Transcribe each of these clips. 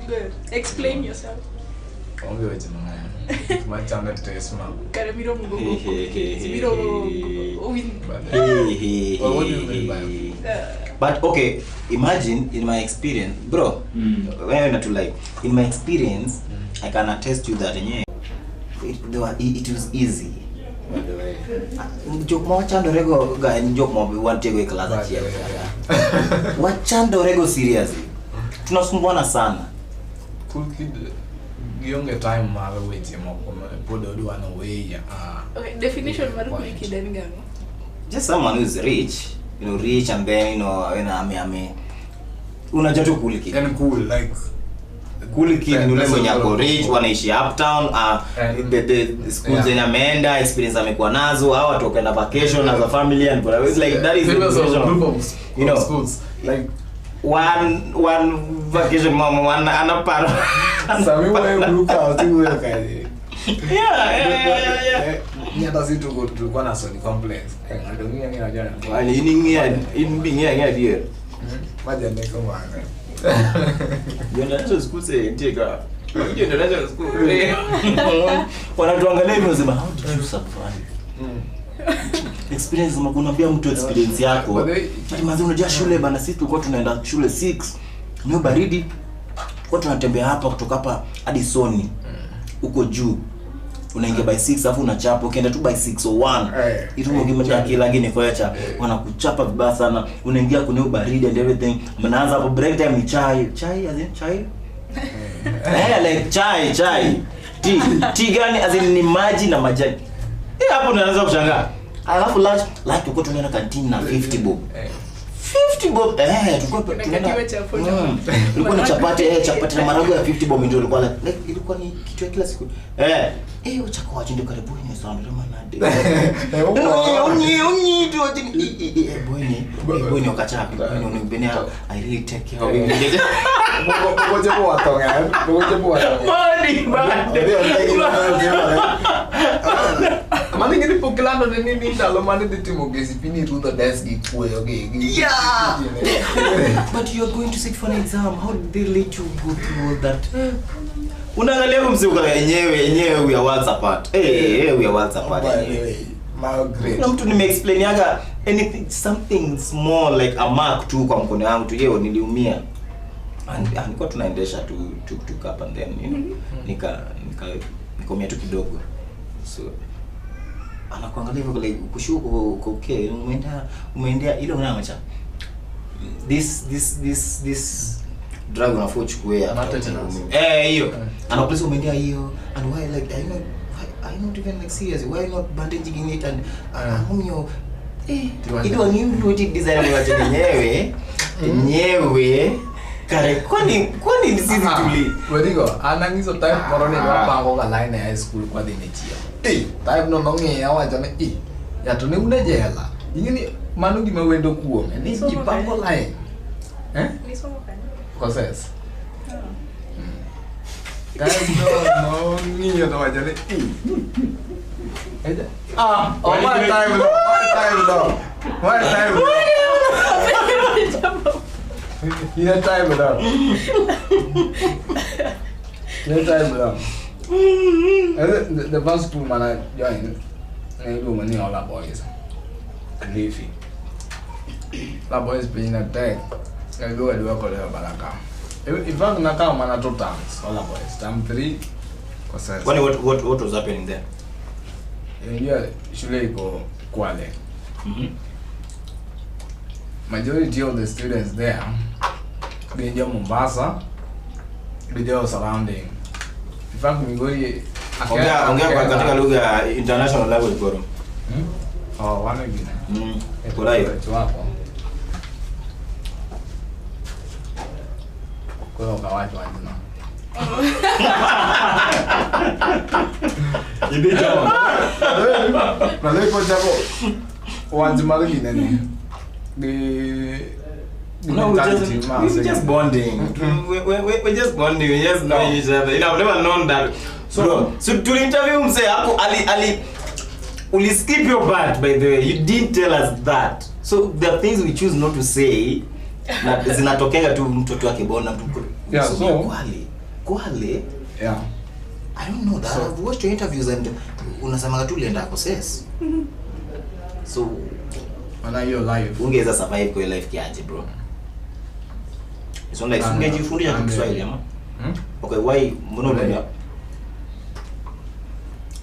good. Explain yourself. Onge weche mang'eny. Machame tesma. Kare miro mungo. Miro. What do you mean by? But okay, imagine in my experience, bro. When not to like, in my experience, I can attest you that it was easy. By the way, joke mo chando rego guy joke mo want to go class here. What chando rego seriously? Tunasumbuana sana. Cool kid. Yonge time mara weche moko podo do an way. Okay, definition mara cool kid ni gani? Just someone who is rich, you know, rich and then ame unajua tu cool kid. And cool like cool kid ni yule mwenye ako rich, wanaishi uptown, the schools zenye ameenda, experience amekuwa nazo, au watu wakaenda vacation as a family and but it's like that is a group of you know schools like one vacation mama one anaparo sami wewe group out wewe kaje yeah ni hata si tulikuwa na Sony complex ndio mimi najua wali ingia dia maji ndiko bwana International school say intega. International school. Wanatuangalia hivi wasema how did you survive? Experience unakuambia mtu experience yako. Maana unajua shule bana sisi tulikuwa tunaenda shule 6. Ni baridi. Kwa tunatembea hapa kutoka hapa hadi Sony. Uko juu. Unaingia by 6 alafu unachapa ukienda tu by 601 itu mkimta kila ngine kwa cha wanakuchapa vibaya sana unaingia kwenye baridi and everything mnaanza hapo break time ni chai as in chai like chai tea gani as in ni maji na majani hapo unaanza kushangaa alafu lunch tuko tunaenda canteen na 50 bob 50 bob tulikuwa tunaenda tulikuwa na chapati na maharagwe ya 50 bob ndio ilikuwa like ilikuwa ni kitu ya kila siku uchako ndio karibu ni sana manade unyi tu ajini boyni wakachapa boyni unibenia I really take care of you boje mani ngini poklando nini ndalo mani ditimo gesi pini to the desk ikwe okay yeah but you are going to sit for an exam how did they let you go through all that unaangalia mzee yenyewe we are worlds apart we are worlds apart na mtu nimeexplainiaga anything something small like a mark tu kwa mkono wangu tu yeo niliumia nilikuwa tunaendesha tu up and then you know nikomea tu kidogo so anakuangalia hivyo like kushuku okay umeendea ile unaacha this drug unafaa chukue hiyo anakuuliza umeendea hiyo and why like I not even like serious why not bandaging it and homeo ile ni beauty design wacha nyewe kare kwani sisi tuli wedigo anangizo type morone wapango ga line high school kwa dinechia type no nonge awacha ne ya to ne unejela ingini manu gima wendo kuome ni jipango line Ni somo gani? Process. Guys no niyo to wacha ne my time no You time it up. The first school man I joined, I do many all our boys. Leafy. La boys being a tag. I go and work on the baraka. If I'm not come man 2 times, all our boys. Time 3. What was happening there? Yeah, shule go Kwale. Majority of the students there, they are Mombasa, they are surrounding. In fact, we go here. Ongea katika lugha international level bro. One again. Kwa hiyo hapo. Kwa watu wajina. Ibicho. Na leo kwa sababu wanjimali nini? No, we're just bonding. We're just bonding. We just know each other. You know, I've never known that. So to interview him, say, Ali, will skip your part, by the way. You didn't tell us that. So there are things we choose not to say. Na zinatokea tu mtoto wake bona mtu. Yeah, so Kwale? Yeah. I don't know that. So, I've watched your interviews and unasema tu ulienda courses. So when your life ungeweza survive kwa life kiaje bro? It's not like ungejifundisha tu Kiswahili ama? Okay, why mbona unaenda?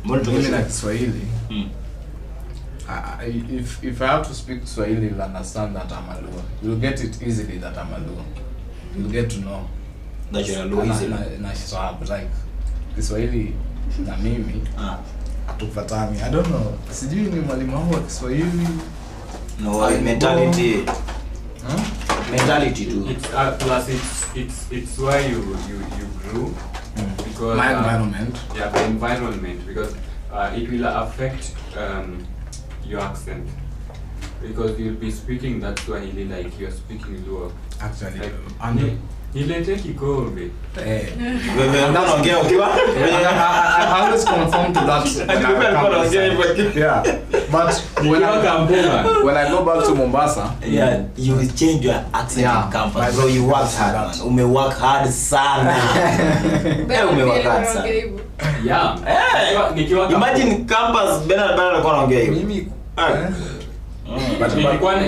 Mbona tunaenda Kiswahili? If I have to speak Swahili, you'll understand that I'm a Luo. You'll get it easily that I'm a Luo. You'll get to know that you're a Luo easily. Like Kiswahili na mimi hatufatani. I don't know. Sijui ni mwalimu wangu wa Kiswahili. No, mentality. Mentality too. It's plus it's why you grew because my environment. Yeah, the environment, because it will affect your accent, because you'll be speaking that Swahili like you're speaking Luo. Actually, like, nilete kikombe. Unaongea ukiwa? I always conform to that. Yeah. But when I go back to Mombasa, yeah, you will change your accent in campus. Bro, you work hard, man. Umework hard sana. Umework hard sana. Yeah. Imagine campus Bernard alikuwa anaongea hiyo. Mimi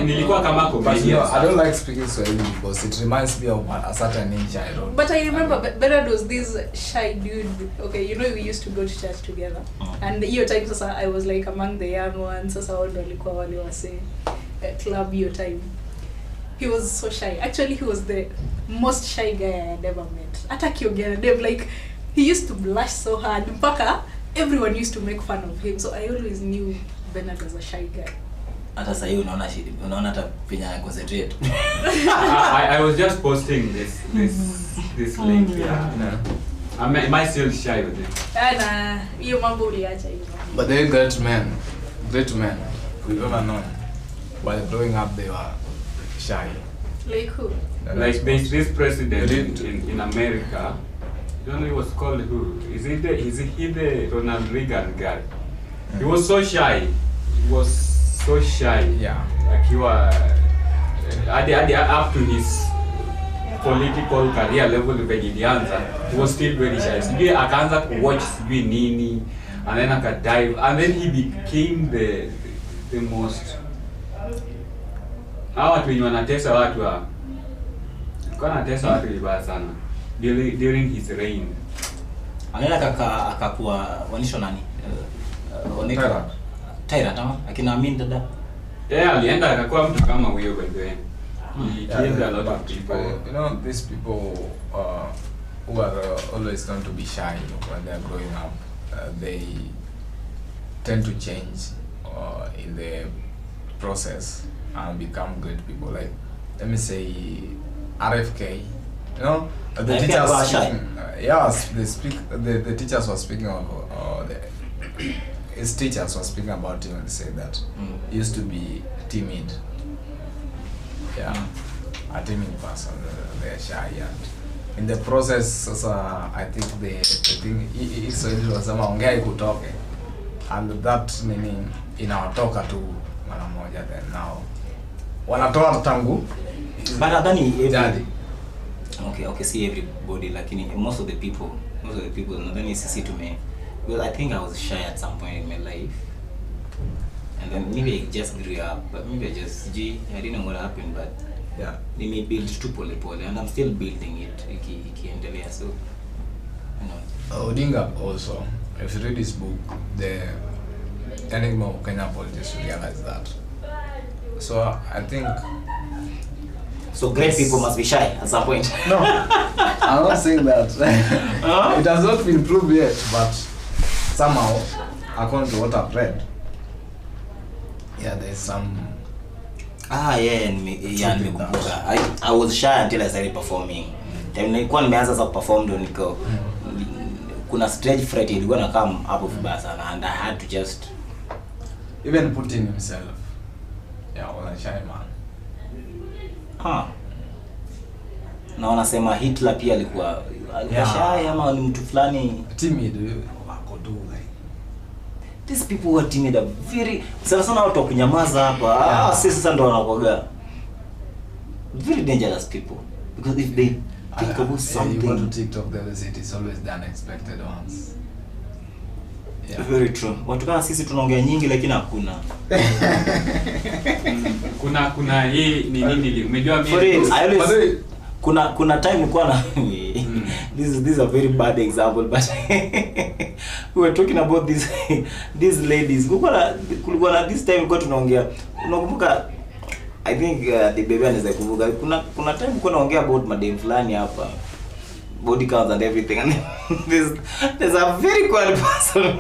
nilikuwa kama comedian. I don't like speaking Swahili because it reminds me of a certain nature. But I remember Bernard was this shy dude. Okay, you know we used to go to church together. And your time sasa I was like among the young ones. Sasa wao walikuwa wale wase club your time. He was so shy. Actually, he was the most shy guy I had ever met. Hata kiongea dem, like he used to blush so hard. Mpaka everyone used to make fun of him. So I always knew Bernard was a shy guy. Hata sasa hiyo unaona hata pinya concentrate. I was just posting this link here. Am I still shy with it? Ana hiyo mambo uliacha hiyo. But they great men we've ever known, while growing up they were shy. Like who? Like this president in America. I don't know, he was called who? Is he the Ronald Reagan guy? He was so shy. He was so shy. Yeah. Akiwa up to his political career level vilianza, he was still very shy. Sijui akaanza kuwatch sijui nini, and then akadive, and then he became the most. Hawa watu wenye wanatesa watu kwa anatesa watu vibaya sana during his reign. Anaenda akakuwa wanisho nani? Tyrant ama akina Amin dada. Yeah, alienda akakuwa mtu kama huyo by the way. He killed a lot of people. You know, these people who are always going to be shy when they are growing up, they tend to change in the process and become great people. Like, let me say RFK, you know, the teachers speaking, yes, the teachers were speaking of his teachers were speaking about him and say that he used to be timid. Yeah, a timid person, they're shy, and in the process, I think the thing is wasema ongea ikutoke, and that meaning inawatoka tu mara moja. Then now wanatoa tangu but nadhani okay, see everybody, lakini most of the people nadhani sisi tume, because I think I was shy at some point in my life, and then maybe I just grew up, but maybe I didn't know what happened, but yeah, they may build too pole, and I'm still building it ikiendelea. So you know, Odinga also, if you read his book, the Enigma of Kenya Politics, you realize that. So I think great people must be shy at some point. No, I'm not saying that. It has not been proved yet, but somehow, according to what I've read, yeah, there's some. Nimekumbuka. I was shy until I started performing. Time nilikuwa nimeanza sasa perform ndo niko kuna stage fright ilikuwa na come hapo vibaya sana, and I had to just even Putin himself. Yeah, was a shy man. Na wanasema Hitler pia alikuwa shy ama ni mtu fulani timid wako tu like. These people were timid, very sana watu kunyamaza hapa. Sisi sasa ndo wanakuaga very dangerous people, because if they think about something. You go to TikTok, they will say it's always the unexpected ones. Yeah. Very true. Watu kama sisi tunaongea nyingi lakini hakuna. Kuna hii ni nini umejua mimi kuna time nilikuwa na this is a very bad example, but we were talking about these ladies. Kulikuwa na this time nilikuwa tunaongea. Unakumbuka I think the baby anaweza kuvuga. Kuna time nilikuwa naongea about madam fulani hapa. Body counts and everything, and there's a very quiet person.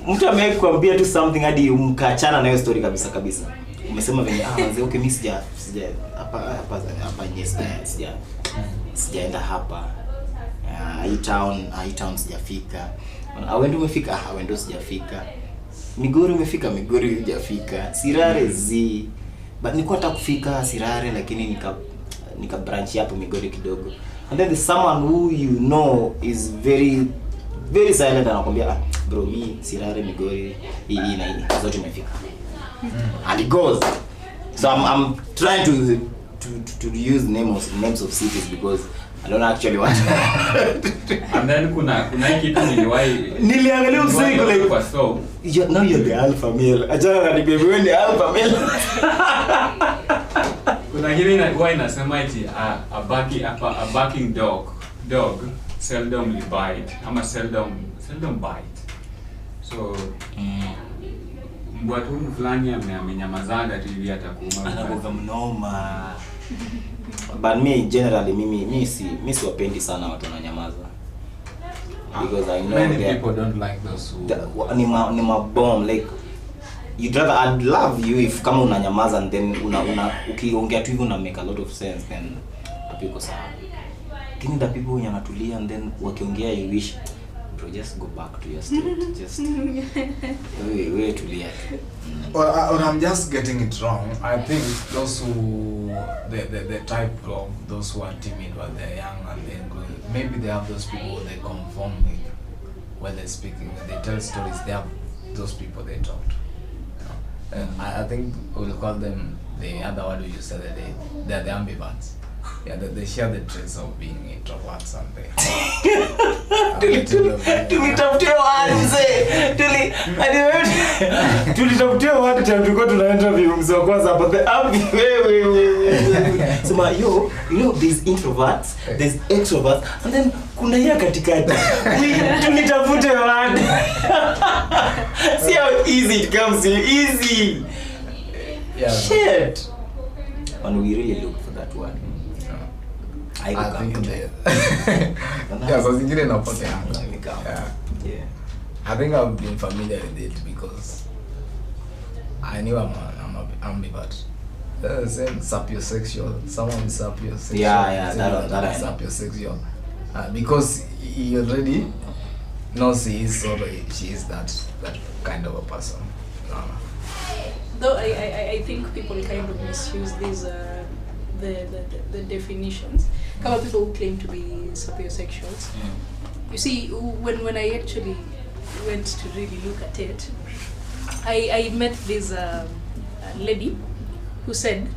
Mtu amekwambia tu something hadi umkachana na hiyo story kabisa. Umesema venye wazee okay mimi sija hapa sijaenda hapa. High town sijafika. Awendo umefika? Awendo sijafika. Migori umefika? Migori hujafika. Sirare but nilikuwa nataka kufika Sirare lakini nika branch hapo Migori kidogo. And then there's someone who you know is very very silent, anakuambia bro me Sirare Migori hii na hii zote nimefika. And it goes. So I'm trying to use names of cities because I don't actually want to. And then kuna kitu niliangalia usiku like kwa so now you're the alpha male. Acha ni baby wewe ni alpha male. Kuna hili inasema eti a barking dog seldom bite ama seldom bite. So mbwa tu fulani amenyamazaga tu hivi atakuuma. Anakuwa mnoma. But me generally mimi siwapendi sana watu wananyamaza. Because I know many people don't like those who ni ma bomb like you'd rather I'd love you if kama unanyamaza and then ukiongea tu hivyo na make a lot of sense then people sawa. Lakini the people who yanatulia and then wakiongea you wish bro just go back to your state just we tulia. Or I'm just getting it wrong. I think those who the type of those who are timid when they're young and then maybe they have those people they conform with when they're speaking, when they tell stories, they have those people they talk to. You know? And I think we'll call them the other word you said that they're the ambiverts. Yeah, they share the traits of being introverts and they tulitafutia wanze tulitafutia watu tulikuwa tuna interview mzee wa kwanza but the wewe sema you know these introverts, there's extroverts and then kuna ya katikati tulitafutia watu see how easy it comes to easy. Yeah, shit and we really look for that one. I think yeah, so zingine napotea. Yeah. I think I've been familiar with it because I knew I'm ambivert. Same sapiosexual. Someone is sapiosexual. Yeah, that is sapiosexual. Because he already knows he is or she is that kind of a person. Though I think people kind of misuse these the definitions. Kama people who claim to be sapiosexuals. You see, when I actually went to really look at it, I met this lady who said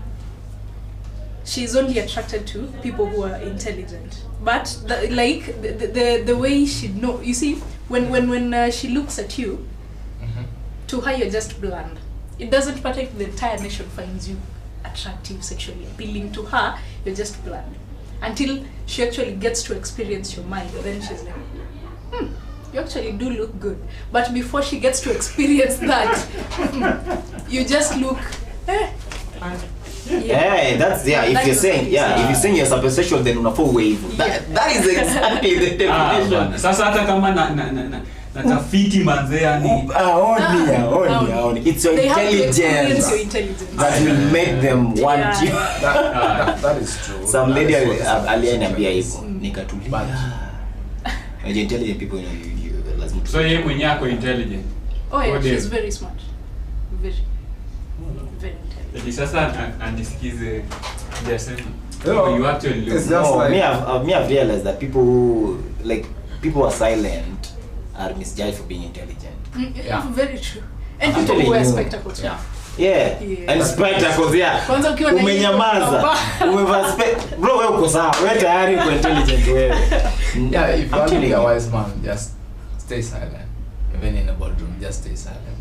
she's only attracted to people who are intelligent. But the way she know, you see, when she looks at you, to her you're just bland. It doesn't matter if the entire nation finds you attractive, sexually appealing. To her, you're just bland. Until she actually gets to experience your mind, then she's like, you actually do look good. But before she gets to experience that, you just look, Yeah, that's if you're saying if you're saying you're sapiosexual then unafo wave. That is exactly the definition. Sasa hata kama na tafiti manzea ni only it's your intelligence that will make them want you. That is true. Some lady aliyeniambia hivyo nikatulia. Intelligent people you lazima. So yeye mwenyewe ako intelligent. Oh yeah, she's very smart. Very intelligent. Sasa andisikize just you actually look. No, me I've realized that people who people are silent are misjudged for being intelligent. Yeah, very true. And people who are spectacles. Yeah. Yeah. And spite akozea. Kwanza ukiwa na umenyamaza. Umevaa bro wewe uko sawa. Wewe tayari uko intelligent wewe. Yeah, if you want to be a wise man, just stay silent. Even in a boardroom, just stay silent.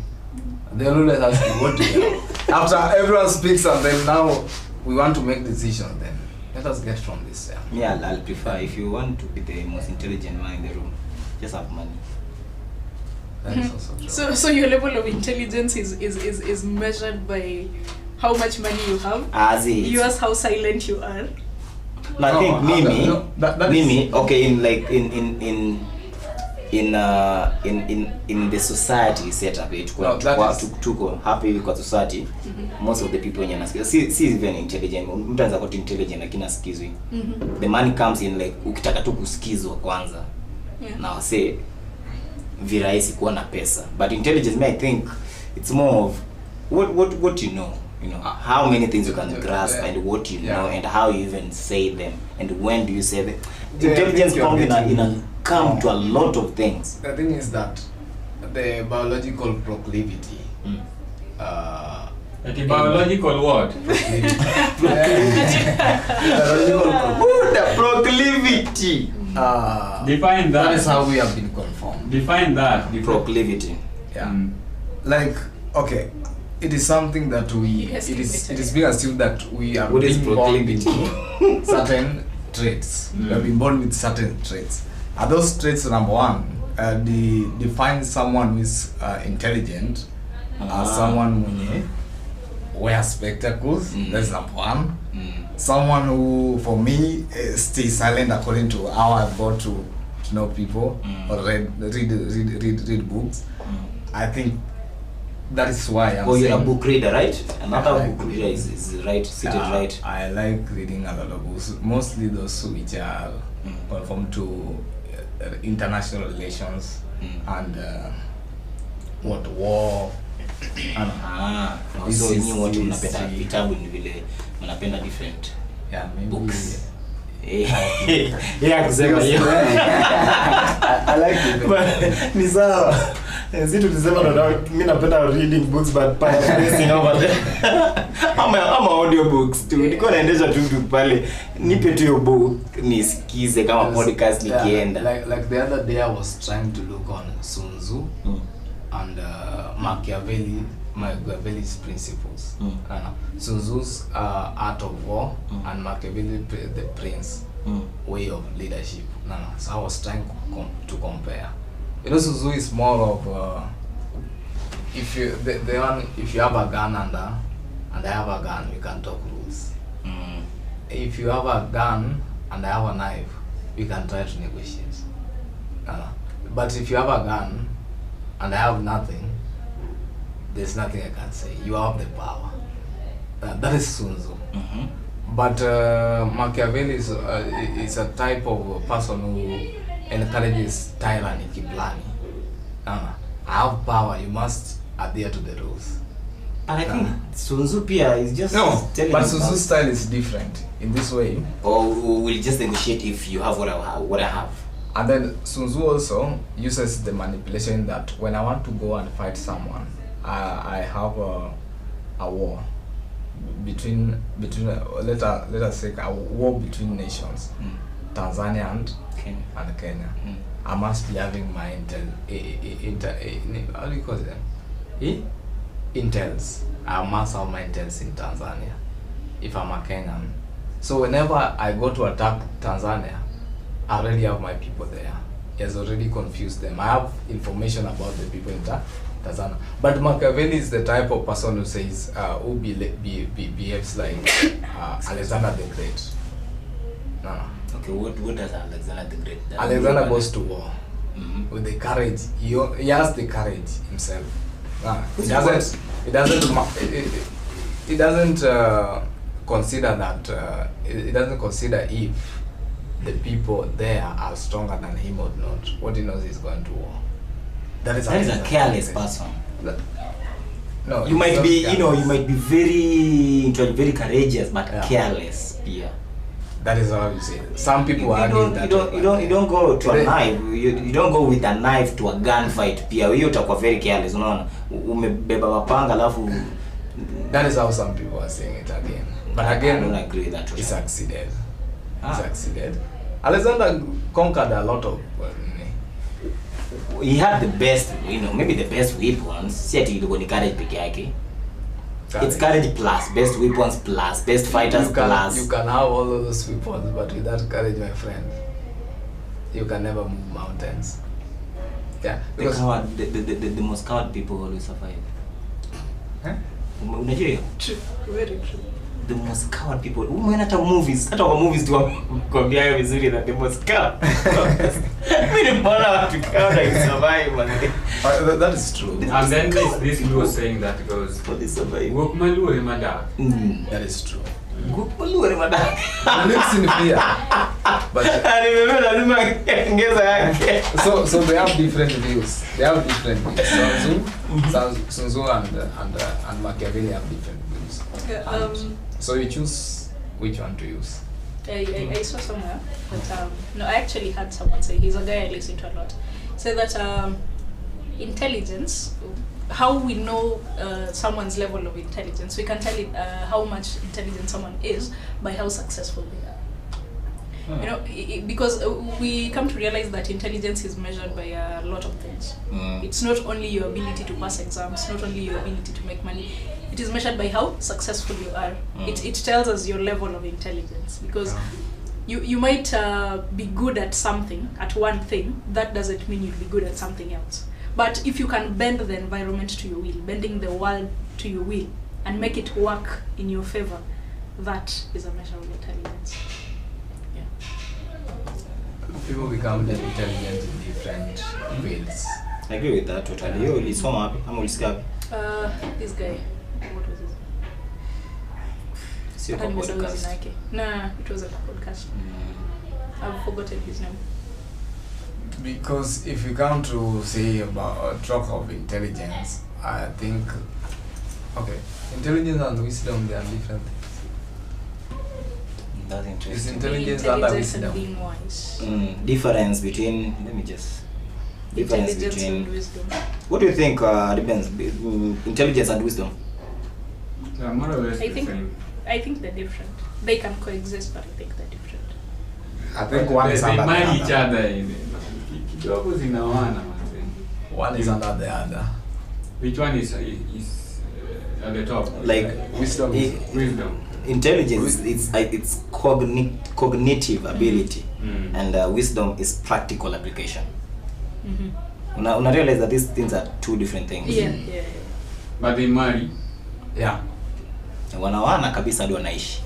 They always ask you what to do. After everyone speaks and then now we want to make decisions, then let us get from this. Yeah, I'll prefer if you want to be the most intelligent man in the room, just have money. That is also true. So your level of intelligence is measured by how much money you have. As it. Yours how silent you are. No, I think Mimi, Mimi, okay, in like in the society setup, tuko happy kwa society. Most of the people in Nairobi see even intelligent. Mtu anaweza kuwa intelligent lakini asikizwi. The money comes in like ukitaka tu kusikizwa kwanza. Na wase virahisi kuwa na pesa. But intelligence, I think it's more of what you know. You know how many things you can grasp and what you know and how you even say them and when do you say them. Intelligence come to a lot of things. The thing is that the biological proclivity. The biological what? The proclivity. Define that. That is how we have been conformed. Define that. The proclivity. Yeah. Like, okay, it is something that we it is being assumed that we are being born with certain traits. We have been born with certain traits. Are those traits, number one, define someone who is intelligent, someone who wears spectacles, that's number one. Someone who, for me, stays silent according to how I've got to know people or read books. I think that is why I'm saying. You're a book reader, right? Another book reader is right, seated right. I like reading a lot of books, mostly those which are conformed to international relations and war. So you what mnapenda vitabu ni vile mnapenda different books. Yeah, kusema hiyo. I like it. Ni sawa. Sisi tulisema ndo mimi napenda reading books but paraphrasing over there. Ama audio books tu. Niko naendesha tu pale. Nipe tu hiyo book nisikize kama podcast nikienda. Like the other day I was trying to look on Sun Tzu and Machiavelli's principles. Sun Tzu's Art of War and Machiavelli the Prince way of leadership. So I was trying to compare. You know, Sun Tzu is more of if you if you have a gun and I have a gun, we can talk rules. If you have a gun and I have a knife, we can try to negotiate. But if you have a gun and I have nothing, there's nothing I can say. You have the power. That is Sun Tzu. But Machiavelli is a type of person who encourages tyranny, kiplani. I have power, you must adhere to the rules. And I think Sun Tzu Pia is just but Sun Tzu's style is different in this way. Or we'll just negotiate if you have what I have. And then Sun Tzu also uses the manipulation that when I want to go and fight someone, I have a war between let us say a war between nations, Tanzania and Kenya. I must be having my how do you call them? Intels. I must have my intels in Tanzania if I'm a Kenyan. So whenever I go to attack Tanzania, I already have my people there. He has already confused them. I have information about the people in Tanzania. But Machiavelli is the type of person who says, who behaves like Alexander the Great. No. Okay, what does Alexander the Great do? Alexander goes to war with the courage. He has the courage himself. It doesn't consider that. It doesn't consider if the people there are stronger than him or not. What he knows is going to war. That is a careless person. No, you might be, you might be very courageous, but careless. Yeah. That is how you say it. Some people argue that you don't go to a knife. You don't go with a knife to a gunfight. Pia hiyo utakuwa very careless. Unaona, umebeba mapanga alafu That is how some people are saying it again. But again, I don't agree with that. he succeeded. He succeeded. Alexander conquered a lot of. He had the best, maybe the best weapons. Si ati ilikuwa ni courage peke yake. It's courage plus, best weapons plus, best fighters plus. You can have all of those weapons, but without courage, my friend, you can never move mountains. Yeah. Because the most coward people always survive. Huh? Unajua hiyo? True, very true. The most coward people. Umeona hata movies tu kuambia hiyo vizuri na the most coward. Mimi mbona watu coward survive man. That is true. And then this you were saying that because for the survive. Gokmalure mada. That is true. Gokmalure mada. Lives in fear. But so they have different views. Sun Tzu and Machiavelli have different views. So you choose which one to use. I saw somewhere, but no, I actually had someone say, he's a guy I listen to a lot, say that intelligence, how we know someone's level of intelligence, we can tell it how much intelligent someone is by how successful they are. Because we come to realize that intelligence is measured by a lot of things. It's not only your ability to pass exams, not only your ability to make money. It is measured by how successful you are. It tells us your level of intelligence, because you might be good at something, at one thing. That doesn't mean you'll be good at something else. But if you can bend the environment to your will, bending the world to your will, and make it work in your favor, that is a measure of intelligence. People become intelligent in different fields. I agree with that totally. You ulisoma wapi? Ama ulisikia wapi? This guy, what was his name? Sio kwa podcast. Nah, it was a podcast. I've forgotten his name. Because if you come to say about talk of intelligence, I think intelligence and wisdom, they are different things. That's interesting. Is intelligence and wisdom? And being wise. Difference between Intelligence and wisdom. What do you think depends intelligence and wisdom? More or less the same. I think they're different. They can coexist, but I think they're different. I think one is under the other. other. Each other kidogo zinawana. One is under the other. Which one is at the top? Like wisdom. Wisdom. Intelligence, it's cognitive ability, and wisdom is practical application. Una realize that these things are two different things. Yeah. But they marry. Yeah. Wanawana kabisa ndio wanaishi.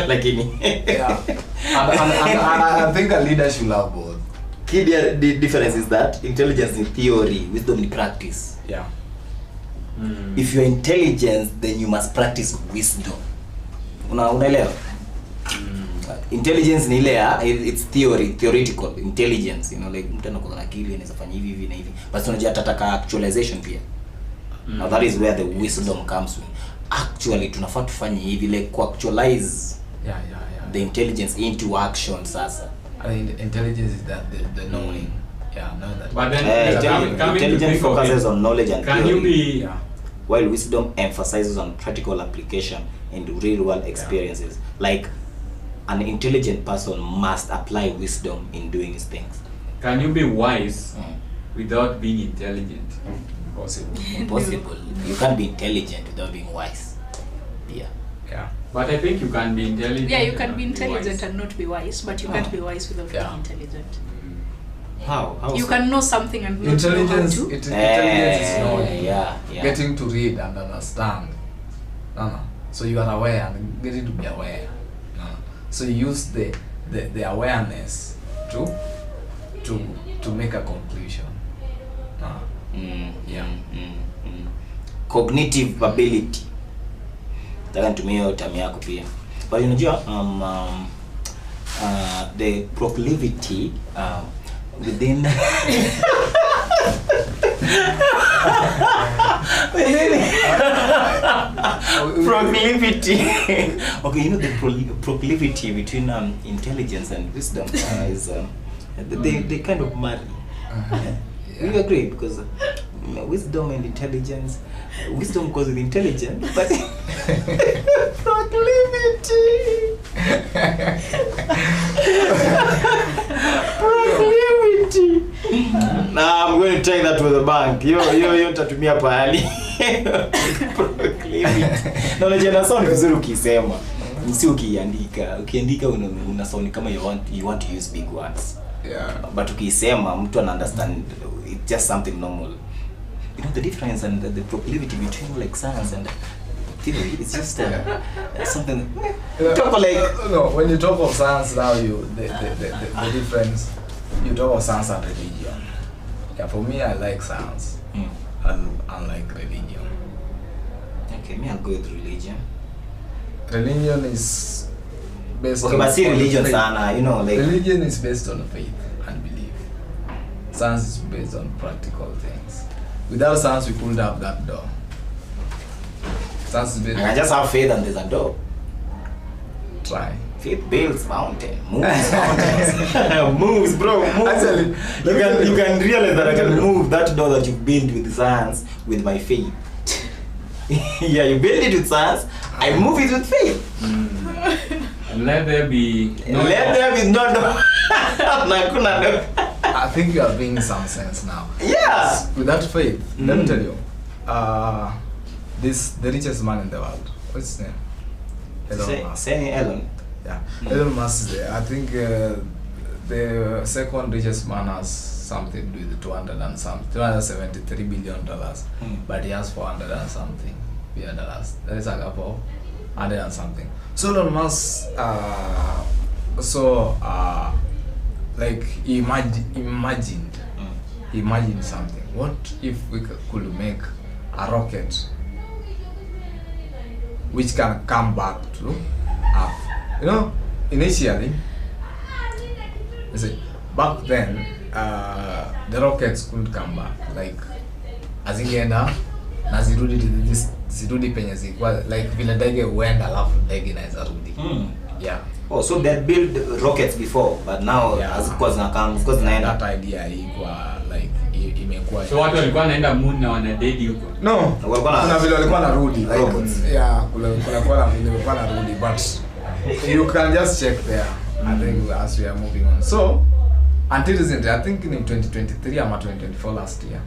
Lakini yeah. And I think a leader should have both. The difference is that intelligence in theory, wisdom in practice. Yeah. If you're intelligent, then you must practice wisdom. Unaelewa? Intelligence ni ile it's theoretical intelligence, like mtu anakuwa na akili anaweza fanya hivi na hivi, but unajua atataka actualization pia. Now that is where the wisdom comes in. Actually tunafaa tufanye hivi, like actualize the intelligence into action sasa. I think intelligence is that the knowing. Yeah, know that. But then intelligence focuses on knowledge and can theory. You be While wisdom emphasizes on practical application and real world experiences. Like an intelligent person must apply wisdom in doing his things. Can you be wise without being intelligent? Impossible. You can't be intelligent without being wise. Yeah. But I think you can be intelligent. Yeah, you can be intelligent and not be wise, but you can't be wise without being intelligent. How you so? can know something and not intelligence, know how to. Intelligence is knowing. Yeah. Getting to read and understand. No. So you are aware and getting to be aware. No. So you use the awareness to make a conclusion. No. Cognitive ability. Nataka nitumie hiyo term yako pia. But unajua the proclivity within proclivity. Okay, the proclivity between intelligence and wisdom is they kind of marry. We agree because wisdom and intelligence. Wisdom goes with intelligence, but proclivity. Proclivity. Nah, I'm going to take that to the bank. Yo tatumia pahali. Proclivity. Na unajua sound vizuri ukisema. Si ukiandika. Ukiandika una sound kama you want to use big words. Yeah. But ukisema mtu ana understand, it's just something normal. You know the difference and the proclivity between like science and theory, it's just something talk like no, when you talk of science now, the difference, you talk of science and religion. Yeah, for me I like science and unlike religion. Okay, me I'll go with religion. Religion is based okay, on but see religion faith. sana, you know, like religion is based on faith and belief. Science is based on practical things. Without science, we couldn't have that door. Science is based. I just have faith and there's a door. Try. Faith builds mountain, moves mountains, moves, bro, moves. Actually, you can realize that I can move that door that you built with science with my faith. Yeah, you build it with science, I move it with faith. And let there be no door. I think you are being some sense now. Yeah. With that faith, let me tell you, the richest man in the world. What's his name? Elon Musk. Say Elon. Yeah. Elon Musk is there. I think the second richest man has something with $273 billion, but he has 400 and something billion dollars. That is a gap of 100 and something. So Elon Musk, like he imagined something. What if we could make a rocket which can come back to Earth? You know, initially, back then, the rockets couldn't come back. Like, azingeenda na zirudi penye zilikuwa, like vile ndege huenda alafu ndege inaweza rudi. Yeah. Oh, so they built rockets before, but now as because zinaenda that idea ilikuwa like imekuwa. So watu walikuwa wanaenda moon na wana dedi huko. No. Kuna vile walikuwa narudi like yeah, kuna vile walikuwa narudi, but you can just check there. I think as we are moving on. So until recently, I think in 2023 ama 2024 last year.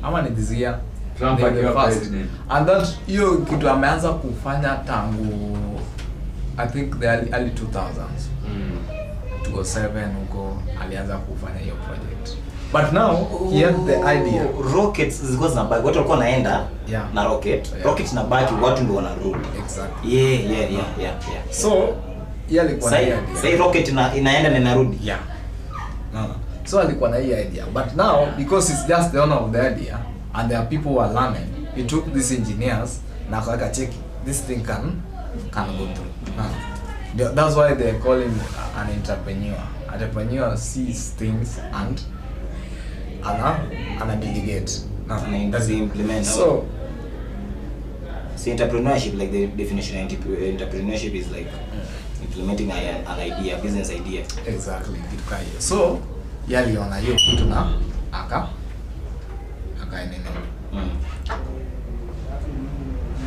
Ama ni this year. Trump akiwa president. And that hiyo kitu ameanza kufanya tangu I think the early 2000s. 2007 huko alianza kufanya hiyo project. But now he had the idea. Rockets zilikuwa zinabaki. Watu walikuwa wanaenda na rocket. Yeah. Rocket inabaki, watu ndio wanarudi. Exactly. Yeah. So yeye alikuwa na idea. Say rocket inaenda na inarudi. Yeah. No. So alikuwa na hiyo idea. But now because it's just the owner of the idea and there are people who are learning, he took these engineers na akaweka check this thing can go through. That's why they call him an entrepreneur. Entrepreneur sees things and delegate. And implement. So entrepreneurship, like the definition of entrepreneurship is like implementing an idea, business idea. Exactly. So yaliona hiyo kitu na akaendelea.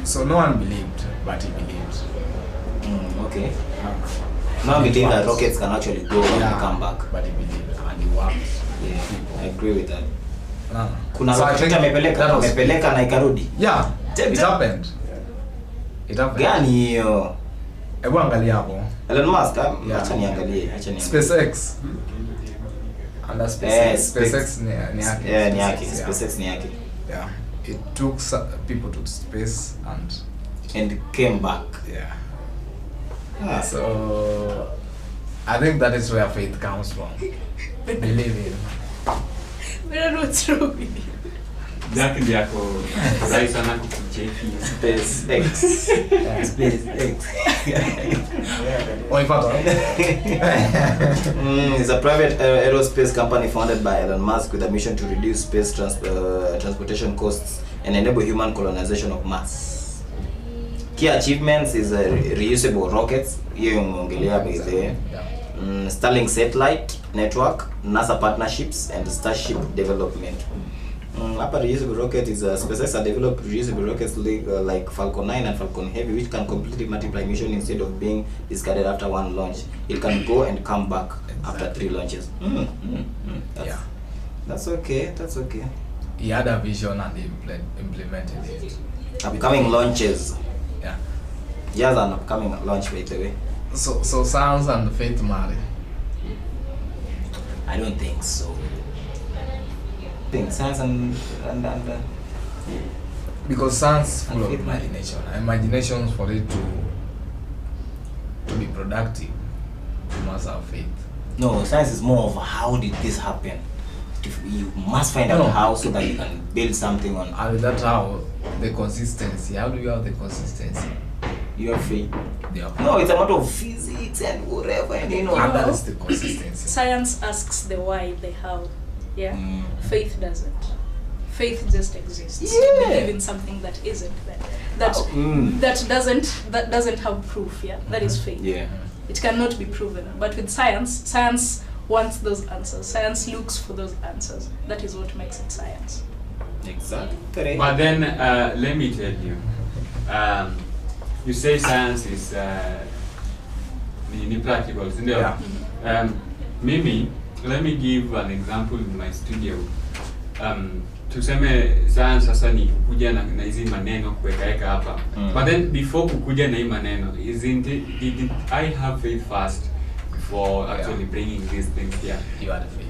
So no one believed, but he believed. Okay. Now we think that rockets can actually go and come back. But he believed and he worked. Yeah, I agree with that. Kuna so rocket amepeleka na ikarudi. Yeah, it happened. It happened. Gani hiyo? Hebu angalia hapo. Elon Musk, acha niangalie. SpaceX. And SpaceX ni yake. Yeah, ni yake. SpaceX ni yake. Yeah. It took people to space and came back. Yeah. So I think that is where faith comes from. Believe it. We don't know what's wrong with you. Zaki yako rai sana kucheki SpaceX. SpaceX. It's a private aerospace company founded by Elon Musk with a mission to reduce space transportation costs and enable human colonization of Mars. Key achievements is reusable rockets. Hiyo umeongelea by the Starlink satellite network, NASA partnerships, and Starship development. Upper reusable rocket is SpaceX are developed reusable rockets like Falcon 9 and Falcon Heavy, which can completely multiply mission instead of being discarded after one launch. It can go and come back after 3 launches. That's okay. That's okay. He had a vision and he implemented it. Upcoming launches. Yeah. Yes, an upcoming launch, by the way. So Science and Faith marry? I don't think so. I think Science and because Science full of Faith imagination. Imaginations for it to be productive. You must have faith. No, Science is more of how did this happen. You must find out how so that you can build something on. And that's how the consistency. How do you have the consistency? You are free. Yeah. No, it's a matter of physics and whatever, and And that is the consistency. Science asks the why, the how. Yeah. Faith doesn't. Faith just exists. You believe in something that isn't there. That doesn't have proof. Yeah. That is faith. Yeah. It cannot be proven. But with science wants those answers. Science looks for those answers. That is what makes it science. Exactly. But then let me tell you, you say science is practical, isn't it? Yeah. Maybe let me give an example in my studio. Tuseme science sasa ni kukuja na hizi maneno kuweka hapa. But then before kukuja na hii maneno, did I have faith first before actually bringing these things here? You had faith.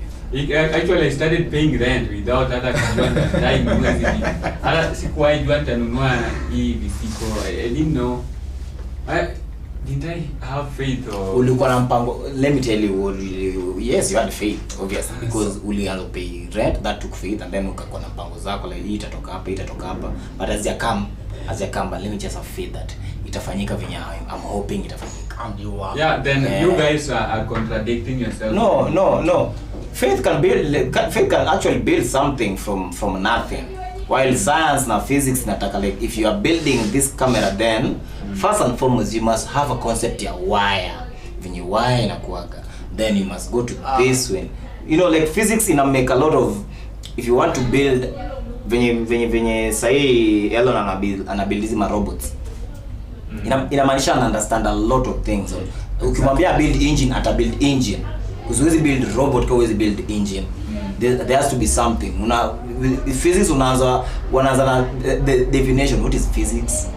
Actually I started paying rent without hata kujua nitanunua hizi. Hata sikuwahi jua nitanunua hii visiko. I didn't know. Did I have faith or Ulikuwa na mpango? Let me tell you, yes, you had faith obviously because ulianza pay rent, that took faith, and then ukakuwa na mpango zako like hii itatoka hapa, but as you come, but let me just have faith that itafanyika venye I'm hoping itafanyika. And you are. Yeah, then you guys are contradicting yourself. No. Faith can actually build something from nothing. While science na physics nataka like if you are building this camera, then first and foremost you must have a concept ya wire. Venye wire inakuaga. Then you must go to this one. You know, like physics ina make a lot of, if you want to build venye sahi Elon anabuild hizi robots. Inamaanisha ana understand a lot of things. Ukimwambia build engine, ata build engine. Usiwezi build robot kwa uwezi build engine. There has to be something. With physics wanaanza na the definition. What is physics?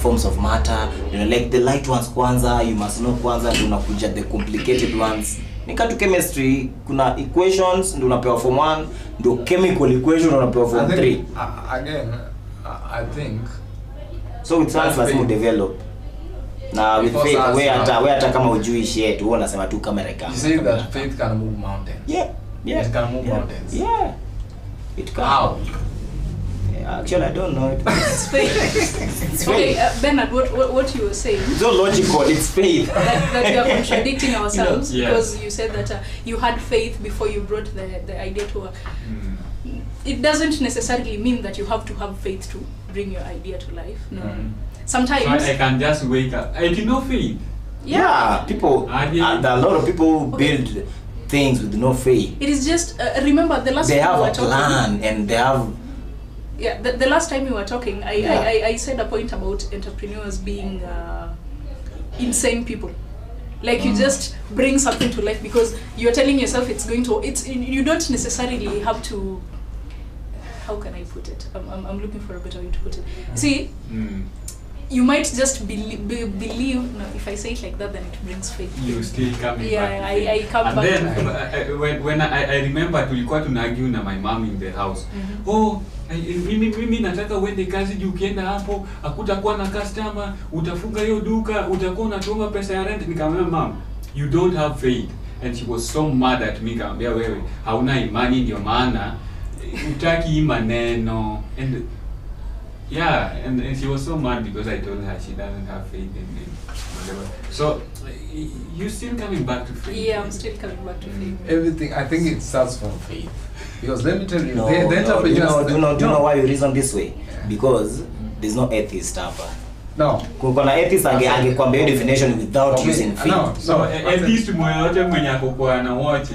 Forms of matter. Like the light ones kwanza, you must know kwanza, ndio unakuja the complicated ones. Nikatu chemistry, kuna equations ndio unapewa form 1, ndio chemical equation unapewa form 3. Again, I think so with science lazima develop. Na with faith, we hata kama ujui shit, wewe unasema tu kamera kama. You say that faith can move mountains. Yeah. It can move mountains. Yeah. It can. How? Actually, I don't know. It's faith. Okay, Bernard, what you were saying? It's not logical. It's faith. that we are contradicting ourselves because yes. you said that you had faith before you brought the idea to work. It doesn't necessarily mean that you have to have faith to bring your idea to life. No. Sometimes so I can just wake up. I did no faith. Yeah, people. And a lot of people build things with no faith. It is just remember the last they time have we were a plan and they have. Yeah, the last time we were talking, I said a point about entrepreneurs being insane people. Like you just bring something to life because you're telling yourself it's going to. You don't necessarily have to. How can I put it? I'm looking for a better way to put it. See, you might just believe. No, if I say it like that, then it brings faith. You still coming back. I come and back. And then when I remember tulikuwa tunaargue na my mom in the house. Oh, mimi nataka uende kazi juu ukienda hapo hakutakuwa na customer, utafunga hiyo duka, utakuwa unatuma pesa ya rent. Nikamwambia mom, you don't have faith. And she was so mad at me. Nikamwambia wewe hauna imani ndio maana utaki maneno. And yeah, and she was so mad because I told her she doesn't have faith in me, whatever. So you still coming back to faith? Yeah, I'm still coming back to faith. Everything, I think it starts from faith. Because let me tell you, Do you know why you reason this way? Yeah. Because there's no atheist hapa. No. Kuna atheist angekwambia definition without using faith. So atheist mmoja mwenye akokuwa na watch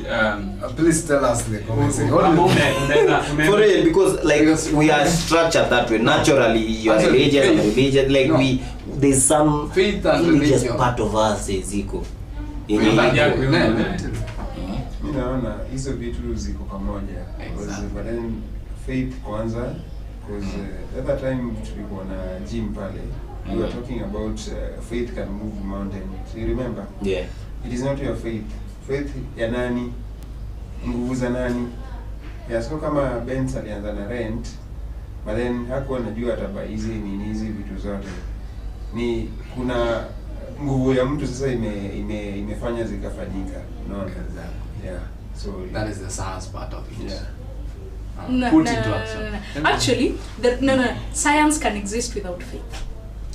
please tell us the conversation. For real, because like we are structured that way naturally. You are religious and religious like there's some faith and religious religion. part of us ziko. Mimi naona hizo vitu ziko pamoja. But then faith kwanza, because the other time tulikuwa na gym pale, we were talking about faith can move mountain. So you remember? Yeah. It is not your faith. Faith ya nani? Nguvu za nani? Ya sio kama Benz alianza na rent, but then hakuwa anajua ataba hizi nini hizi vitu zote. Ni kuna nguvu ya mtu sasa imefanya zikafanyika. Unaona? Yeah. So that is the science part of it. Yeah. Put into action. Actually, science can exist without faith.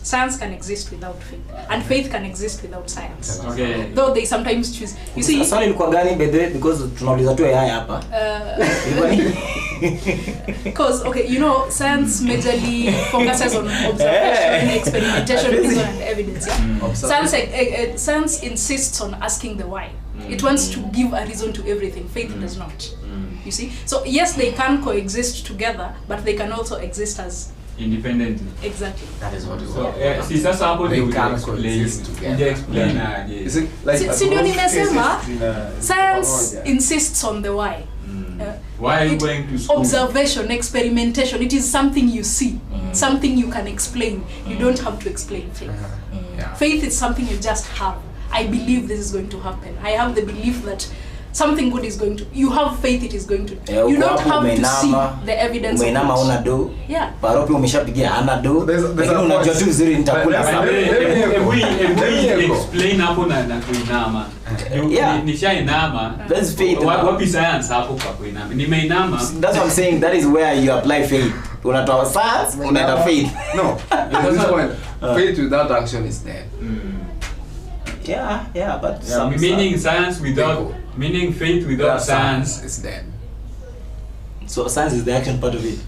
Science can exist without faith, and faith can exist without science. Okay. Though they sometimes choose. You see, Sorry, ilikuwa gani by the way, because tunauliza tu AI hapa. Because okay, you know, science majorly focuses on observation, experimentation, reason, and evidence. Yeah? Science insists on asking the why. It wants to give a reason to everything. Faith does not. You see, so yes, they can coexist together, but they can also exist as independently. Exactly. That is what we So want. see sasa hapo They ndio can coexist together. explain Is it like Si ndio nimesema science pamoja. insists on the why. why are you going to school? Observation, experimentation, it is something you see, something you can explain. You don't have to explain faith. Yeah. Faith is something you just have. I believe this is going to happen. I have the belief that something good is going to. You have faith it is going to. You don't have to see the evidence. Umeinama una do. Yeah. Paropi umeshapigia ana do. There's a unajua tu vizuri nitakula sana. We explain hapo na kuinama. Yeah. Nishainama. That's faith. Wapi science hapo kwa kuinama? Nimeinama. That's what I'm saying. That is where you apply faith. Unatoa science, unaenda faith. No. At this point, faith without action is dead. Yeah, but some Meaning science without, meaning faith without science is dead. So science is the action part of it.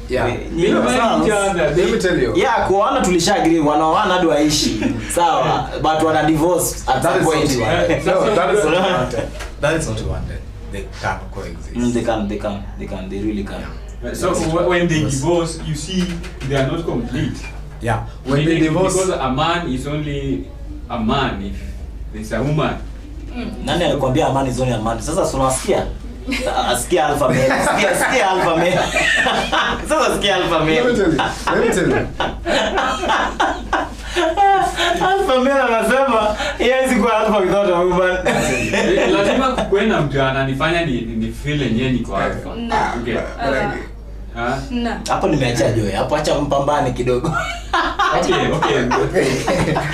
Yeah. You know, Let me tell you. Yeah, kuona tulisha agree wanaoana hadi waishi. Sawa, but wana divorce at That that is point. what you wanted. No, that is what you wanted. That is what you wanted. They can coexist. They really can. So when they divorce, you see they are not complete. Yeah. When they divorce, because a man is only a man if there's a woman. Nani alikwambia amani zone ya amani? Sasa tunasikia. Asikia alpha male. Sikia alpha male. Sasa sikia alpha male. Let me tell you. Alpha male anasema yeye si kwa alpha without a woman. Lazima kukwenda mtu ananifanya ni feel yenyewe niko alpha. Okay. No. Hapo nimeacha joy. Hapo acha mpambane kidogo. Okay.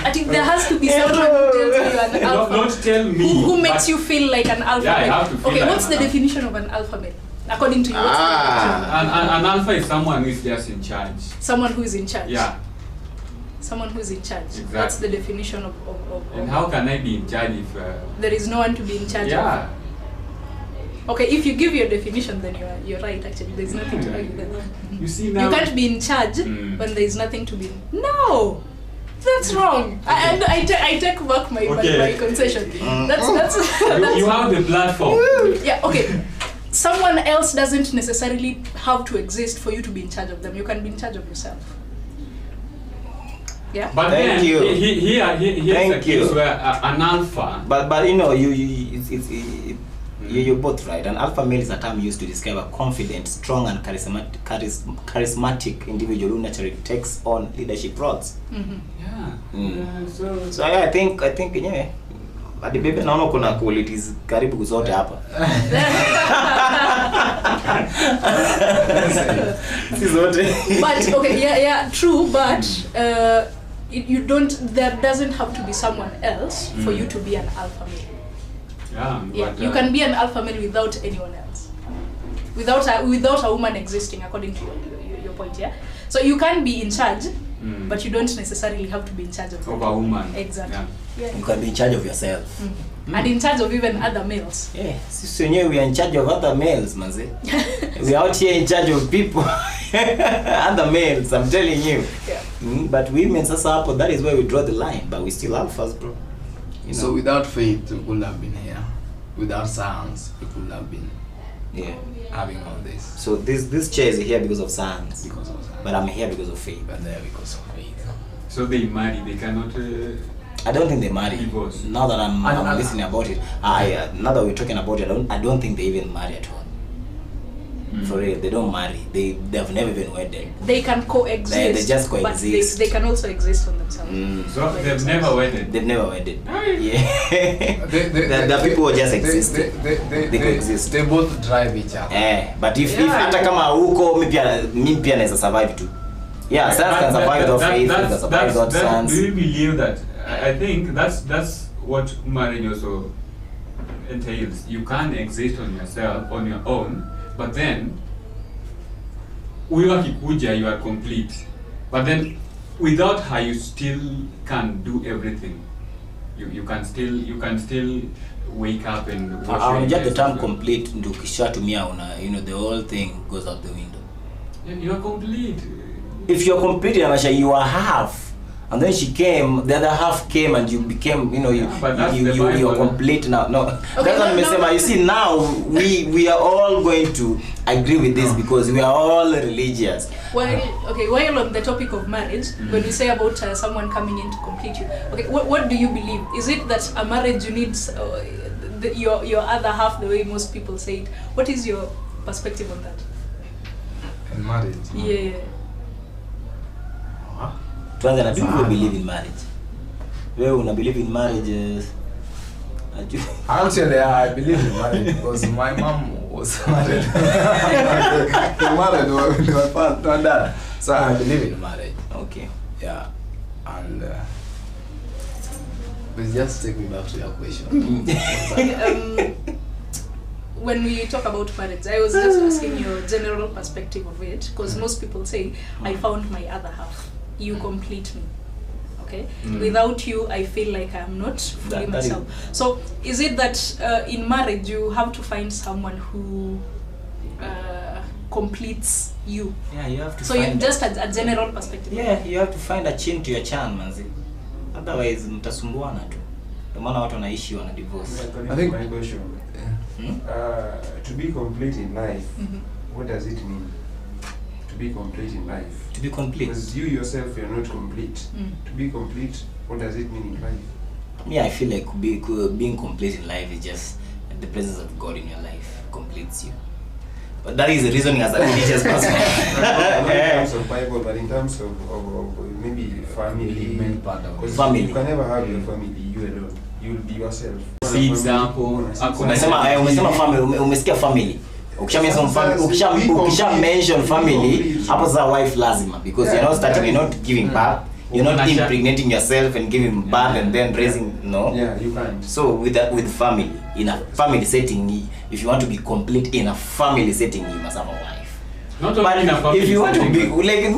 I think there has to be someone who tells you an alpha. Don't tell me. Who makes you feel like an alpha Yeah, I male? have to feel Okay, like what's an the alpha. definition of an alpha male? According to you, what's the definition? An alpha is someone who is just in charge. Someone who is in charge. Yeah. Someone who is in charge. Exactly. That's the definition of And how can I be in charge if there is no one to be in charge yeah. of? Okay, if you give your definition, then you're right. Actually, there's nothing to argue with. You see now You can't be in charge when there is nothing to be. No, that's wrong. And I take back my concession. That's you have the platform. yeah. Okay. Someone else doesn't necessarily have to exist for you to be in charge of them. You can be in charge of yourself. Yeah. But Thank then you. here's a case where an alpha. But you know you're both right. An alpha male is a term used to describe a confident, strong, and charismatic individual who naturally takes on leadership roles. Yeah. So I think yeah. But the baby naona kuna qualities karibu zote hapa. Si zote. But okay, yeah, true. But there doesn't have to be someone else for you to be an alpha male. Yeah, But, you can be an alpha male without anyone else, without a woman existing, according to your point. Yeah. So you can be in charge, but you don't necessarily have to be in charge of a woman. Exactly. Yeah. Yeah. You can be in charge of yourself. And in charge of even other males. Yeah, sisi wenyewe we are in charge of other males, manze. We are out here in charge of people. Other males, I'm telling you. Yeah. But women, sasa hapo, that is where we draw the line. But we still alphas, bro. You know? So without faith, we couldn't have been here. Without science, we couldn't have been having all this. So this chair is here because of science. Because of science. But I'm here because of faith. But there because of faith. So they marry, they cannot... I don't think they marry. Divorce. Now that I'm listening about it, now that we're talking about it, I don't think they even marry at all. For real, they don't marry. They've never been wedded. They can coexist. They just coexist. But they can also exist on themselves. So they've never wedded. They've never wedded. Yeah. The people who just exist. They coexist. They both drive each other. But if hata kama huko mimi pia naweza survive too. Yeah, science can survive without faith, can survive without science. Do you believe that? I think that's what marriage also entails. You can't exist on yourself, on your own, but then huyo akikuja you are complete. But then without her you still can do everything. You can still wake up and wash just the term complete ndio ukishatumia the whole thing goes out the window. You are complete. If you're complete, you are half. And then she came, the other half came, and you became, you're complete now. No, okay, that's what I'm saying. You see, now we are all going to agree with this because we are all religious. While on the topic of marriage, when we say about someone coming in to complete you, okay, what do you believe? Is it that a marriage you need your other half the way most people say it? What is your perspective on that? In marriage? Yeah. Do you believe in marriage? Wewe una believe in marriage? Actually, I believe in marriage because my mom was married. Married with my father and dad. So I believe in marriage. Okay. Yeah. And but just take me back to your question. When we talk about marriage, I was just asking your general perspective of it because most people say, I found my other half. You complete me. Okay? Without you, I feel like I'm not fully myself. So, is it that in marriage you have to find someone who completes you? Yeah, you have to. So, you just a general perspective. Yeah, you have to find a chin to your chan, manzi. Otherwise, mtasumbuana tu. Ndio maana watu wanaishi wana divorce. I think my question. To be complete in life, what does it mean? To be complete in life. To be complete. Because you yourself, you're not complete. To be complete, what does it mean in life? Yeah, I feel like being complete in life is just the presence of God in your life completes you. But that is the reasoning as a religious person. Not in terms of Bible, but in terms of maybe family. Family. You can never have your family, you alone. You'll be yourself. See example. Umesema family, umesikia family. Ukisha mention family, hapo za wife lazima because you're not giving birth, you're not impregnating yourself and giving birth and then raising, no. Yeah, you can't. So with family, in a family setting, if you want to be complete in a family setting, you must have a wife. Not only in a family. If you want to be like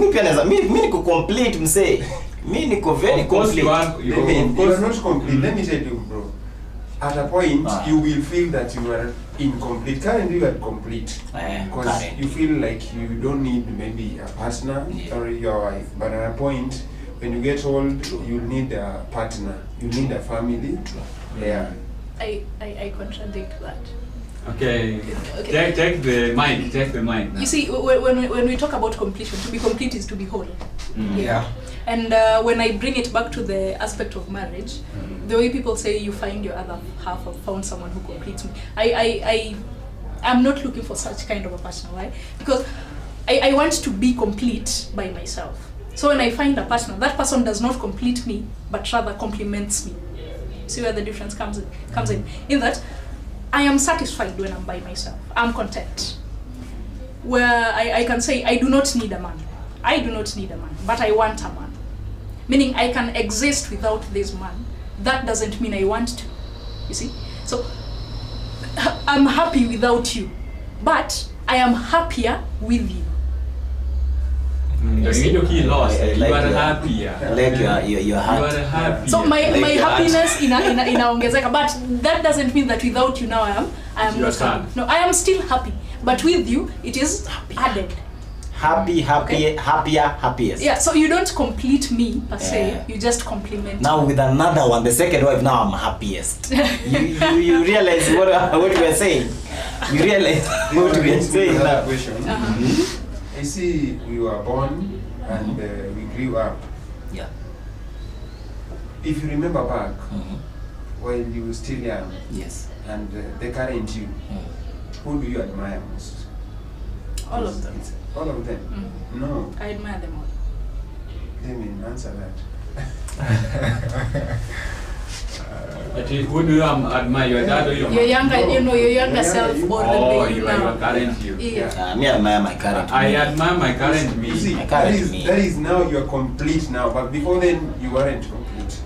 me niko complete msee. Me niko very complete. You are not complete. Let me tell you, bro. At a point, you will feel that you are incomplete. Currently, you are complete because you feel like you don't need maybe a partner or your wife. But at a point, when you get old, you need a partner. You need a family. Yeah. I contradict that. Okay. Take the mic. You see, when we talk about completion, to be complete is to be whole. Yeah. And when I bring it back to the aspect of marriage, the way people say you find your other half or found someone who completes me, I'm not looking for such kind of a partner. Why? Because I want to be complete by myself. So when I find a partner, that person does not complete me, but rather complements me. See where the difference comes in? In that, I am satisfied when I'm by myself. I'm content. Where I can say, I do not need a man. I do not need a man, but I want a man. Meaning I can exist without this man. That doesn't mean I want to. You see? So, I'm happy without you, but I am happier with you. you lost. I You like are your- happier. Like your You heart. are happy. So my Like that. happiness inaongezeka, but that doesn't mean that without you now I am You are not sad. happy. No, I am still happy, but with you it is added. Happy, Okay. happiest. Yeah, so you don't complete me per se, Yeah. you just complement. Now with another one, the second wife, now I'm happiest. you realize what we are saying? You realize what we are saying Another now? question. You see, we were born and we grew up. Yeah. If you remember back, while you were still young, Yes. and the current you, who do you admire most? All of them. All of them? No. I admire them all. Let me answer that. Who do you admire? Your dad or your mom? Your younger, No. you know, your younger Your self younger or Oh, the you you are now. your current you. Yeah. Me admire my current I me. admire my current me. You see, I that can't is, admit. that is now you're complete now, but before then you weren't complete.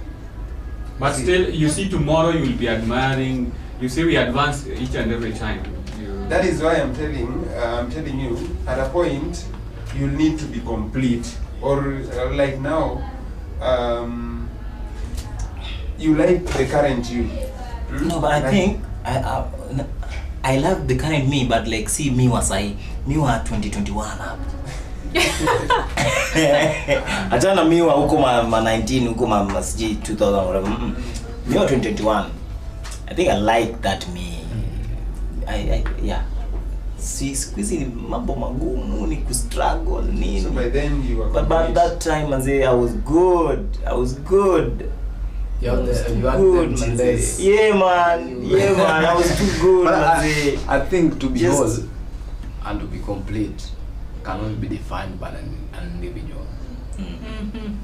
But still, you see, tomorrow you will be admiring. You see, we advance each and every time. That is why I'm telling you, at a point, you'll need to be complete. Or like now, you like the current you. No, but I Like- think I love the current me, but like see me was me wa 2021 up. Achana mi wa huko ma 19 huko ma siji 2000 whatever. Me wa 2021. I think I like that me. I yeah. Si squeeze ni mambo magumu ni kustruggle nini. So by then you were But complete. that time manze I was good. You had them Good, till manze. days. Yeah man, I was too good, But manze. I think to be Just- whole and to be complete can only be defined by an individual. Mm-hmm.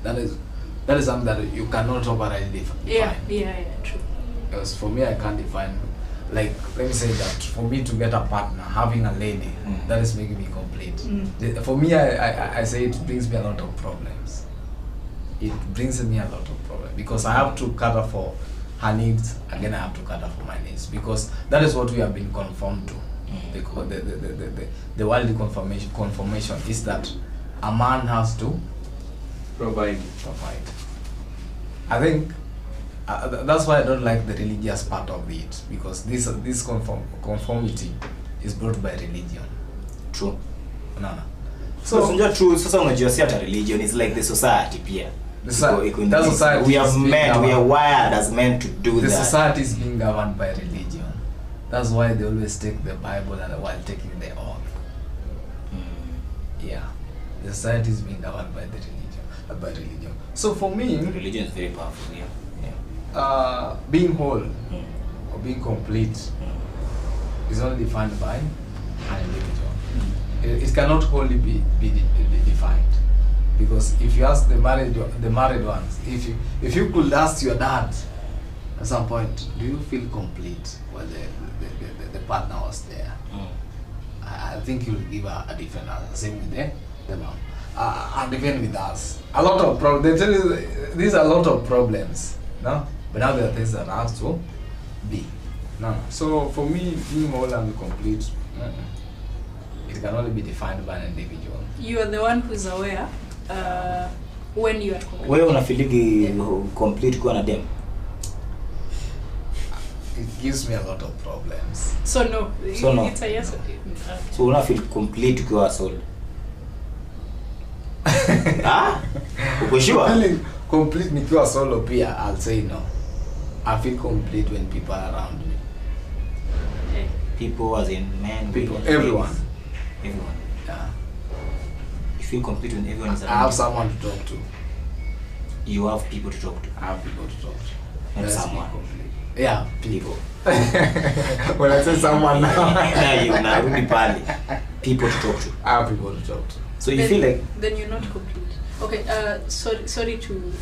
That is something that you cannot override define. Yeah, true. Because for me, I can't define. Like, let me say that for me to get a partner, having a lady, that is making me complete. For me, I say it brings me a lot of problems. It brings me a lot of problems because I have to cater for her needs. Again, I have to cater for my needs because that is what we have been conformed to. Because the worldly conformation is that a man has to Provide. I think that's why I don't like the religious part of it because this conformity is brought by religion. True. No. So unajua true sasa unajua si hata religion is like the society pia. That society we are is being meant, we are governed. wired as men to do The that. society is being governed by religion. That's why they always take the Bible and while taking the oath. Yeah, the society is being governed by the religion. So for me, Religion is very powerful. Yeah. being whole or being complete is only defined by an individual. It cannot wholly be defined because if you ask the married ones, if you could ask your dad at some point, do you feel complete when the partner was there? I think he will give a different answer. Same with the mom. And even with us, a lot of problems. They tell you these are a lot of problems, no? But now there are things that have to be. No. So for me, being whole and complete, it can only be defined by an individual. You are the one who's aware when you are complete. Wewe unafiligi complete kwa na dem? It gives me a lot of problems. So no. So no. It's a yes. So una feel complete kwa soul. Ah? Uko sure? Feeling complete nikiwa solo pia, I'll say no. I feel complete when people are around me. People as in men, People, women, everyone. ladies. Everyone. Yeah. You feel complete when everyone is I around. have you. someone to talk to. You have people to talk to. I have people to talk to. Not Let's be someone. complete. Yeah, People. When I say someone now, Now you narudi pale. People to talk to. I have people to talk to. So you feel like then you're not complete. Okay, sorry to,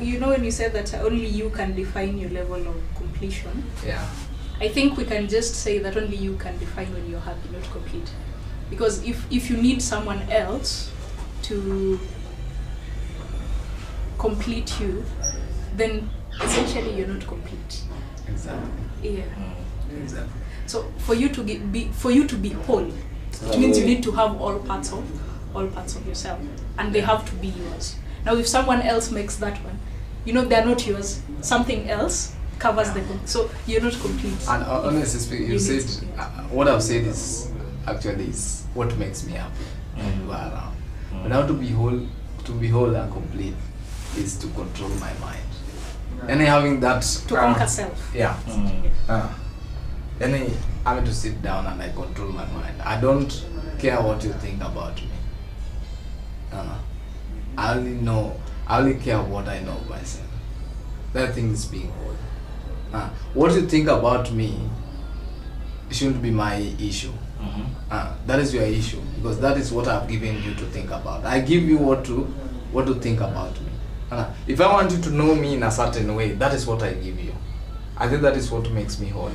you know when you said that only you can define your level of completion, Yeah. I think we can just say that only you can define when you're happy, not complete. Because if you need someone else to complete you, then essentially you're not complete. Exactly. Yeah. Exactly. So for you to be whole, it means you need to have all parts of all parts of yourself, and they have to be yours. Now, if someone else makes that one, you know, they're not yours. Something else covers the book, so you're not complete. And honestly speaking, you said what I've said is actually is what makes me happy when you are around. But now to be whole and complete is to control my mind. And having that To conquer self. Yeah. Then I have to sit down and I control my mind. I don't care what you think about me. I only care what I know of myself. That thing is being whole. What you think about me shouldn't be my issue. That is your issue, because that is what I've given you to think about. I give you what to think about me. If I want you to know me in a certain way, that is what I give you. I think that is what makes me whole.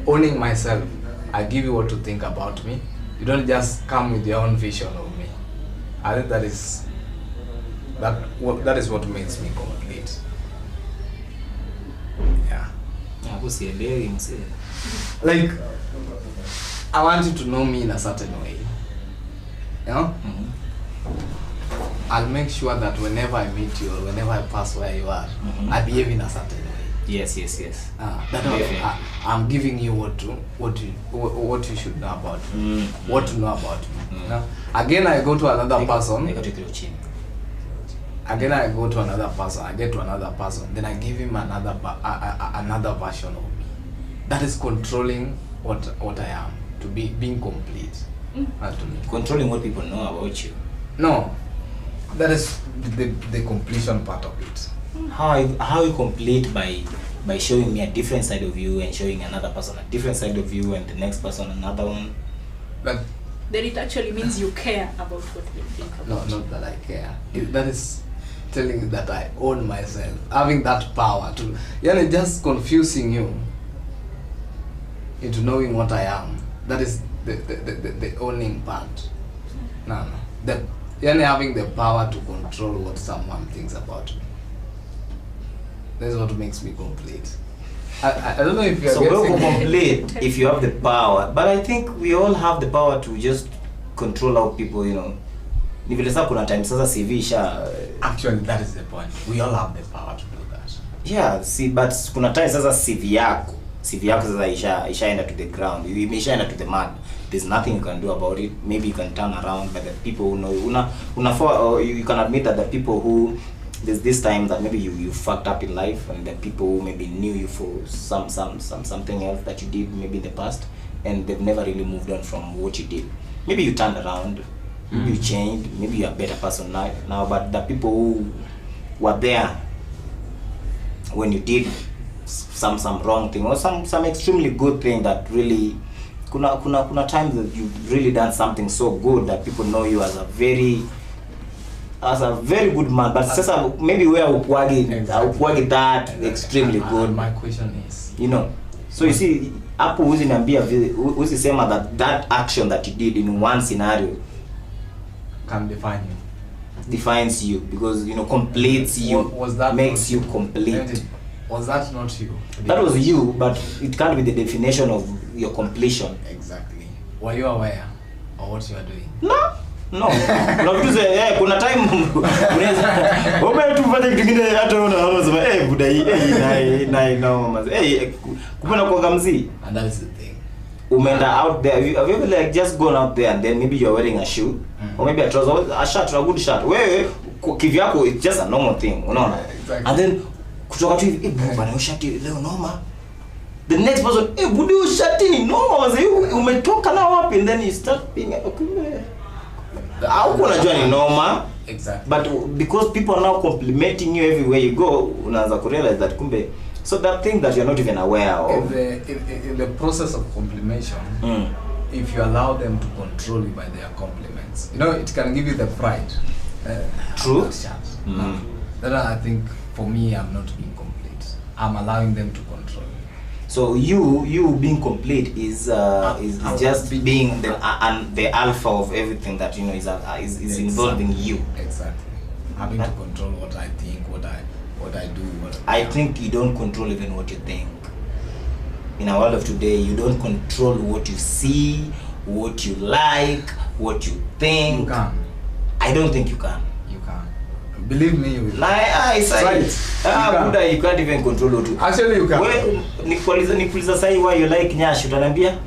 Owning myself, I give you what to think about me. You don't just come with your own vision of me. I think that is what makes me complete. Yeah. Like, I want you to know me in a certain way. You know? I'll make sure that whenever I meet you or whenever I pass where you are, I behave in a certain way. Yes. That I'm giving you what you should know about me, what to know about me. You know? Again, I go to another person. Again, I go to another person. I get to another person. Then I give him another version of me. That is controlling what I am, to being complete. Controlling what people know about you. No, that is the completion part of it. How you complete by showing me a different side of you and showing another person a different side of you and the next person another one. But then it actually means you care about what they think about. No, not that I care. That is telling you that I own myself, having that power to, just confusing you into knowing what I am. That is the owning part. No. Having the power to control what someone thinks about me. That's what makes me complete. I don't know if you're getting complete if you have the power, but I think we all have the power to just control how people, you know. Kuna time sasa CV isha. Actually, that is the point. We all have the power to do that. Yeah, see, but kuna time sasa CV yako sasa ishaenda to the ground. Imeshaenda to the mud. There's nothing you can do about it. Maybe you can turn around, but the people who know you can admit that the people who there's this time that maybe you fucked up in life, and the people who maybe knew you for something else that you did maybe in the past, and they've never really moved on from what you did. Maybe you turned around, maybe you changed, maybe you're a better person now, but the people who were there when you did some wrong thing or some extremely good thing that really kuna times that you've really done something so good that people know you as a very good man, but sasa maybe we are upwagi that extremely good. My question is, you know, so you see, hapo usisema that action that you did in one scenario can defines you, because you know completes you, makes you complete. Was that not you? That was you, but it can't be the definition of your completion. Exactly. Were you aware of what you are doing? No. Kuna time unaweza tufanye kingine hata unasema buda hii no kupenda kwa gamzi. And that is the thing. Umeenda out there, have you ever like just gone out there and then maybe you're wearing a shoe or maybe a trouser, a shirt, a good shirt. Wewe kivyako it's just a normal thing, unaona? Exactly. And then kutoka tu hivi bwana shati leo noma. The next person buda shati ni noma, umetoka na wapi, and then you start being okay. How unajua ni normal? Exactly. But because people are now complimenting you everywhere you go, unaanza ku realize that kumbe, so that thing that you're not even aware of. In the process of complimentation, if you allow them to control you by their compliments, you know, it can give you the pride. True. Then I think for me, I'm not being complete. I'm allowing them to control me. So you being complete is just being the alpha of everything that you know is exactly. Involving you. Exactly. Having to control what I think, what I do. I think you don't control even what you think. In our world of today, you don't control what you see, what you like, what you think. You can. I don't think you can. You can. Believe me, you will. I say Buddha, you can't even control what you. Actually, you can. Well, nikuuliza sai why you like Nyash, utanambia?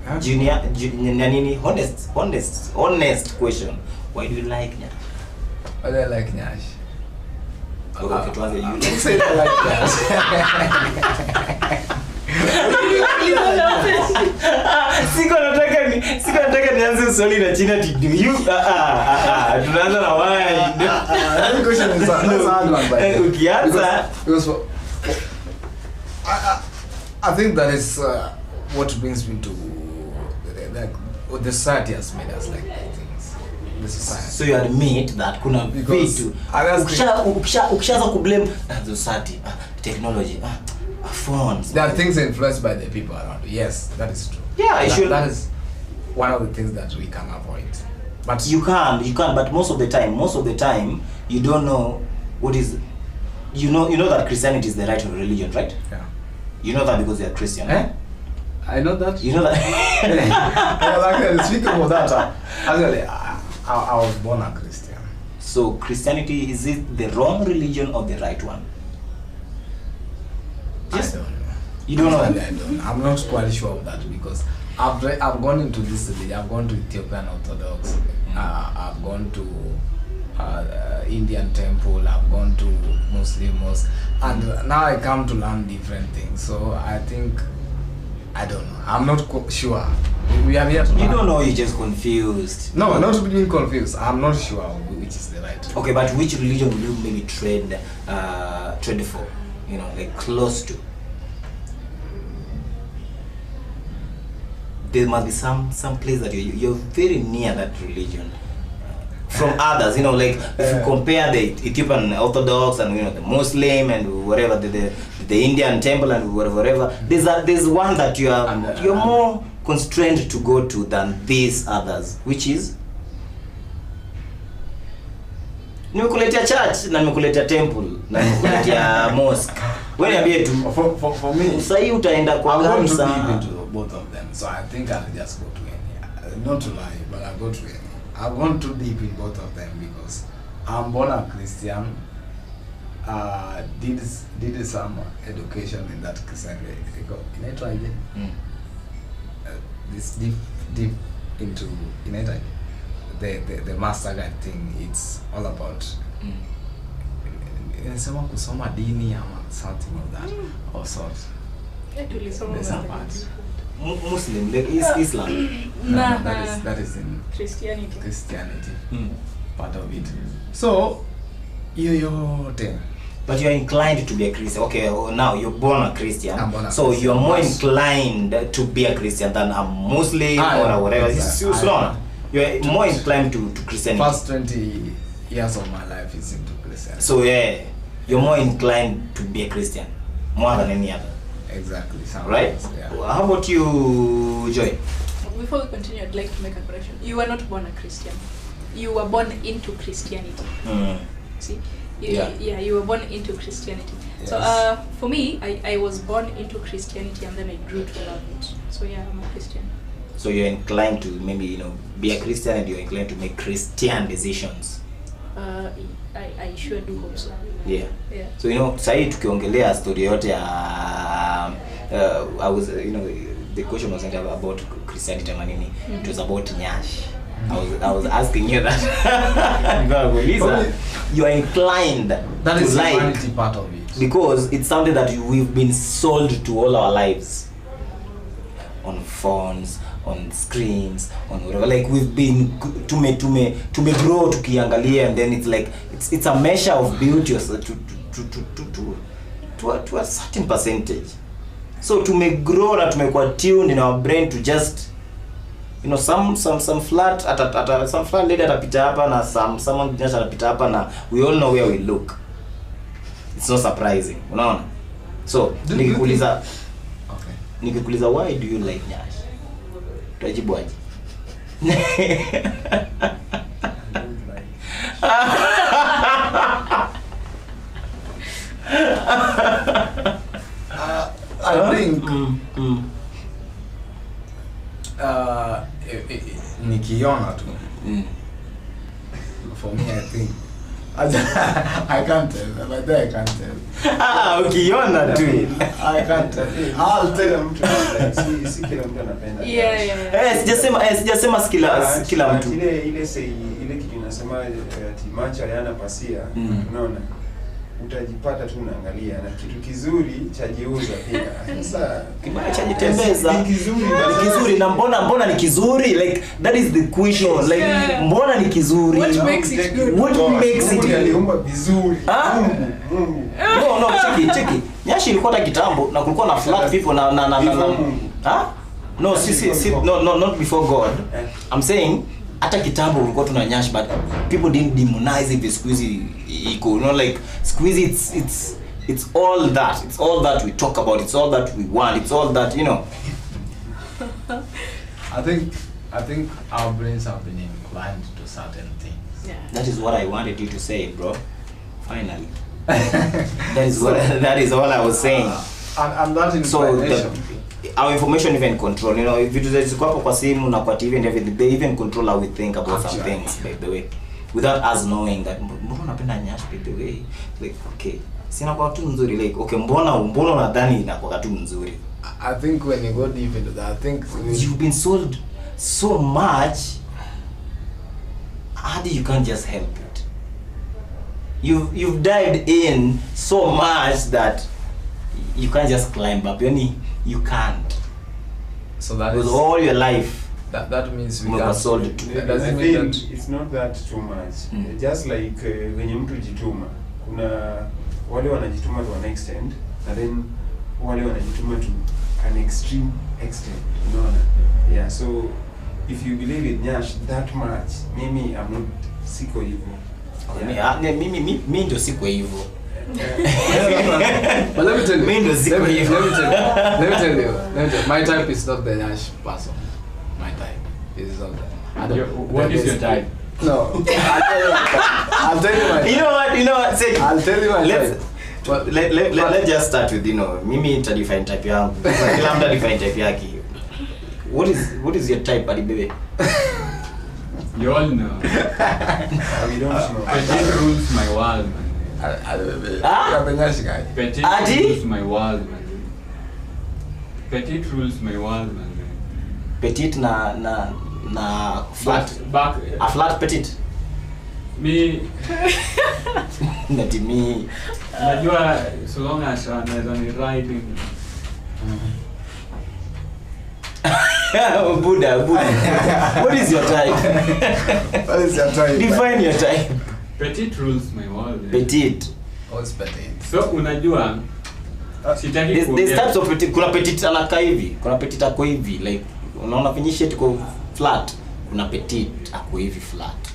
Huh? Junior, nini? Honest question. Why do you like Nyash? Why do I like Nyash? Okay, tuanze you. Say I like Nyash. Siko nataka nianze swali na China do you tunaanza na why. That question is that's a hard one, but ukianza because I think that is what brings me to like what the society has made us like things. The society. So you admit that kuna vitu ukishaanza kublame the society, technology, phones. There are things influenced by the people around you. Yes, that is true. Yeah, that is one of the things that we can avoid. But you can, but most of the time you don't know what is, you know that Christianity is the right religion, right? Yeah. You know that because you are Christian. I know that. You know that. Well, actually, speaking of that, actually, I was born a Christian. So Christianity, is it the wrong religion or the right one? Yes. I don't know. You don't know? I don't. I'm not quite sure of that because I've gone into this religion. I've gone to Ethiopian Orthodox. I've gone to Indian temple. I've gone to Muslim mosque, and now I come to learn different things. So I think I don't know. I'm not sure. We are here to learn. You don't know. You're just confused. No, not being confused. I'm not sure which is the right. Okay, but which religion will you maybe trade for? You know, like close to. There must be some place that you're very near that religion from others. You know, like if you compare the Ethiopian Orthodox and the Muslim and whatever the Indian temple and whatever, there's one that you're more constrained to go to than these others, which is nimekuletea church na nimekuletea temple na nimekuletea mosque. Wewe niambie tu for me sasa hii utaenda kwa gani sana? I'm going to deep into both of them, so I think I'll just go to any. Not to lie, but I'll go to any. I've gone too deep in both of them because I'm born a Christian. Did some education in that Christian this deep into the master guide thing. It's all about kusoma dini ama something of that or sort. There's some parts. Muslim, like Islam. No, that is in Christianity. Part of it. So your thing. But you're inclined to be a Christian. Okay, now you're born a Christian. So Christian. You're more inclined to be a Christian than a Muslim or whatever. You're more inclined to Christianity. First 20 years of my life is into Christianity. So yeah, you're more inclined to be a Christian more than any other. Exactly. Right? Yeah. How about you, Joy? Before we continue, I'd like to make a correction. You were not born a Christian. You were born into Christianity. See? You were born into Christianity. Yes. So for me, I was born into Christianity and then I grew to love it. So yeah, I'm a Christian. So you're inclined to maybe be a Christian and you're inclined to make Christian decisions. I sure do hope so. Yeah. So sahi tukiongelea story yote ya I was the question wasn't about Christianity manini. It was about Nyash. I was asking you that. You are inclined that to is like humanity part of it. Because it's something that we've been sold to all our lives. On phones, on screens, on whatever. Like we've been grow tukiangalia, and then it's like it's a measure of beauty to a certain percentage. So grow na tumekuwa tuned in our brain to just some flat some flat lady atapita hapa na someone just atapita hapa na we all know where we look. It's not surprising, unaona? So nikikuuliza why do you like Nyash? Utajibu aje? I think nikiona tu For me, I think I can't tell, but I can't tell. Okay, you're not doing. I can't tell. I'll tell them to si kila mtu anapenda. Yeah. Sijasema kila mtu. Ile kitu inasema ati macho hayana pasia, unaona? Utajipata tu unaangalia na kitu kizuri chajiuza pia. Sasa kibaya chajitembeza. Ni kizuri na mbona ni kizuri? Like that is the question. Like mbona ni kizuri? What makes it good? What makes it aliumba vizuri? Mungu. No, cheki. Nyashi ilikuwa hata kitambo na kulikuwa na flat people na No, no, not before God. I'm saying hata kitambo ulikuwa tuna nyash, but people didn't demonize it. Squeezy iko, you know, like squeezy it's all that. It's all that we talk about. It's all that we want. It's all that, you know. I think our brains have been inclined to certain things. Yeah. That is what I wanted you to say, bro. Finally. That is all I was saying. And that inclination. Our information even control, you know, if it is kwa simu na kwa TV and everything, they even control how we think about some things, by the way, without us knowing that mbona unapenda nyash, by the way, like okay, sina kwa tu nzuri, like okay, mbona unadhani inakuwa tu nzuri. I think when you go deep into that, I think you've been sold so much, how do you can't just help it? You've dived in so much that you can't just climb up. You can't. So that with is all your life. That means we can't sold it. I think it's not that too much. Just like when mtu jituma, kuna wale wanajituma to an extent, and then wale wanajituma to an extreme extent. Unaona? Yeah. So if you believe in Nyash that much, mimi I'm not siko hivyo. Mimi ndio siko hivyo. But let me tell you, my type is not the Nyash person. My type is not that. What is your type? No, I'll tell you my type. You know what? Say, I'll tell you my type. Let's just start with, you know, mimi nitadefine type yangu. Kila mtu define type yake. What is your type, buddy baby? You all know. We don't know. Petit rules my world, man. Petit rules my world, man. Petit rules my world, man. Petit na flat. Back. A flat petit. Me. Nati me. Najua so long as anaweza ni riding. Buddha. What is your type? What is your type? Define your type. Petit rules my world. Petit. What's petit? So unajua sitaki kuongea. There's types of petit. Kuna petit anakaa hivi, kuna petit ako hivi, like unaona finish it kwa flat, kuna petit ako hivi flat.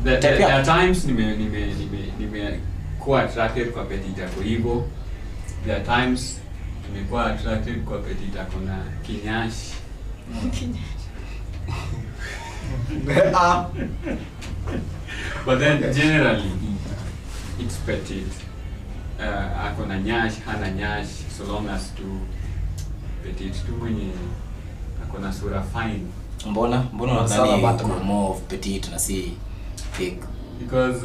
There are times nimekuwa attracted kwa petit ako hivyo. There are times nimekuwa attracted kwa petit ako na kinyashi. But then generally it's petite. Ako na nyash, hana nyash, so long as tu petite tu mwenye ako na sura fine. Mbona unadhani more of petite na si big? Because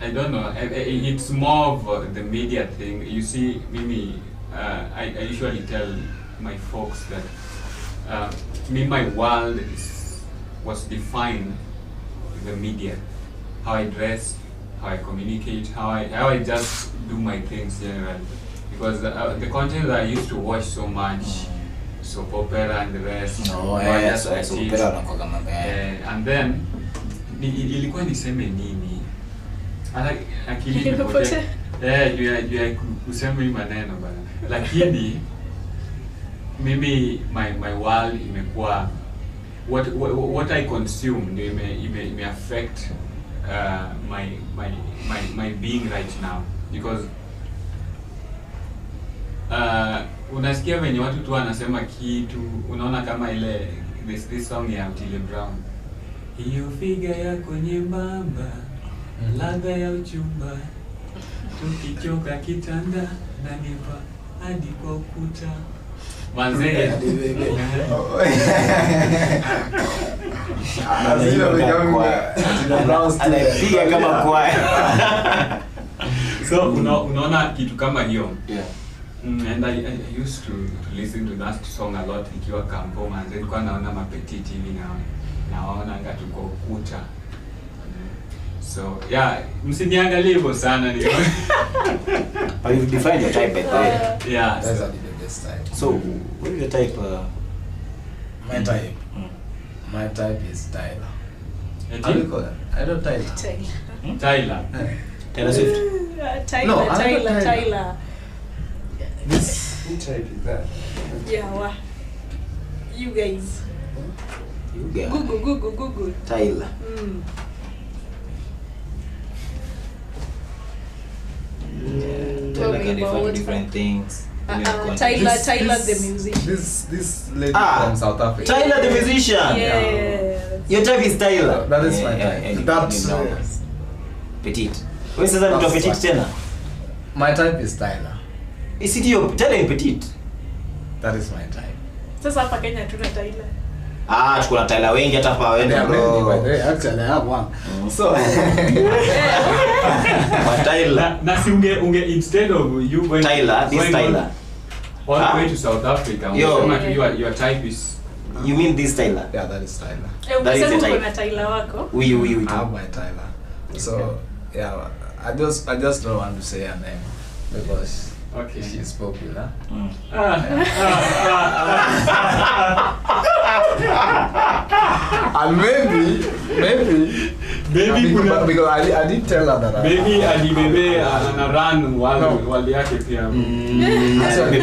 I don't know, it's more of the media thing. You see, Mimi, I usually tell my folks that my world was defined with the media. How I dress, how I communicate, how I just do my things generally. Because the content that I used to watch so much, soap opera and the rest. Soap opera na kwa mambo. And then ilikuwa niseme nini? Akili imepotea. Juu ya kusema hii maneno bana. Lakini maybe my world imekuwa what I consume ndio ime affect my being right now, because unasikia venye watu tu wanasema kitu, unaona kama ile this song ya Otile Brown, hiyo figa yako nyembamba, ladha ya uchumba, tukichoka kitanda na nipa hadi kwa ukuta, Manze. Anapiga kama kwaya. So unaona kitu kama hiyo. Yeah. And I used to listen to that song a lot nikiwa kampo, manze nilikuwa naona mapetiti hivi naona anga tuko ukuta. So yeah, msiniangalie hivyo sana ni. But you define your type by the way. Yeah. That's the best type. So what is your type? My type. My type is Tyler. How do you call it? I don't Tyler. Tyler. Taylor Swift. Tyler. This type is that? Yeah, what? You guys. You get Google. Tyler. Tyler can refer to different things. Tyler the musician. This lady from South Africa. Tyler the musician. Yeah. Your type is Tyler. That is my type. That's petite. Wewe sasa mtu petite tena? My type is Tyler. Is it your Tyler petite? That is my type. Sasa hapa Kenya tuna Tyler. Tuko na Tyler wengi hata hapa wewe bro. Actually I have one. So Tyler. Na si unge instead of you going Tyler, this Tyler. All the way to South Africa. Your type is. You mean this Tyler? yeah, that is Tyler. That is the type. Kuna Tyler wako. We I have my Tyler. So yeah, I just don't want to say her name because she's popular. And maybe because I did tell her that maybe alibebe ana run wali yake pia. Actually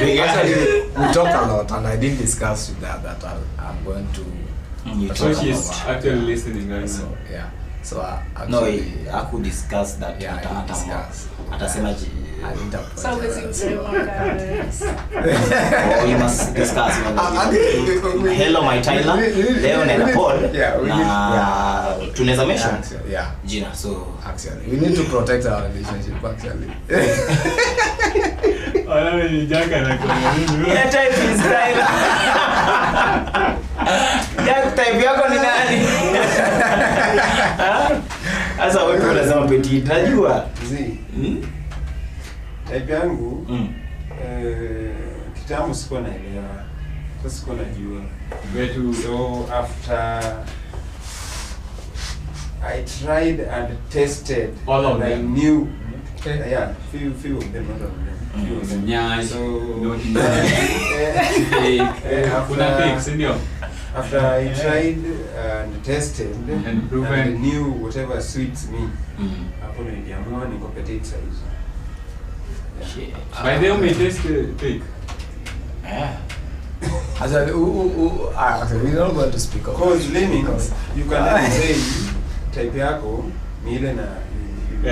we talk a lot and I did discuss with her that I'm going to so she's actually listening right now. So yeah. So I could discuss that. Yeah, I did discuss. Atasema So you must discuss. Hello my Tyler. Leo na pod. Yeah, tunaweza mention. Yeah. Jina. So actually we need to protect our relationship actually. Wala ni jaka na kwa nini? Yeah, type is Tyler. Yeah, type yako ni nani? Sasa wewe unasema petite. Najua. Type yangu kitambo sikuwa naelewa. Sasa sikuwa najua. So after I tried and tested all of them. I knew yeah, few of them, not all of them. After I tried and tested and knew whatever suits me, hapo niliamua niko petite size. By the way, we test take. Actually, we're not going to speak of because lemons, you can never say type yako ni ile na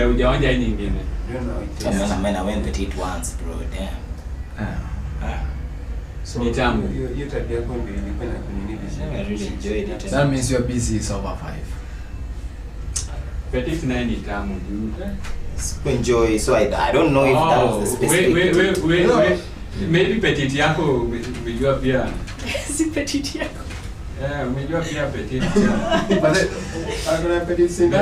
hujaonja hii nyingine. You know it. I went petite once, bro. Damn. So ni tamu. Hiyo type yako ndio ilikuwa na kunini vizuri. I really enjoyed it. That means your BC is over 5. Petite 9 ni tamu dude. Enjoy. So I don't know if that was the specific. Wait. Maybe petite yako umejua pia. Si petite yako. Umejua pia petite. But I'm petite Simba.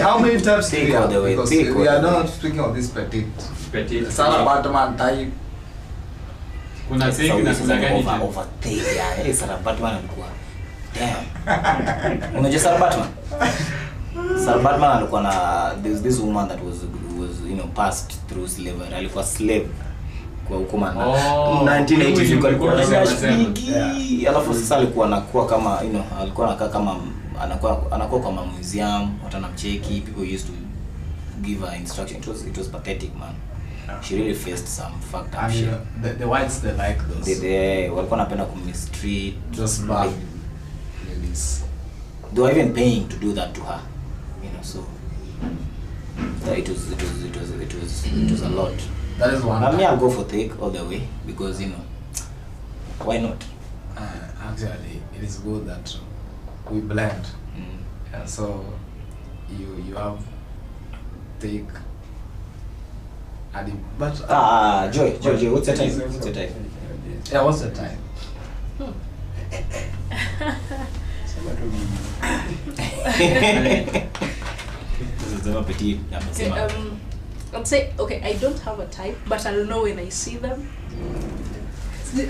how many types do we have? Because we are not speaking of this petite. Sana Batman type. Kuna thing na kuna gani over take ya. Sara Batman alikuwa. Damn. Unajua Sara Batman? Sara Batman alikuwa na this woman that was passed through slavery. Alikuwa slave kwa hukuma na 1980s alikuwa big. Alafu sasa alikuwa anakuwa kama alikuwa anakaa kama anakuwa kama museum, watu wanamcheki, people used to give her instruction. It was pathetic, man. She really faced some fucked up shit. The whites, they like those. They walikuwa wanapenda kumistreat just bad ladies. They were even paying to do that to her, so it was a lot. That is one. I'll go for take all the way because why not? Actually, it is good that we blend. Yeah, so you have take. But Joy, what's your type? Yeah, what's the time? Sema tu mimi. I'd say, okay, I don't have a type, but I'll know when I see them.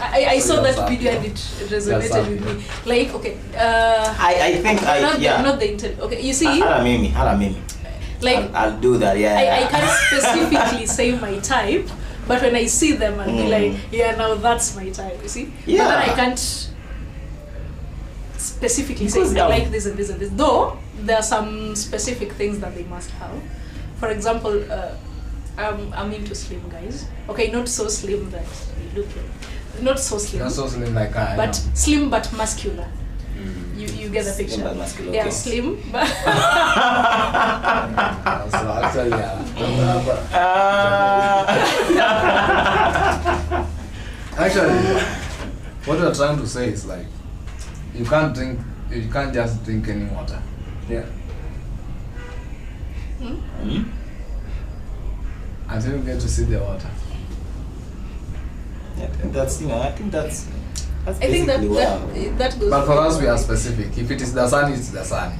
I saw that video and it resonated with me. Like, okay, I think not the intent. Okay, you see, Hala mimi. like I'll do that. I can't specifically say my type, but when I see them, I'll be like, yeah, now that's my type. You see, Yeah. But then I can't specifically Because say I like this and this and this. Though there are some specific things that they must have. For example, I'm into slim guys. Okay, not so slim that you look like. Not so slim. Not so slim like I but know. slim but muscular. You get the picture. Slim but muscular, Yeah, okay. slim. But So actually, yeah. Actually, what you're trying to say is like, you can't just drink any water. Yeah. Until you get to see the water. I think that's I think basically that goes. But for us, we are specific. If it is the sun, it's the sun.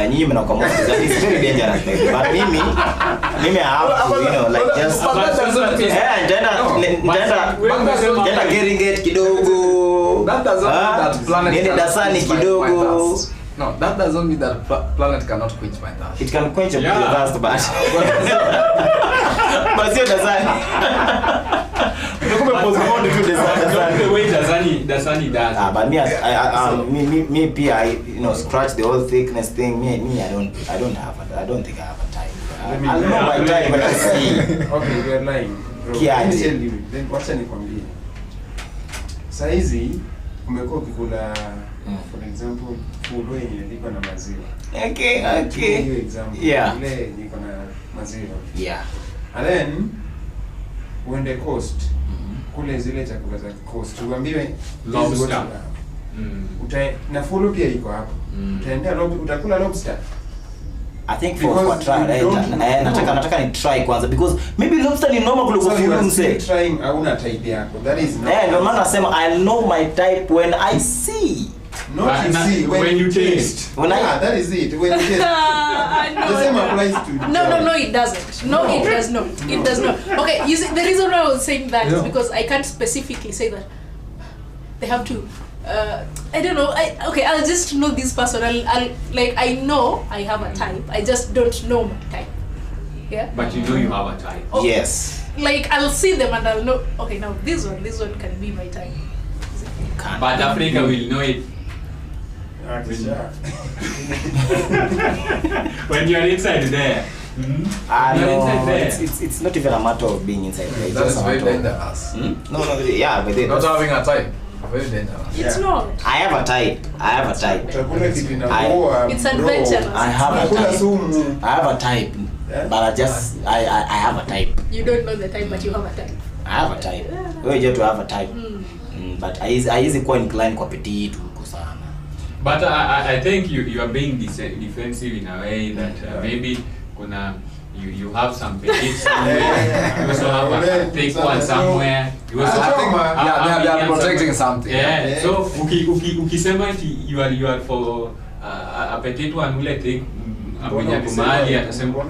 nyinyi mnakuwa most that is very dangerous thing. But mimi I have to, you know, like just nenda Geringet kidogo. That doesn't mean that planet nenda Dasani kidogo. No, that doesn't mean that planet cannot quench my thirst. It can quench a bit of thirst, but sio Dasani. Nikupe postpone to Dasani. The way Dasani does. But me P, I you know, scratch the whole thickness thing. Me I don't think I have a type. I know my type, but I see. Okay, you're lying. Bro. Yeah, Let me tell you. Then wacha nikwambie. Saizi umekuwa ukikula for example fulo yenye liko na maziwa. Okay. Hiyo example. Yeah. Ile iko na maziwa. Yeah. And then uende coast. Kule zile chakula za coast. Uambiwe Lobster. Na fulo pia iko hapo. Utaenda utakula lobster. I think for try nataka ni try kwanza because maybe lobster ni normal kuliko fulo mse. Trying hauna type yako. That is not. Ndio maana nasema I know my type when I see. Not you see when you taste. That is it. When you taste. The same applies to No, it doesn't. No, it does not. It does not. Okay, you see, the reason why I was saying that is because I can't specifically say that they have to. I don't know. I'll just know this person. I'll like I know I have a type. I just don't know my type. Yeah. But you know you have a type. Oh, Yes. Like I'll see them and I'll know. Okay, now this one can be my type. But Africa will know it when you're inside there. It's not even a matter of being inside there. That is very dangerous. No, yeah, but Not having a type. Very dangerous. It's not. I have a type. Chakula kitu na It's adventurous. I have a type. But I have a type. You don't know the type, but you have a type. I have a type. Wewe je to have a type. But I easy kwa inclined kwa petite huko sana. But I think you are being defensive in a way that maybe you have some petite somewhere. You also have a thick one somewhere. You also they are protecting something. Yeah. So ukisema you are for a petite one ule thick mwenye kumali atasema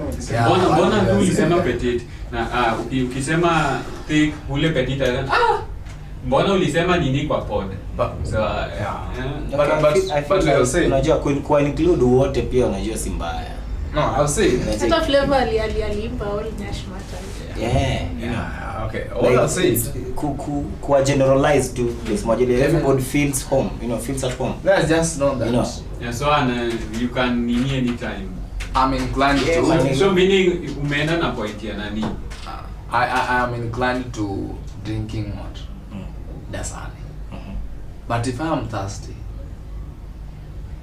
mbona tu ulisema petite na ukisema thick ule petite mbona ulisema nini kwa pod. So but I'll say unajua kwa include wote pia unajua si mbaya. No, I'll say Hata flavor aliimba all Nash matter. Yeah. Okay. All I'll say is kwa generalize to place moja everybody feels home, you know, feels at home. let's just know that. You know. Yeah, so you can nini anytime. I'm inclined to. So meaning umeenda na point ya nani? I am inclined to drinking what? Dasani. But if I am thirsty,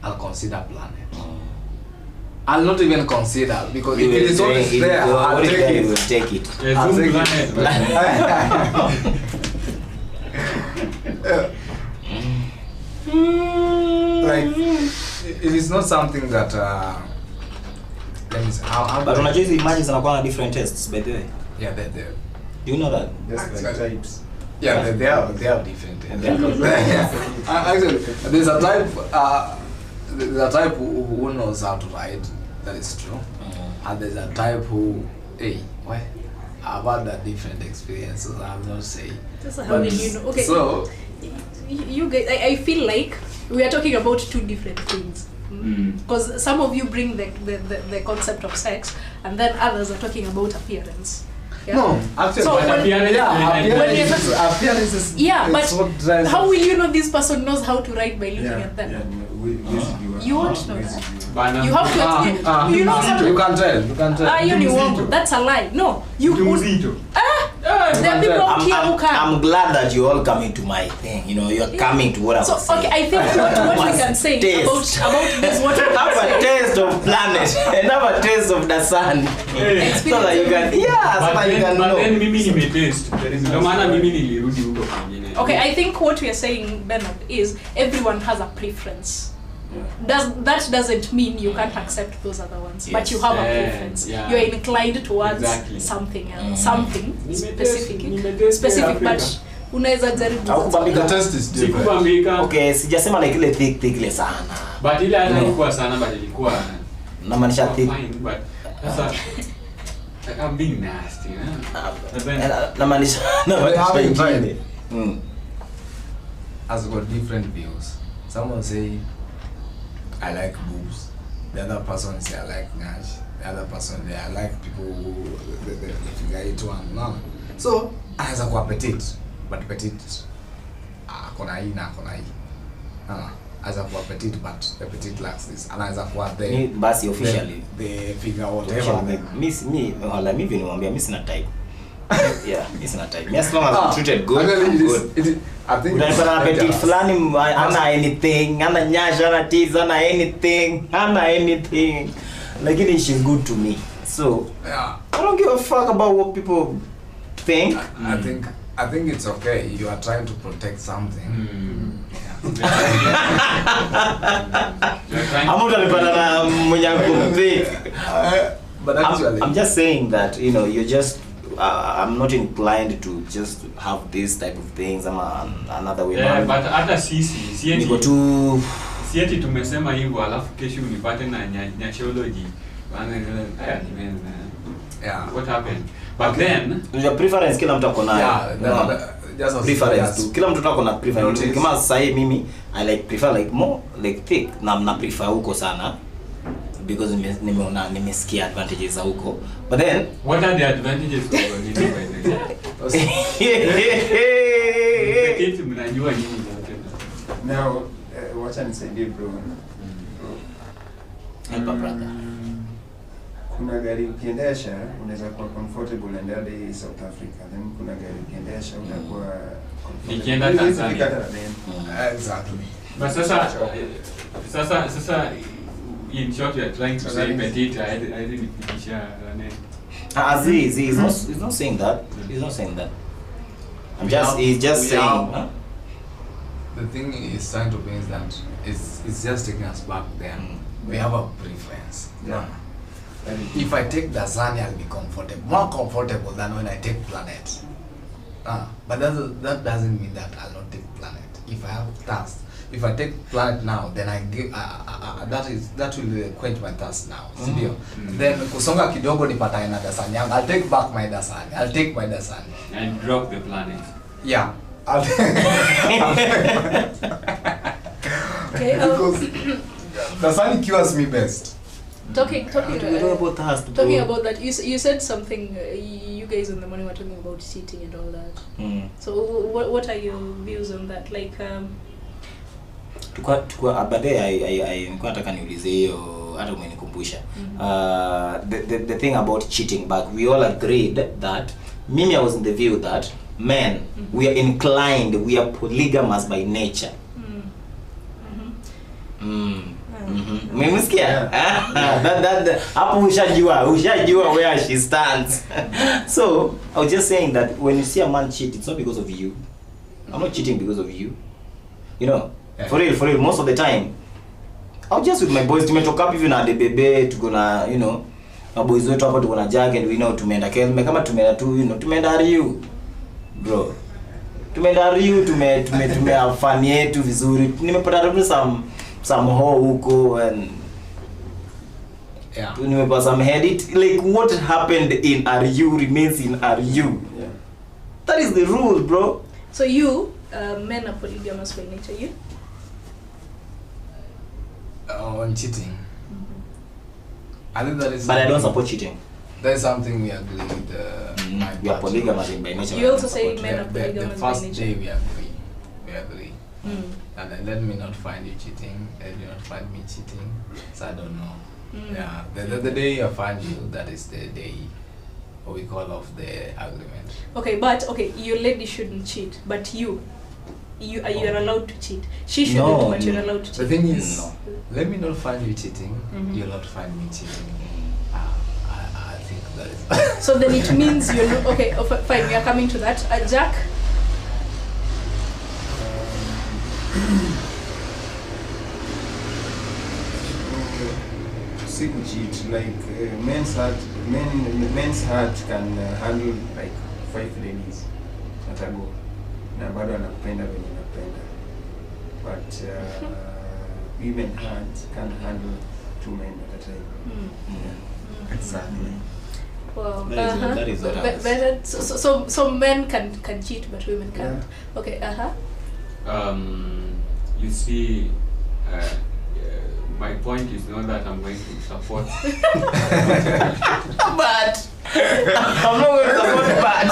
I'll consider planet. I'll not even consider because if it is always there, I'll take it. You will take it. I'll take Like it is not something that let me say But unajua hizi images zinakuwa na different tastes by the way. Yeah, they're Do you know that? Just like types. Yeah, they are different. Actually, there's a type who knows how to ride. That is true. And there's a type who, I've had that different experiences. I'm not saying. That's how you know. Okay. So you guys, I feel like we are talking about two different things. Because some of you bring the concept of sex, and then others are talking about appearance. Yeah? No, actually, so appearance is but how will you know this person knows how to write by looking at them? You won't know that. You have to you know something. You can tell. That's a lie. No, you there are people out here who can. I'm glad that you all coming to my thing. You know, you're coming to what I was saying. Okay, I think what we can say about this, what we have a taste of planet and have a taste of the sun. So that you can, but then mimi nimetaste. Ndio maana mimi nilirudi huko kwingine. Okay, I think what we are saying, Bernard, is everyone has a preference. That doesn't mean you can't accept those other ones, but you have a preference. You're inclined towards something else, something specific, but unaweza jaribu. The test is different. Okay, sijasema like ile thick ile sana. But ile ilikuwa sana, but ilikuwa na maanisha thick. But sasa I'm being nasty, na maanisha has got different views. Someone say I like boobs. The other person say I like Nash. The other person say I like people who the figure eight one. No. So as a petite, but petite kona hii na kona hii. As a petite, but the petite lacks this. And as a the basi officially the figure whatever. Miss me wala mimi niwaambia mimi sina type. Yeah, it's not type. As long as I'm treated good, I'm good. I think unapata petite flani ana anything, ana nyasha, ana teeth, ana anything. Like she's good to me. So yeah, I don't give a fuck about what people think. I think it's okay. You are trying to protect something. But actually, I'm just saying that, you know, you're just I'm not inclined to just have this type of things. I'm another way. Yeah, but hata sisi niko tu sieti tumesema hivyo alafu kesho unipate na nyashology. Yeah. What happened? But then your preference kila mtu akona. Yeah, just preference tu. Kila mtu akona preference. Kama sasa mimi I like prefer like more like thick. Na prefer huko sana. Because nimesikia advantages za huko. But then what are the advantages of it by the way? Mnajua nini zote? Now wacha nisaidie bro. Help brother. Kuna gari ukiendesha unaweza kuwa comfortable and hadi South Africa. Then kuna gari ukiendesha unakuwa nikienda Tanzania. Exactly. But sasa in short, you are trying to say petite. I didn't finish. He's not saying that. He's not saying that. He's just saying. The thing is trying to bring is that it's just taking us back there. We have a preference. Yeah. If I take the sun, I'll be comfortable, more comfortable than when I take planet. But that doesn't mean that I'll not take planet. If I have thirst. If I take planet now, then I give that will quench my thirst now. Then kusonga kidogo nipata ina dasan yangu. I'll take back my dasan. And drop the planet. Yeah. Okay. Because the sun cures me best. Talking about that, you said something. You guys in the morning were talking about cheating and all that. So what are your views on that? Like tukua baadaye nilikuwa nataka niulize hiyo hata umenikumbusha. The thing about cheating, but we all agreed that mimi I was in the view that men we are inclined, we are polygamous by nature. Mmesikia? That hapo ushajua where she stands. So I was just saying that when you see a man cheat, it's not because of you. I'm not cheating because of you. You know, for real, most of the time I'm just with my boys. Tumetoka hapo hivi na debebe, tuko na, you know, my boys wetu hapo tuko na jag and we know tumeenda Kelme, kama tumeenda tu, you know, tumeenda Marioo. Bro, tumeenda Marioo tume fun yetu vizuri. Nimepata tu some ho huko and nimepata some head. Like what happened in Marioo remains in Marioo. Yeah. That is the rule, bro. So you men are polygamous by nature, you? On cheating. I think that is. But I don't support cheating. That is something we agree with. We are polygamous by nature. You also say men are polygamous the by first nature. day we agree. And then let me not find you cheating, let you not find me cheating. So I don't know. Yeah, the day I find you, that is the day what we call off the agreement. Okay, but your lady shouldn't cheat, but you're allowed to cheat. She shouldn't, but you're allowed to cheat. The thing is, let me not find you cheating, you'll not find me cheating. I think that is. So then it means you're not, okay, fine, we are coming to that. Jack? Siku cheat, like men's heart can handle like 5 ladies at a go. Na bado anakupenda venye unapenda. But women heart can handle 2 men at a time. Yeah. Exactly. Well, That is what I was. so men can cheat, but women can't. Yeah. Okay, You see, my point is not that I'm going to support. But I'm not going to support bad.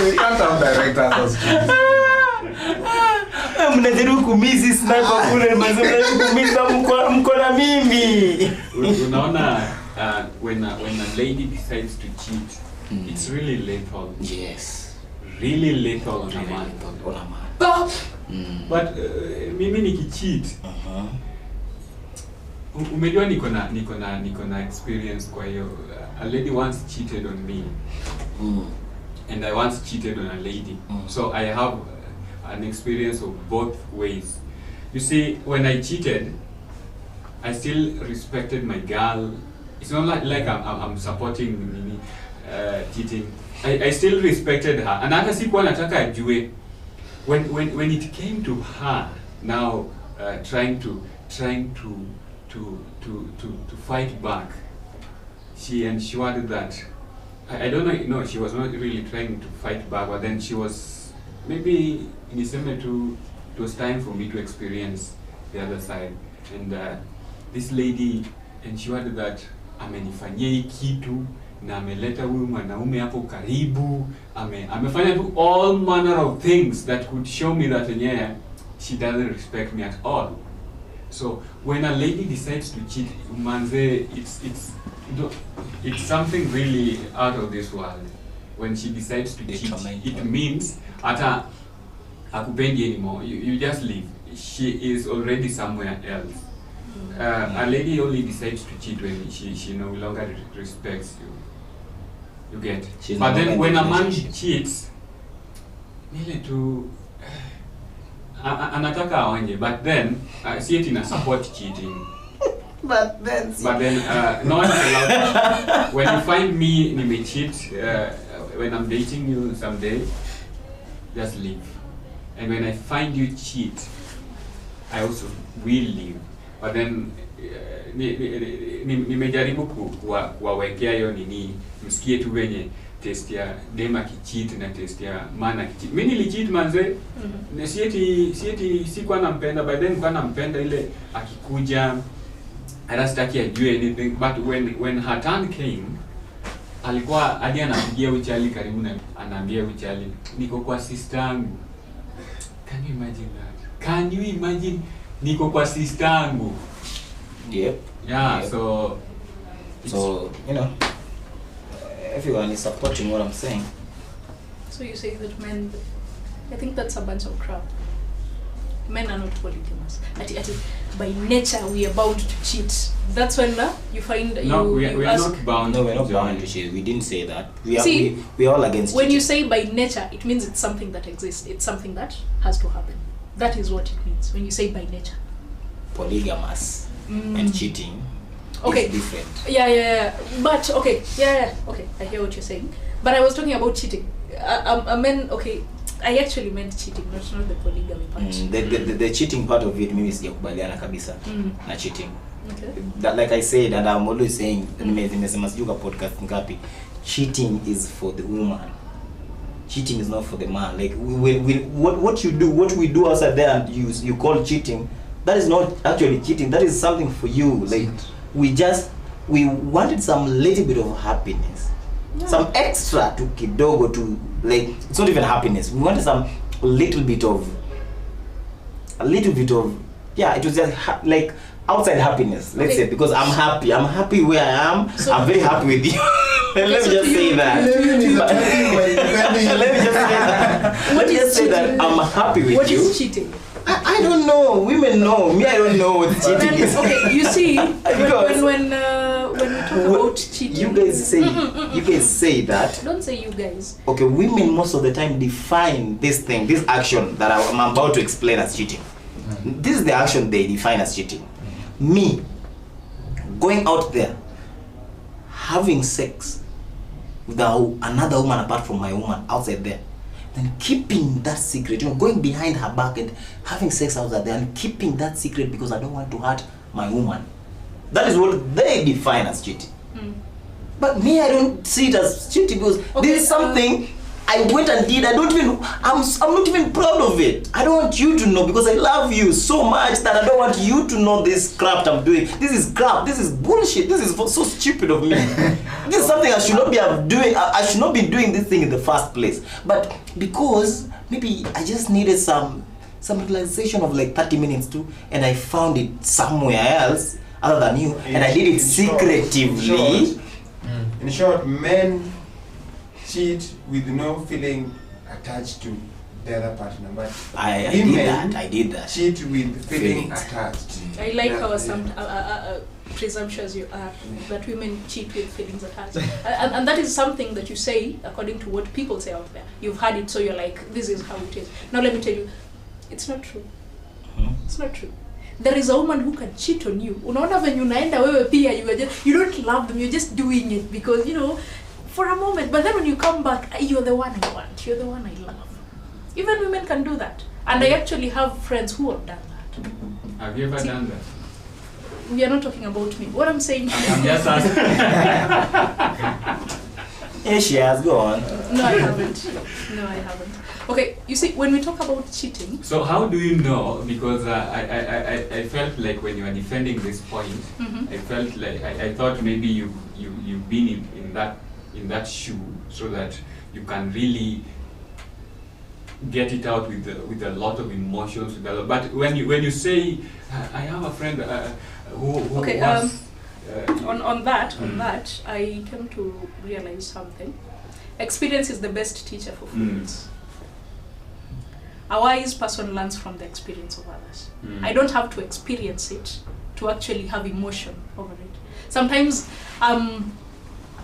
You can't have direct answers. Mnajaribu kumisi sniper kule, mnajaribu kumisa mko na mimi. Unaona, when a lady decides to cheat, it's really lethal. Yes. Really lethal on a man. But mimi nikicheat. Umejua niko na experience kwa hiyo. A lady once cheated on me. And I once cheated on a lady. So I have an experience of both ways. You see, when I cheated, I still respected my girl. It's not like I'm supporting cheating. I still respected her. And hata sikuwa nataka ajue. When it came to her now trying to fight back, she ensured that I don't know. No, she was not really trying to fight back, but then she was maybe niseme tu. It was time for me to experience the other side, and this lady ensured that amenifanyia hii kitu na ameleta huyu mwanaume hapo karibu, amefanya tu all manner of things that could show me that she doesn't respect me at all. So when a lady decides to cheat, manze, it's something really out of this world. When she decides to cheat, it means ata akupendi anymore. You just leave. She is already somewhere else. A lady only decides to cheat when she no longer respects you. You get. But then when a man cheats, nile tu anataka aonje, but then see it in a support cheating. But then no one allowed. When you find me nime cheat, when I'm dating you someday, just leave. And when I find you cheat, I also will leave. But then nimejaribu kuwawekea hiyo nini, msikie tu venye test ya dema kicheat na test ya mana kicheat. Mimi nilicheat manze, na sieti sikuwa nampenda, by then nilikuwa nampenda ile akikuja hata sitaki ajue anything, but when her turn came, alikuwa hadi anapigia uchali karibu na anaambia uchali niko kwa sister yangu. Can you imagine that? Can you imagine niko kwa sister yangu? Yep. Yeah, yep. So you know, everyone is supporting what I'm saying. So you say that men, I think that's a bunch of crap. Men are not polygamous. By nature we are bound to cheat. That's when you find no, we are ask, not bound. No, we're not bound to cheat. We didn't say that. We are all against when cheating. you say by nature, it means it's something that exists. It's something that has to happen. That is what it means when you say by nature. Polygamous and cheating is different. Yeah. But okay, okay, I hear what you're saying. But I was talking about cheating. A man, okay, I actually meant cheating, not the polygamy part. The cheating part of it, mimi sijakubaliana kabisa na cheating. Okay. That, like I said, and I'm always saying, nimesema sijui kwa podcast ngapi, cheating is for the woman. Cheating is not for the man. Like what we do outside there and you call cheating, that is not actually cheating. That is something for you. Like we wanted some little bit of happiness. Yeah. Some extra to kidogo to, like, it's not even happiness. We wanted some little bit of yeah, it was just like outside happiness, let's say, because I'm happy where I am. So I'm very happy with you. Let me just say that. Let me just say that I'm happy with you. What is cheating? I don't know. Women know. Me, I don't know what cheating is. Okay, you see, when we talk about cheating, you guys say that. Don't say you guys. Okay, women most of the time define this action that I'm about to explain as cheating. This is the action they define as cheating. Me going out there, having sex with another woman apart from my woman outside there, then keeping that secret, going behind her back and having sex outside there and keeping that secret because I don't want to hurt my woman. That is what they define as cheating. But me, I don't see it as cheating because this is something I went and did. I'm not even proud of it. I don't want you to know because I love you so much that I don't want you to know this crap I'm doing. This is crap. This is bullshit. This is so stupid of me. This is something I should not be doing. I should not be doing this thing in the first place. But because maybe I just needed some relaxation of like 30 minutes too, and I found it somewhere else other than you, and I did it secretively. In short, men cheat with no feeling attached to the other partner, but I did that. Cheat with feeling attached. I like how some presumptuous you are that women cheat with feelings attached, and that is something that you say according to what people say out there. You've heard it, so you're like, this is how it is. Now let me tell you, it's not true. It's not true. There is a woman who can cheat on you. Unaona venye unaenda wewe pia, you don't love them, you're just doing it because for a moment, but then when you come back, you're the one I want, you're the one I love. Even women can do that, and I actually have friends who have done that. Have you ever done that? We are not talking about me. What I'm saying I'm just asking. Yeah, she has. Go on. No, I haven't. Okay, you see, when we talk about cheating. So how do you know? Because I felt like when you were defending this point, I felt like I thought maybe you've been in that shoe so that you can really get it out with a lot of emotions. But when you say I have a friend who okay, was on that I came to realize something. Experience is the best teacher for fools. A wise person learns from the experience of others. I don't have to experience it to actually have emotion over it. Sometimes I'm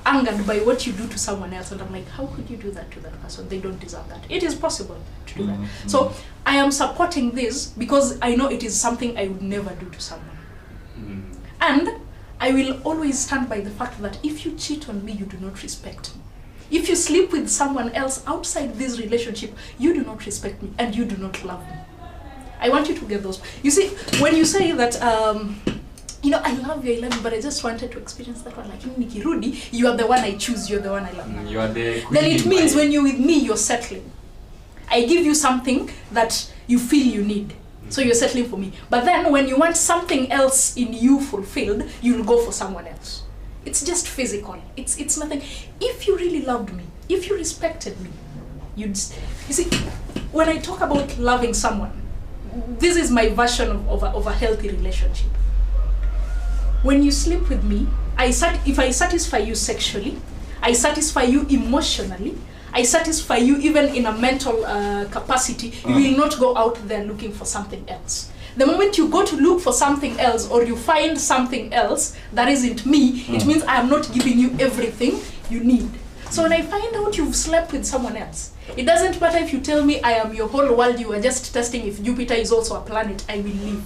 angered by what you do to someone else, and I'm like, how could you do that to that person? They don't deserve that. It is possible to do that. So I am supporting this because I know it is something I would never do to someone. And I will always stand by the fact that if you cheat on me, you do not respect me. If you sleep with someone else outside this relationship, you do not respect me and you do not love me. I want you to get those. You see, when you say that, I love you, but I just wanted to experience that one. Like, nikirudi, you are the one I choose, you're the one I love. You are the then it means when you're with me, you're settling. I give you something that you feel you need. So you're settling for me. But then when you want something else in you fulfilled, you'll go for someone else. It's just physical. It's nothing. If you really loved me, if you respected me, you see, when I talk about loving someone, this is my version of a healthy relationship. When you sleep with me, if I satisfy you sexually, I satisfy you emotionally, I satisfy you even in a mental capacity, you will not go out there looking for something else. The moment you go to look for something else or you find something else that isn't me, it means I am not giving you everything you need. So when I find out you've slept with someone else, it doesn't matter if you tell me I am your whole world, you are just testing if Jupiter is also a planet, I will leave.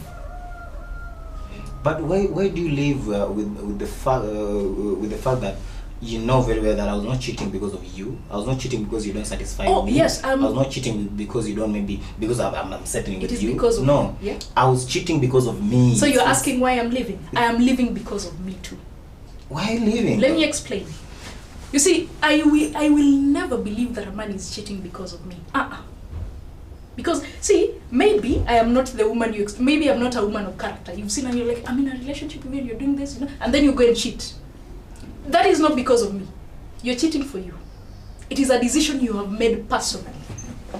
But why do you live with the fact that you know very well that I was not cheating because of you. I was not cheating because you don't satisfy me. Yes, I was not cheating because you don't because I'm settling with you. Because of no, yeah. I was cheating because of me. So you're asking why I'm leaving? I am leaving because of me too. Why are you leaving? Let me explain. You see, I will never believe that a man is cheating because of me. Because, see, maybe I am not the woman maybe I'm not a woman of character. You've seen and you're like, I'm in a relationship with you and you're doing this, and then you go and cheat. That is not because of me. You're cheating for you. It is a decision you have made personally.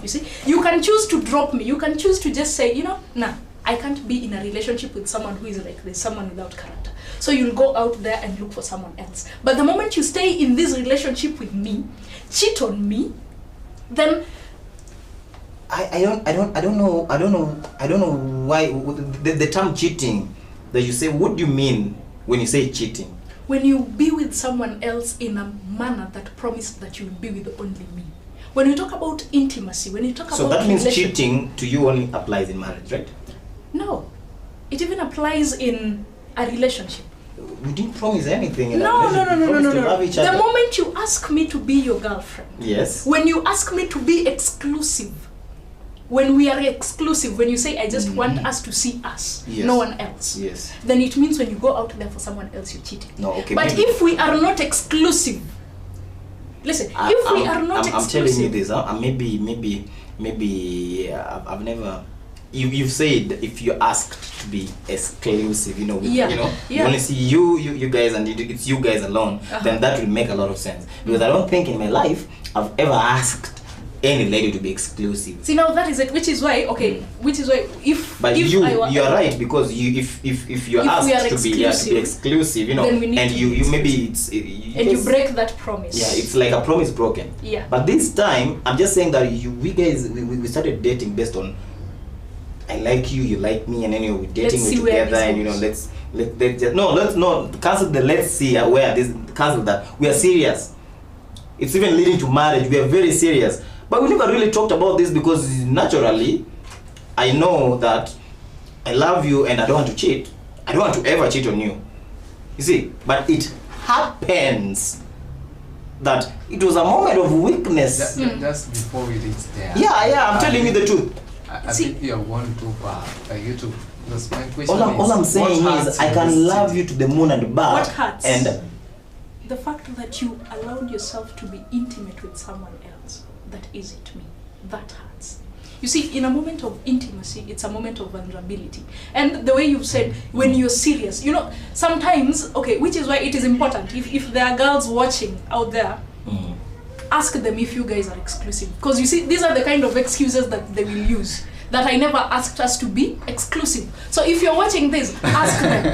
You see, you can choose to drop me. You can choose to just say, nah, I can't be in a relationship with someone who is like this, someone without character. So you'll go out there and look for someone else. But the moment you stay in this relationship with me, cheat on me, then I don't know why the term cheating that you say. What do you mean when you say cheating? When you be with someone else in a manner that promised that you will be with only me. When you talk about intimacy, when you talk about that means cheating to you only applies in marriage, right? No, it even applies in a relationship. We didn't promise anything in No. The moment you ask me to be your girlfriend, yes. When you ask me to be exclusive, when we are exclusive, when you say I just want us to see us, yes. no one else, yes, then it means when you go out there for someone else, you're cheating. No, okay. But if we are not exclusive, listen, if we are not exclusive, I'm telling you this. Maybe I've never. You've said if you're asked to be exclusive, you only see you guys and it's you guys alone, then that will make a lot of sense. Because I don't think in my life I've ever asked any lady to be exclusive. See, now that is it, which is why you're right, because if you're asked to be exclusive, then we need and to you maybe you break that promise. Yeah, it's like a promise broken. Yeah. But this time I'm just saying that we guys started dating based on I like you, you like me, and then we're dating together, and let's not cancel the let's see where this cancel that. We are serious. It's even leading to marriage. We are very serious. But we never really talked about this because naturally, I know that I love you and I don't want to cheat. I don't want to ever cheat on you. You see, but it happens that it was a moment of weakness. Just before we reach there. Yeah, I'm telling you the truth. I think you have gone too far. You too. That's my question. All I'm saying is I can love you to the moon and back. What hurts? And the fact that you allowed yourself to be intimate with someone else, that isn't me. That hurts. You see, in a moment of intimacy, it's a moment of vulnerability. And the way you've said, when you're serious, sometimes, which is why it is important, if there are girls watching out there, ask them if you guys are exclusive. Because you see, these are the kind of excuses that they will use. That I never asked us to be exclusive. So if you're watching this, ask them.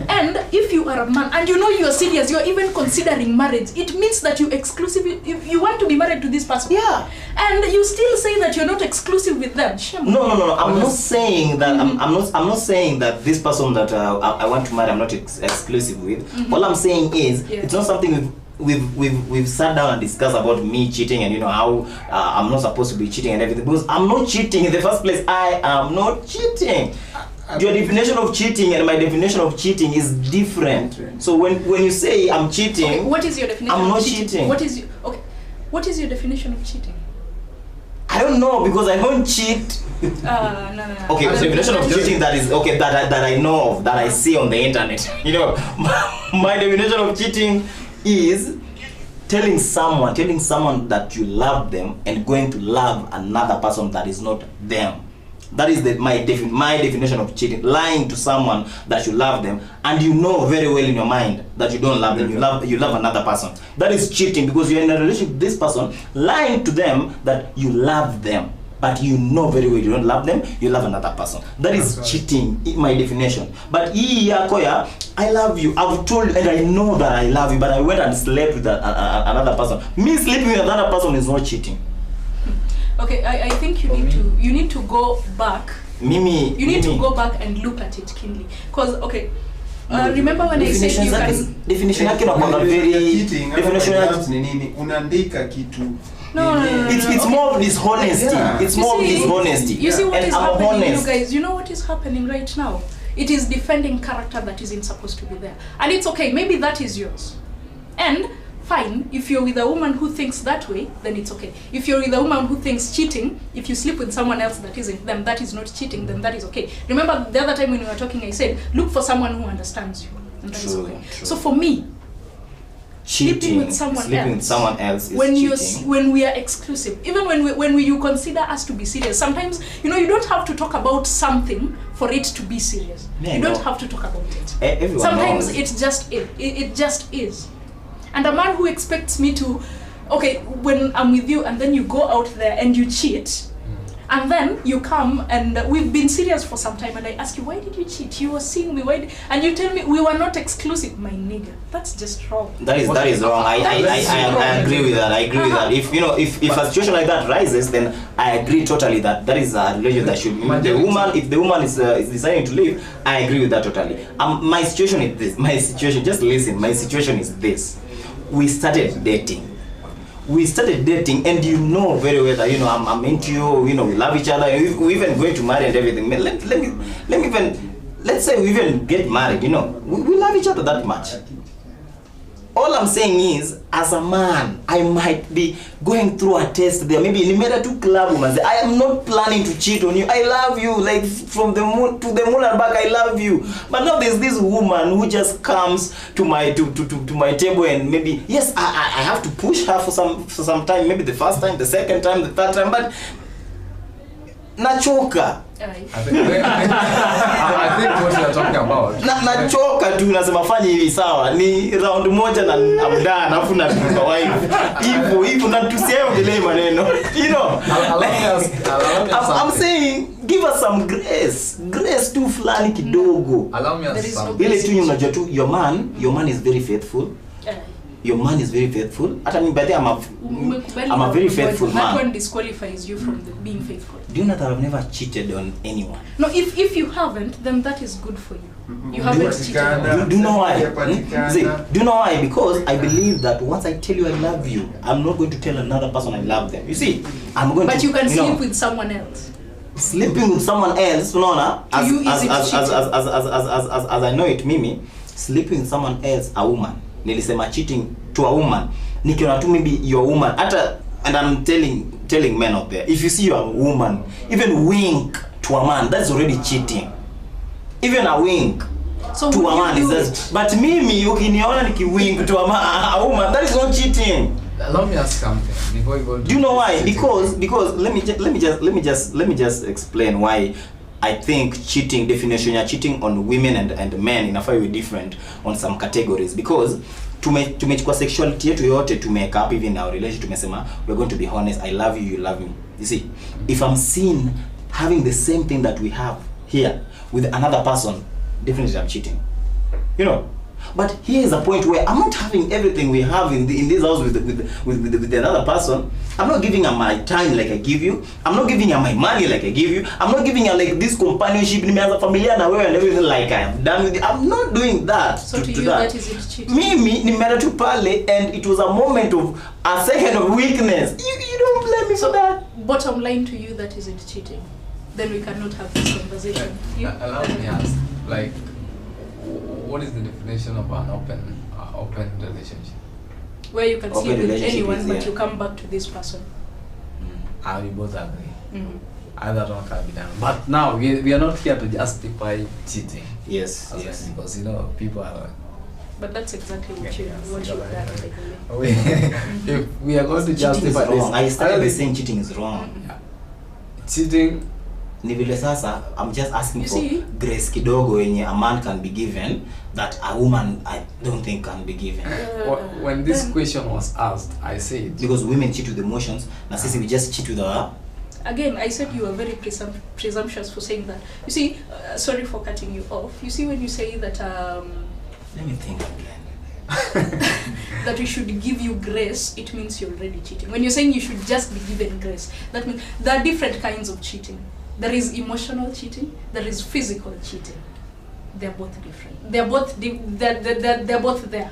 And if you are a man and you're serious, you're even considering marriage, it means that you're exclusive. If you want to be married to this person. Yeah. And you still say that you're not exclusive with them. No. I'm not saying that. I'm not saying that this person that I want to marry, I'm not exclusive with. All I'm saying is it's not something we've sat down and discussed about me cheating and how I'm not supposed to be cheating and everything, because I'm not cheating in the first place. I am not cheating. Your definition of cheating and my definition of cheating is different. So when you say I'm cheating, what is your definition? I'm not cheating. What is your definition of cheating? I don't know, because I don't cheat. No. Okay, the definition of cheating that I know of, that I see on the internet. My definition of cheating is telling someone that you love them and going to love another person that is not them. That is my definition of cheating. Lying to someone that you love them and you know very well in your mind that you don't love them. You love another person. That is cheating, because you're in a relationship with this person, lying to them that you love them, but you know very well you don't love them, you love another person. That is cheating in my definition. But Koya, I love you. I've told you and I know that I love you, but I went and slept with another person. Me sleeping with another person is not cheating. Okay, I think you need to go back. To go back and look at it keenly. Because remember when I said you can definition yake inakuwa very definition unaandika kitu. No. It's more of dishonesty. Yeah. It's more of dishonesty. You see what and is I'm happening, honest. you guys? You know what is happening right now? It is defending character that isn't supposed to be there. And it's okay, maybe that is yours. And fine. If you're with a woman who thinks that way, then it's okay. If you're with a woman who thinks cheating, if you sleep with someone else that isn't them, that is not cheating, then that is okay. Remember the other time when we were talking, I said, look for someone who understands you. And that is okay. So for me, sleeping with someone else is cheating. When we are exclusive, even when you consider us to be serious, sometimes you don't have to talk about something for it to be serious. You don't have to talk about it. Sometimes it's just it just is. And a man who expects me to, okay, when I'm with you and then you go out there and you cheat, and then you come and we've been serious for some time and I ask you, why did you cheat? You were seeing me, and you tell me we were not exclusive, my nigga. That's just wrong. That is wrong. I agree with that. I agree with that. If a situation like that rises, then I agree totally that is a relationship that should be. If the woman is deciding to leave, I agree with that totally. My situation is this. Just listen. My situation is this. We started dating, and you know very well that I'm into you. We love each other. We even going to marry and everything. Let's say we even get married. We love each other that much. All I'm saying is, as a man, I might be going through a test there. Maybe in the two club woman, I am not planning to cheat on you. I love you, like from the moon to the moon and back. I love you. But now there's this woman who just comes to my table and maybe yes, I have to push her for some time. Maybe the first time, the second time, the third time, but nachoka. I think what you're talking about. Nachoka tu nasema fanya hivi sawa. Ni round moja na I'm done. Alafu na wife. Hivyo na tusiongele maneno. I'm saying give us some grace. Grace tu fulani kidogo. Allow me some. Ile tu unajua tu your man is very faithful. Your man is very faithful. At I'm a very faithful man. That one disqualifies you from being faithful. Do you know that I've never cheated on anyone? No, if you haven't, then that is good for you. You haven't cheated. Do you know why? Do you know why? Because I believe that once I tell you I love you, I'm not going to tell another person I love them. You see, I'm going to. But you can sleep with someone else. Sleeping with someone else, as I know it, Mimi, sleeping with someone else, a woman. Nilisema cheating to a woman. Nikiona tu maybe you're a woman. And I'm telling men out there, if you see you're a woman, even wink to a man, that's already cheating. Even a wink to a man is that. But Mimi, ukiniona nikiwink to a woman, that is not cheating. Allow me to ask something before you go. Do you know why? Because let me just explain why. I think definition of cheating on women and men in a way different on some categories, because tumechukua sexuality yetu yote to make up even in our relationship. Tumesema we're going to be honest, I love you, you love me. You see, if I'm seen having the same thing that we have here with another person, definitely I'm cheating. But here is a point where I'm not having everything we have in this house with another person. I'm not giving her my time like I give you. I'm not giving her my money like I give you. I'm not giving her like this companionship nimeanza familia na wewe and everything like I have done with you. I'm not doing that. So to you that is cheating. Mimi nimeenda tu pale and it was a moment of a second of weakness. You don't blame me for that. Bottom line to you, that isn't cheating. Then we cannot have this conversation. Allow me to ask, like, what is the definition of an open relationship? Where you can sleep with anyone, but you come back to this person. We both agree. Either one can be done. But now we are not here to justify cheating. Yes. Because people are. But that's exactly what you've done. If we are going to justify this, I started by saying cheating is wrong. Cheating. I'm just asking for grace kidogo yenye a man can be given that a woman I don't think can be given. When this question was asked, I said because women cheat with emotions, na sisi we just cheat with our. Again, I said you were very presumptuous for saying that. You see, sorry for cutting you off. You see, when you say that let me think again. that we should give you grace, it means you're already cheating. When you're saying you should just be given grace, that means there are different kinds of cheating. There is emotional cheating. There is physical cheating. They're both different. They're both there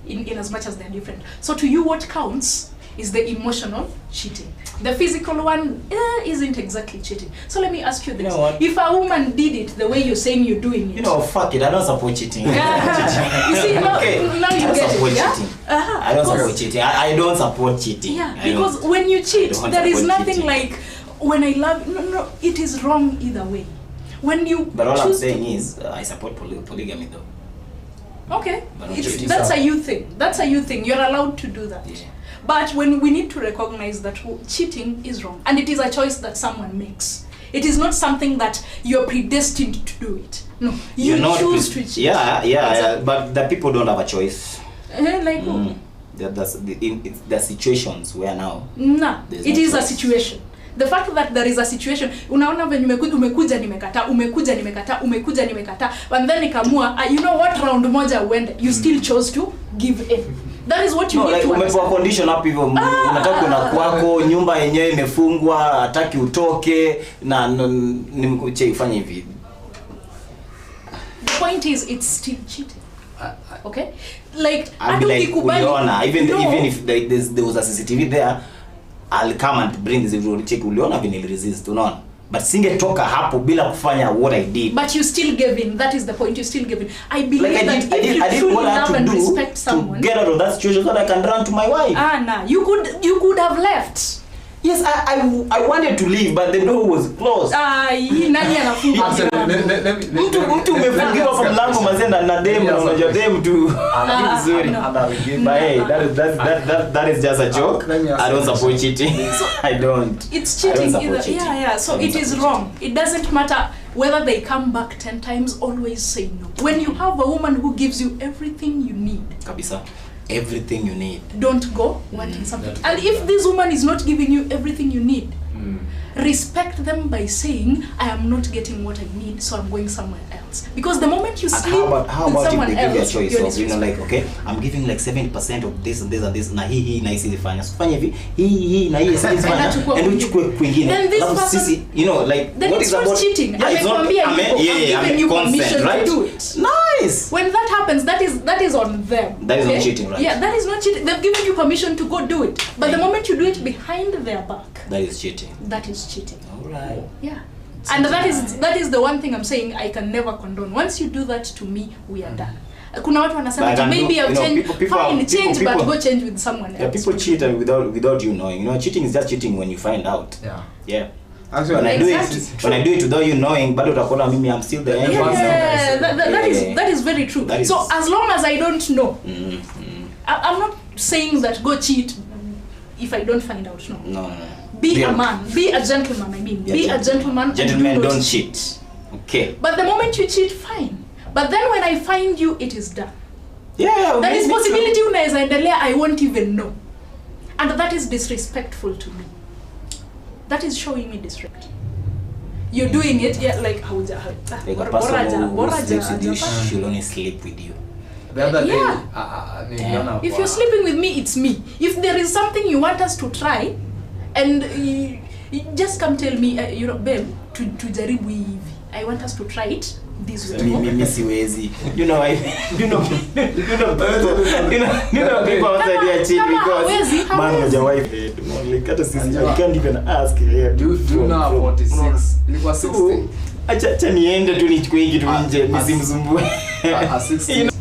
in as much as they're different. So to you, what counts is the emotional cheating. The physical one isn't exactly cheating. So let me ask you this. You know what? If a woman did it the way you're saying you're doing it. You know, fuck it, I don't support cheating. You see, now you get it. Cheating. I don't support cheating. I don't support cheating. Yeah, because when you cheat, there is nothing cheating. like when I love. No, it is wrong either way. When you. But all I'm saying is, I support polygamy though. Okay, But that's a you thing. That's a you thing. You're allowed to do that. Yeah. But when we need to recognize that cheating is wrong, and it is a choice that someone makes. It is not something that you're predestined to do it. No, you choose to cheat. Yeah, exactly. But the people don't have a choice. Like who? That's the situations where now. Nah, it is a situation. The fact that there is a situation, unaona when umekuja nimekata, and then nikamua, you know what, round moja uende, you still chose to give in. That is what you need to understand. Umepewa condition hapo hivyo, unataka kuna kwako, nyumba yenyewe imefungwa, hataki utoke na nimekuche ifanye hivi. The point is it's still cheating. Okay? Like uliona, even if there was a CCTV there, I'll come and bring this video check. Uliona vile resist, unaona? But singetoka hapo bila kufanya what I did. But you still gave in. That is the point. You still gave in. I believe like that if you truly love and respect someone, to get out of that situation so that I can run to my wife. Nah. You could have left. Yes, I wanted to leave, but the door was closed. Nani anafunga? Mtu umefungiwa kwa mlango mazenda na demu unajua demu tu. Sorry. But hey, that is just a joke. I don't support cheating. I don't. It's cheating either. Yeah. So it is wrong. It doesn't matter whether they come back 10 times, always say no. When you have a woman who gives you everything you need. Kabisa. Everything you need. Don't go wanting something. And if this woman is not giving you everything you need, respect them by saying, I am not getting what I need, so I'm going somewhere else. Because the moment you sleep with someone if they give you a else, choice of, you know, like, okay, I'm giving like 70% of this and this and this, na hii na hii fanya. So fanya hivi, hii na hii fanya, and uchukue kwingine. Then this person, you know, like, then what it's is not about cheating. Yeah, it's not, I'm giving you permission right? to do it. Nice. When that happens, that is on them. That is not cheating, right? Yeah, that is not cheating. They've given you permission to go do it. But the moment you do it behind their back, that is cheating. That is cheating. Alright. Yeah. And that is the one thing I'm saying I can never condone. Once you do that to me, we are done. Kuna watu wanasema maybe I'll change. Fine, change, but go change with someone else. Yeah, people cheat without you knowing. You know, cheating is just cheating when you find out. Yeah. Actually, when I do it without you knowing, but I'm still the angel. Yeah, that is very true. So as long as I don't know, I'm not saying that go cheat if I don't find out. No. Be a man. Be a gentleman. Be a gentleman. Gentlemen don't cheat. Okay. But the moment you cheat, fine. But then when I find you, it is done. Yeah. There is possibility unaweza endelea, I won't even know. And that is disrespectful to me. That is showing me disrespect. You're doing it, like how like a person who sleeps with you, she'll only sleep with you. The other day, if you're sleeping with me, it's me. If there is something you want us to try, and you just come tell me, babe, tujaribu hivi. I want us to try it this way. Mimi siwezi. You know people outside here cheat because man hajawahi. Kata sisi I can't even ask. Do now 46. Ilikuwa 60. Acha niende tu nichukue hiki tu nje nisimsumbue. 60.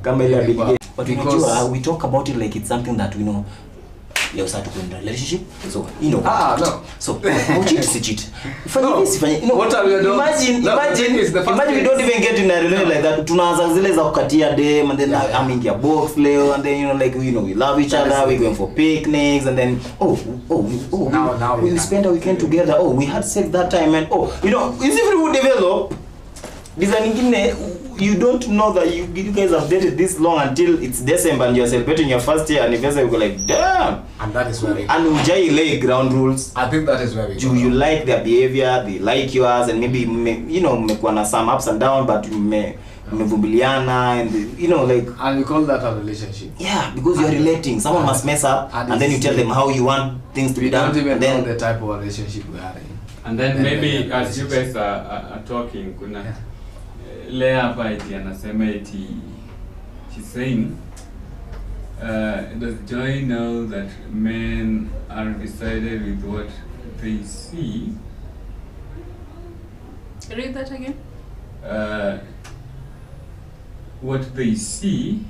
Kama ile big but we talk about it like it's something that we know. Leo sasa tuko in relationship, so no. So how cheat? What are we doing? Imagine we don't even get in a relationship like that. Tunaanza zile za kukatia dem, and then I'm in your box leo, and then we love each other, we going for picnics, and then now we spend a weekend together. Oh, we had sex that time, and is if we would develop design you don't know that you guys have dated this long until it's December and you're celebrating your first year anniversary. You go like, damn. And that is where and ujai lay ground rules. I think that is where we you like their behavior, they like yours, and maybe mmekuwa na some ups and downs, but mmevumbiliana, and and we call that a relationship. Yeah, because you're relating. Someone must mess up, and then you tell them how you want things to be done. We don't even know the type of relationship we are in. And then maybe as you guys are talking, Lea hapa eti anasema eti she's saying Does Joy know that men are decided with what they see? Read that again. What they see,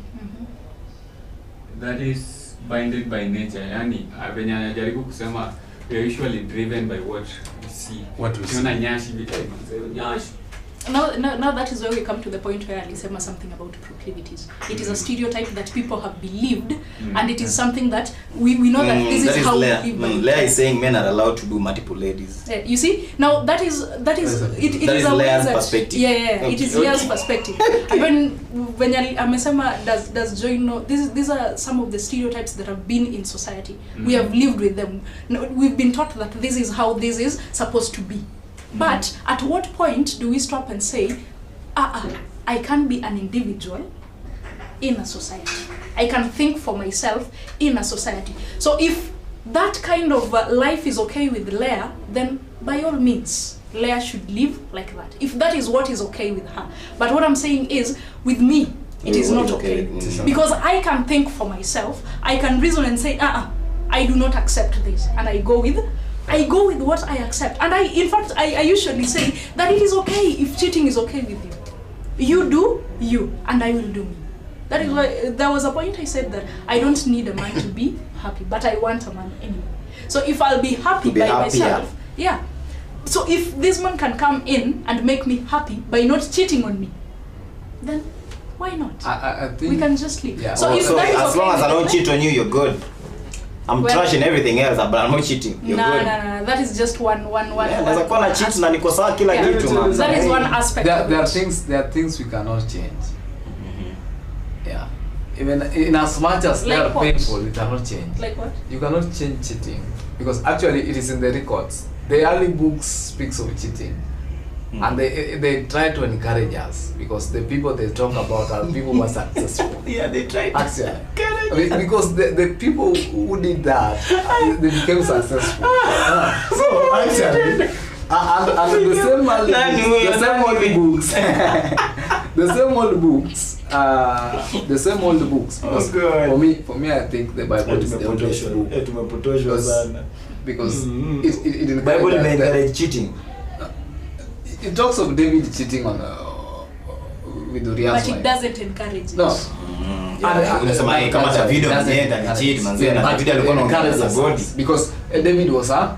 that is binded by nature. Yani venye anajaribu kusema we are usually driven by what we see. What we see. Ukiona nyashi nyashi. Now that is where we come to the point where Alisema something about proclivities. It is a stereotype that people have believed, and it is something that we know that this is how we live. Leah is saying men are allowed to do multiple ladies. You see, now that is that is a way Leah's that, perspective. Yeah, it is Leah's perspective. When Amesema does Joy know, these are some of the stereotypes that have been in society. We have lived with them. We've been taught that this is how this is supposed to be. But at what point do we stop and say, I can be an individual in a society. I can think for myself in a society. So if that kind of life is okay with Leah, then by all means, Leah should live like that. If that is what is okay with her. But what I'm saying is, with me, it is not okay. Because I can think for myself, I can reason and say, I do not accept this. And I go with what I accept. And I usually say that it is okay if cheating is okay with you. You do you, and I will do me. That is why there was a point I said that I don't need a man to be happy, but I want a man anyway. So if I'll be happy by myself, so if this man can come in and make me happy by not cheating on me, then why not? I think we can just leave. Yeah. So Oh, if so that is as okay long as I don't with cheat on you, you're good. I'm trashing everything else, but I'm not cheating. You're No, good. that is just one. Naweza kuwa na cheat na niko sawa kila kitu, man. That is one aspect. There are things we cannot change. Yeah. Even in as much as they Like are what? painful, you cannot change. Like what? You cannot change cheating because actually it is in the records. The early books speaks of cheating, and they try to encourage us because the people they talk about are people who are successful. Yeah, they tried to Actually, because the people who did that they became successful. So actually, and the same old books. Because for me, I think the Bible is the oldest book. Because it Bible encourage cheating. It talks of David cheating on with Uriah's But wife. it doesn't encourage it. No. Unasema kama David ameenda ni cheat manzi na David alikuwa anaongeza God because David was how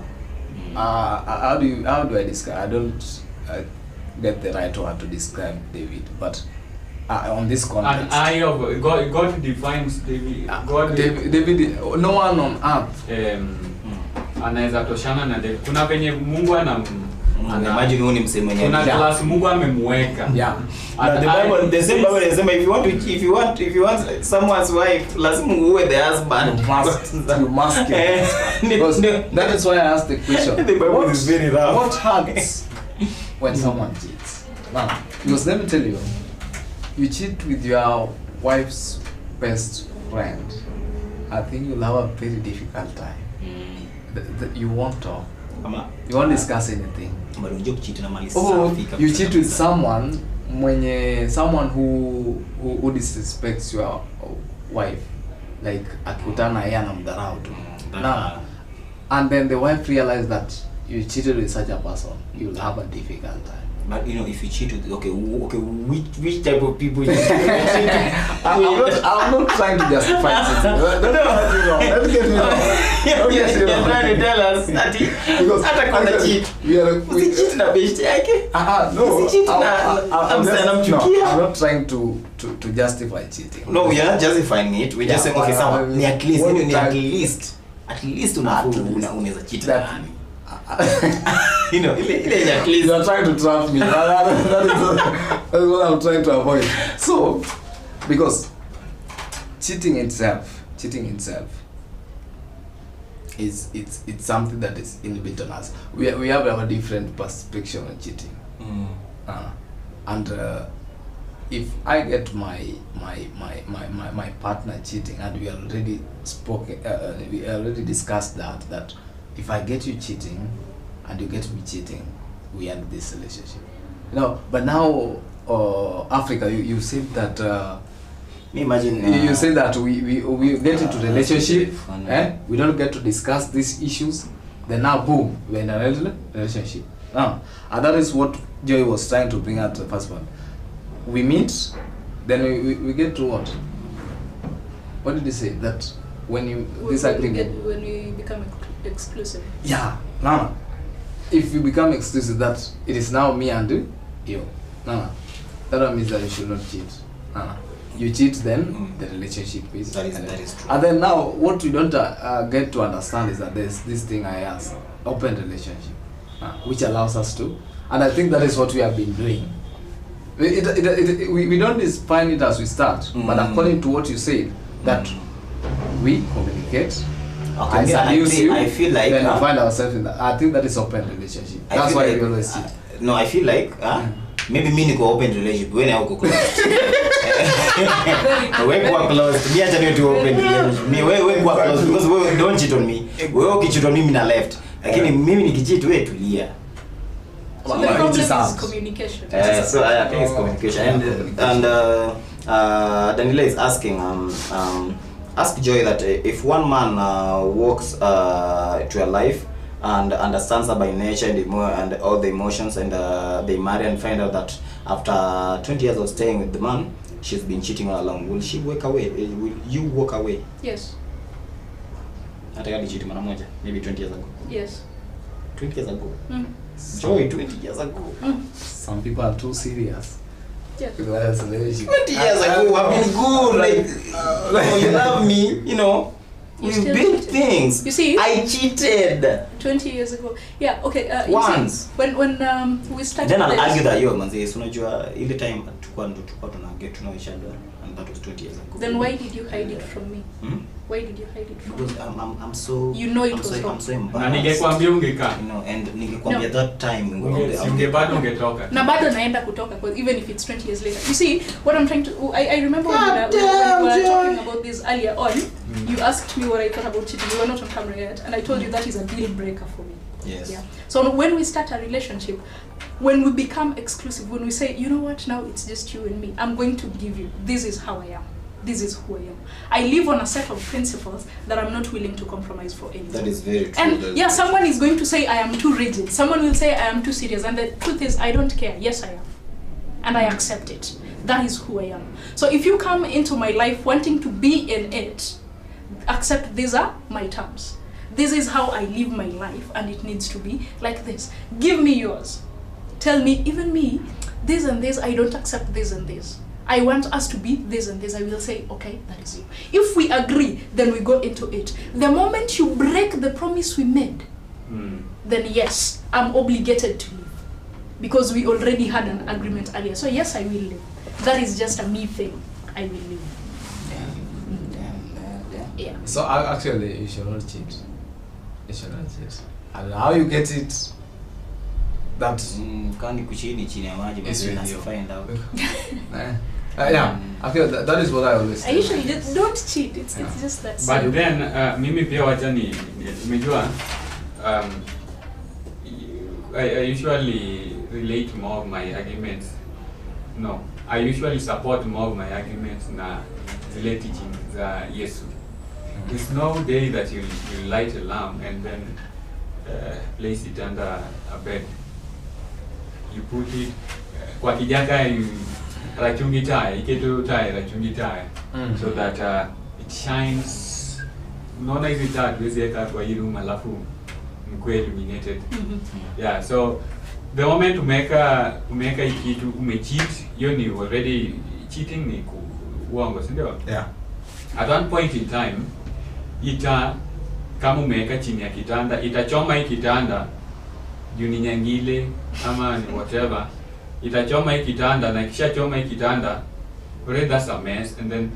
do I describe? I don't get the right word to describe David, but on this context, An eye of God defines David. David, no one on earth anaweza toshana na David. Kuna venye Mungu imagine huyu ni msemo mwenyewe. Kuna class Mungu amemweka. Yeah. And the Bible, the same Bible says if you want someone's wife, lazima uwe the husband. You must kill. Because that is why I asked the question. The Bible is very rough. What hurts when someone cheats? Now, because let me tell you, you cheat with your wife's best friend, I think you'll have a very difficult time. You won't talk. You won't discuss anything. Oh, you cheat with someone who disrespects your wife, like akutana yeye anamdharau tu. Now, and then the wife realizes that you cheated with such a person, you'll have a difficult time. But if you cheat with which type of people you cheat? I'm not trying to justify cheating. Don't get me wrong. You're trying to tell us that because hata kuna cheat. We cheat na best yake. No. I'm not trying to justify cheating. No, we are not justifying it. We just saying okay, sawa. Ni at least unaweza cheat na ile at least you are trying to trap me. That is what I'm trying to avoid. So, because cheating itself is it's something that is inbuilt on us. We have a different perspective on cheating. And if I get my partner cheating, and we already we already discussed that if I get you cheating and you get me cheating, we end this relationship. But now Africa, you said that Me imagine you say that we get into relationship, we don't get to discuss these issues, then now boom, we're in a relationship. Now, and that is what Joy was trying to bring out the first one. We meet, then we get to what? What did he say? That when you when you become exclusive. Yeah, no. If you become exclusive, that it is now me and you. No. That means that you should not cheat. No. You cheat, then the relationship is. That is true. And then now, what we don't get to understand is that there's this thing I asked, open relationship, which allows us to, and I think that is what we have been doing. We don't define it as we start, but according to what you said, that we communicate. Okay, I feel like then we find ourselves in that. I think that is open relationship. That's why we always cheat. No, I feel like maybe me niko open relationship when I go close. We go close. Me acha to open relationship. Me we go close because we don't cheat on me. We ukicheat on me na left. Lakini mimi nikicheat wewe tulia. So the problem is communication. So I think it's communication. And Daniela is asking ask Joy that if one man walks to a life and understands her by nature and all the emotions, and they marry and find out that after 20 years of staying with the man, she's been cheating all along, will she walk away? Will you walk away? Yes. Hata kama cheat mara moja, maybe 20 years ago. Yes. 20 years ago. Joy, 20 years ago. Some people are too serious. Yes. 20 years ago, I've been good. Like, you love me, you know. You We've built things. You see, I cheated 20 years ago. Yeah. Okay. Once. See, when we started. Then I'll argue that manzi, unajua ile time tukua tuna get to know each other, and that was 20 years ago. Then why did you hide it from me? Why did you hide it from me? Because I'm so. You know it was wrong. I'm so embarrassed. Na ningekwambia ungekaa. You know, and ningekwambia that time Ungebado ungetoka. Na bado naenda kutoka, because even if it's 20 years later. You see, what I'm trying to I remember when we were talking about this earlier on, you asked me what I thought about cheating. You were not on camera yet, and I told you that is a deal breaker for me. Yes. Yeah. So when we start a relationship, when we become exclusive, when we say, you know what, now it's just you and me, I'm going to give you, this is how I am. This is who I am. I live on a set of principles that I'm not willing to compromise for anyone. That is very true. And yeah, someone is going to say I am too rigid. Someone will say I am too serious. And the truth is, I don't care. Yes, I am. And I accept it. That is who I am. So if you come into my life wanting to be in it, accept these are my terms. This is how I live my life, and it needs to be like this. Give me yours. Tell me, even me, this and this, I don't accept this and this. I want us to be this and this. I will say, okay, that is you. If we agree, then we go into it. The moment you break the promise we made, then yes, I'm obligated to leave. Because we already had an agreement earlier. So yes, I will leave. That is just a me thing. I will leave. Yeah. So actually, you should not cheat. You should not cheat. And how you get it, that kani kuchini chini ya maji basi na find out. Yeah, I feel that is what I always say. I usually just don't cheat. It's just that. But then mimi pia wacha nimejua I usually relate more of my arguments. No, I usually support more of my arguments na zile teaching za Yesu. There's no day that you light a lamp and then place it under a bed. You put it kwa kijaka rachungi tai, iketu tai rachungi tai, so that it shines. Unaona hizi taa tuwezeka kwa hii room alafu mkwe illuminated. Yeah, so the moment umeka ikitu umecheat, hiyo ni already cheating, ni uongo, si ndio? Yeah. At one point in time, kama umeweka chini ya kitanda, itachoma hii kitanda juu ni nyangile ama ni whatever, itachoma hii kitanda, na kisha choma hii kitanda, already that's a mess. And then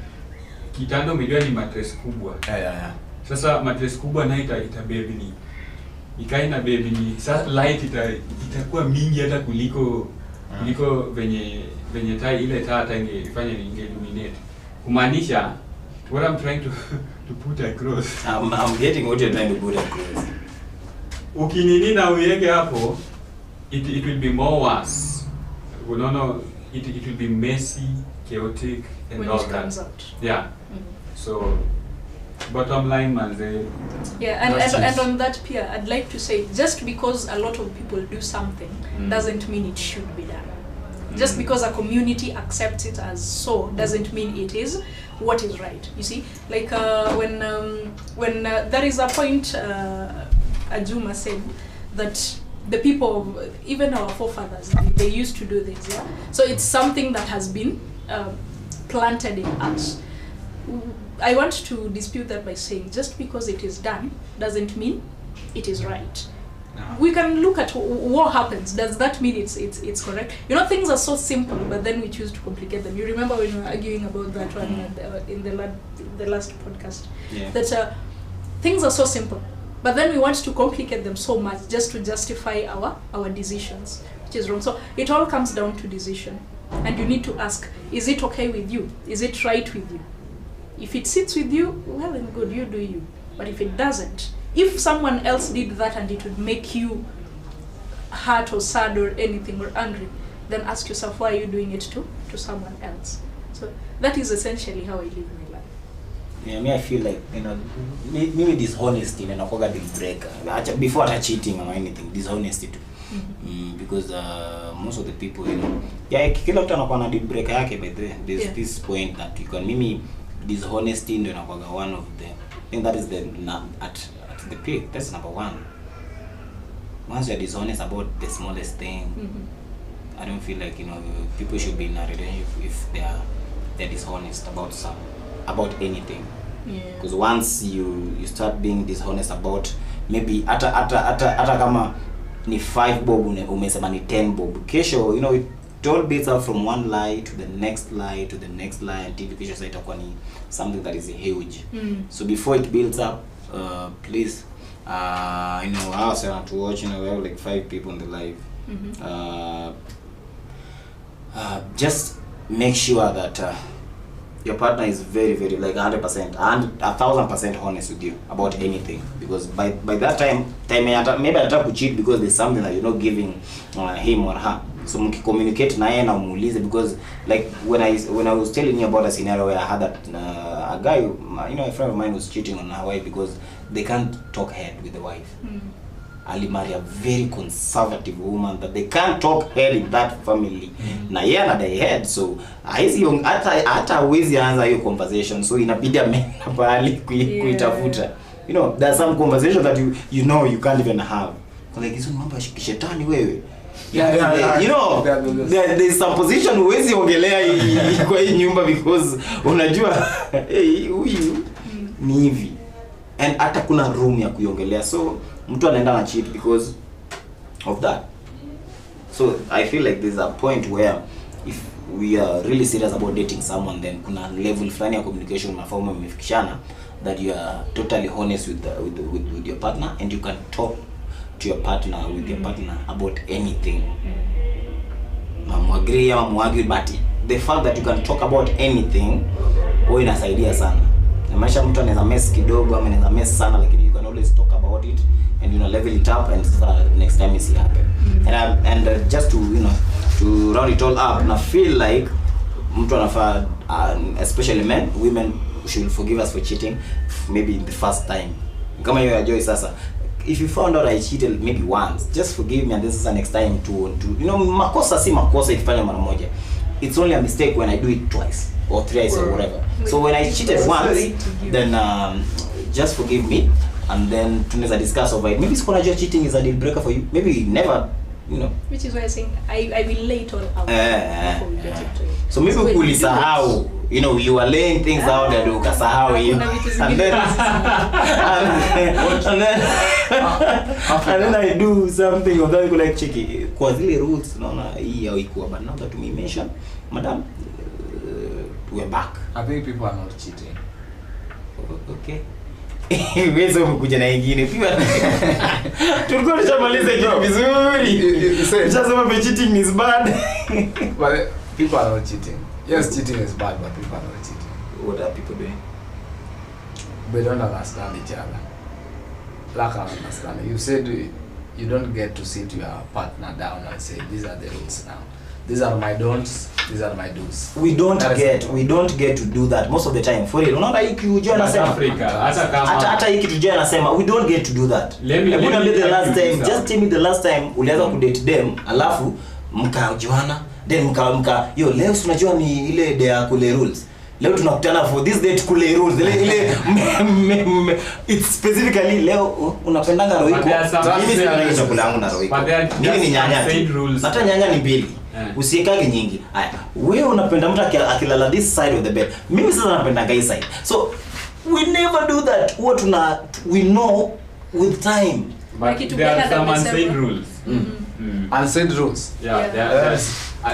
kitanda umejua ni mattress kubwa. Yeah. Sasa mattress kubwa na itabebe ni ikaina baby ni sasa light itakuwa mingi hata kuliko venye taa ile taa hata ingefanya illuminate. Kumaanisha what I'm trying to put across. I'm getting what you're trying to put across. Ukinini na uweke hapo, it will be more worse. Unaona it will be messy, chaotic, and when all it comes that. out. Yeah. Mhm. So, bottom line, man, Yeah, and on that, Pia, I'd like to say, just because a lot of people do something doesn't mean it should be done. Just because a community accepts it as so doesn't mean it is what is right. You see, like when there is a point, AJUMA said that the people, even our forefathers, they used to do this. Yeah, so it's something that has been planted in us. I want to dispute that by saying just because it is done doesn't mean it is right. No. We can look at what happens. Does that mean it's correct? You know, things are so simple, but then we choose to complicate them. You remember when we were arguing about that one in the last podcast? Yeah. That things are so simple, but then we want to complicate them so much just to justify our decisions, which is wrong. So it all comes down to decision, and you need to ask: is it okay with you? Is it right with you? If it sits with you, well and good, you do you. But if it doesn't, if someone else did that and it would make you hurt or sad or anything or angry, then ask yourself, why are you doing it to someone else? So that is essentially how I live my life. Yeah, me, I feel like, you know, maybe dishonesty and a deal breaker. Before cheating or anything, dishonesty too. Because most of the people, you know, kila mtu anakuwa na deal breaker yake, by the way. There's this point that you can, mimi, dishonesty ndio inakuwa one of the, I think that is the at the peak. That's number one. Once you're dishonest about the smallest thing, I don't feel like, you know, people should be in a relationship if they're dishonest about anything. Because once you start being dishonest about maybe ata kama ni 5 bob umesema ni 10 bob, kesho, you know, it all builds up from one lie to the next lie to the next lie until kesho sasa itakuwa ni something that is huge. So before it builds up, please, you know, I was to watch, you know, we have like 5 people in the live. Just make sure that your partner is very, very, like 100% and 1,000% honest with you about anything, because by that time maybe ataka kucheat because there's something that you're not giving him or her. So mkicommunicate na yeye na umuulize, because like when I was telling you about a scenario where I had that a guy, you know, a friend of mine was cheating on her wife because they can't talk head with the wife. Ali marry a very conservative woman that they can't talk head in that family. Na yeye anadai head, so hizi hata hawezi anza hiyo conversation, so inabidi ameenda pale kuitafuta. You know, there's some conversation that you know you can't even have. Like hizo mambo ya kishetani wewe. Yeah, you know, there's some position huwezi ongelea kwa hii nyumba because unajua huyu ni hivi, and hata kuna room ya kuiongelea, so mtu anaenda na cheat because of that. So I feel like there's a point where if we are really serious about dating someone, then kuna level fulani ya communication mafomu mmefikishana that you are totally honest with your partner, and you can talk to your partner with your partner about anything. Mamwagri ama mwagri, but the fact that you can talk about anything huwa inasaidia sana. Na maisha mtu anaweza mess kidogo ama anaweza mess sana, lakini you can always talk about it and, you know, level it up, and next time you see happen. And just to, you know, to round it all up, na feel like mtu anafaa, especially women should forgive us for cheating maybe the first time. Kama hiyo ya Joy sasa, if you found out I cheated maybe once, just forgive me, and this is the next time to you know, makosa si makosa ikifanya mara moja. It's only a mistake when I do it twice or thrice or whatever. So when I cheated once, then just forgive me, and then tunaweza discuss over it. Maybe sikuna jua cheating is a deal breaker for you. Maybe never, you know. Which is why I'm saying I will lay it all out before we get into it. So maybe ulisahau, you know, you are laying things out and ukasahau hiyo. And then I do something of that, like check kwa zile rules naona hii haikuwa, but now that we mention, madam, we're back. I think people are not cheating. Okay. Wewe umekuja na nyingine pia. Tulikuwa tushamaliza kitu vizuri. Just cheating is bad. But people are not cheating. Yes, cheating is bad, but people are not cheating. What are people doing? They don't understand each other. Lack of understanding. You said you don't get to sit your partner down and say, these are the rules now. these are my don'ts, these are my do's. We don't get to do that most of the time. For real. Unaona hii kitu anasema Africa, hata hii kitu anasema we don't get to do that. Let me the last time, just tell me the last time ulianza ku date them, alafu mkajuana, then mka yo leo unajua ni ile day ya kule rules. Leo tunakutana for this date kule rules. Ile it's specifically leo unapendanga roiko. Mimi sina chakula yangu na roiko. Mimi ni nyanya. Hata nyanya ni mbili. Usiekage nyingi. Haya, wewe unapenda mtu akilala this side of the bed. Mimi sasa napenda guy side. So we never do that. We know with time. But there are some unsaid rules. Unsaid rules. Yeah,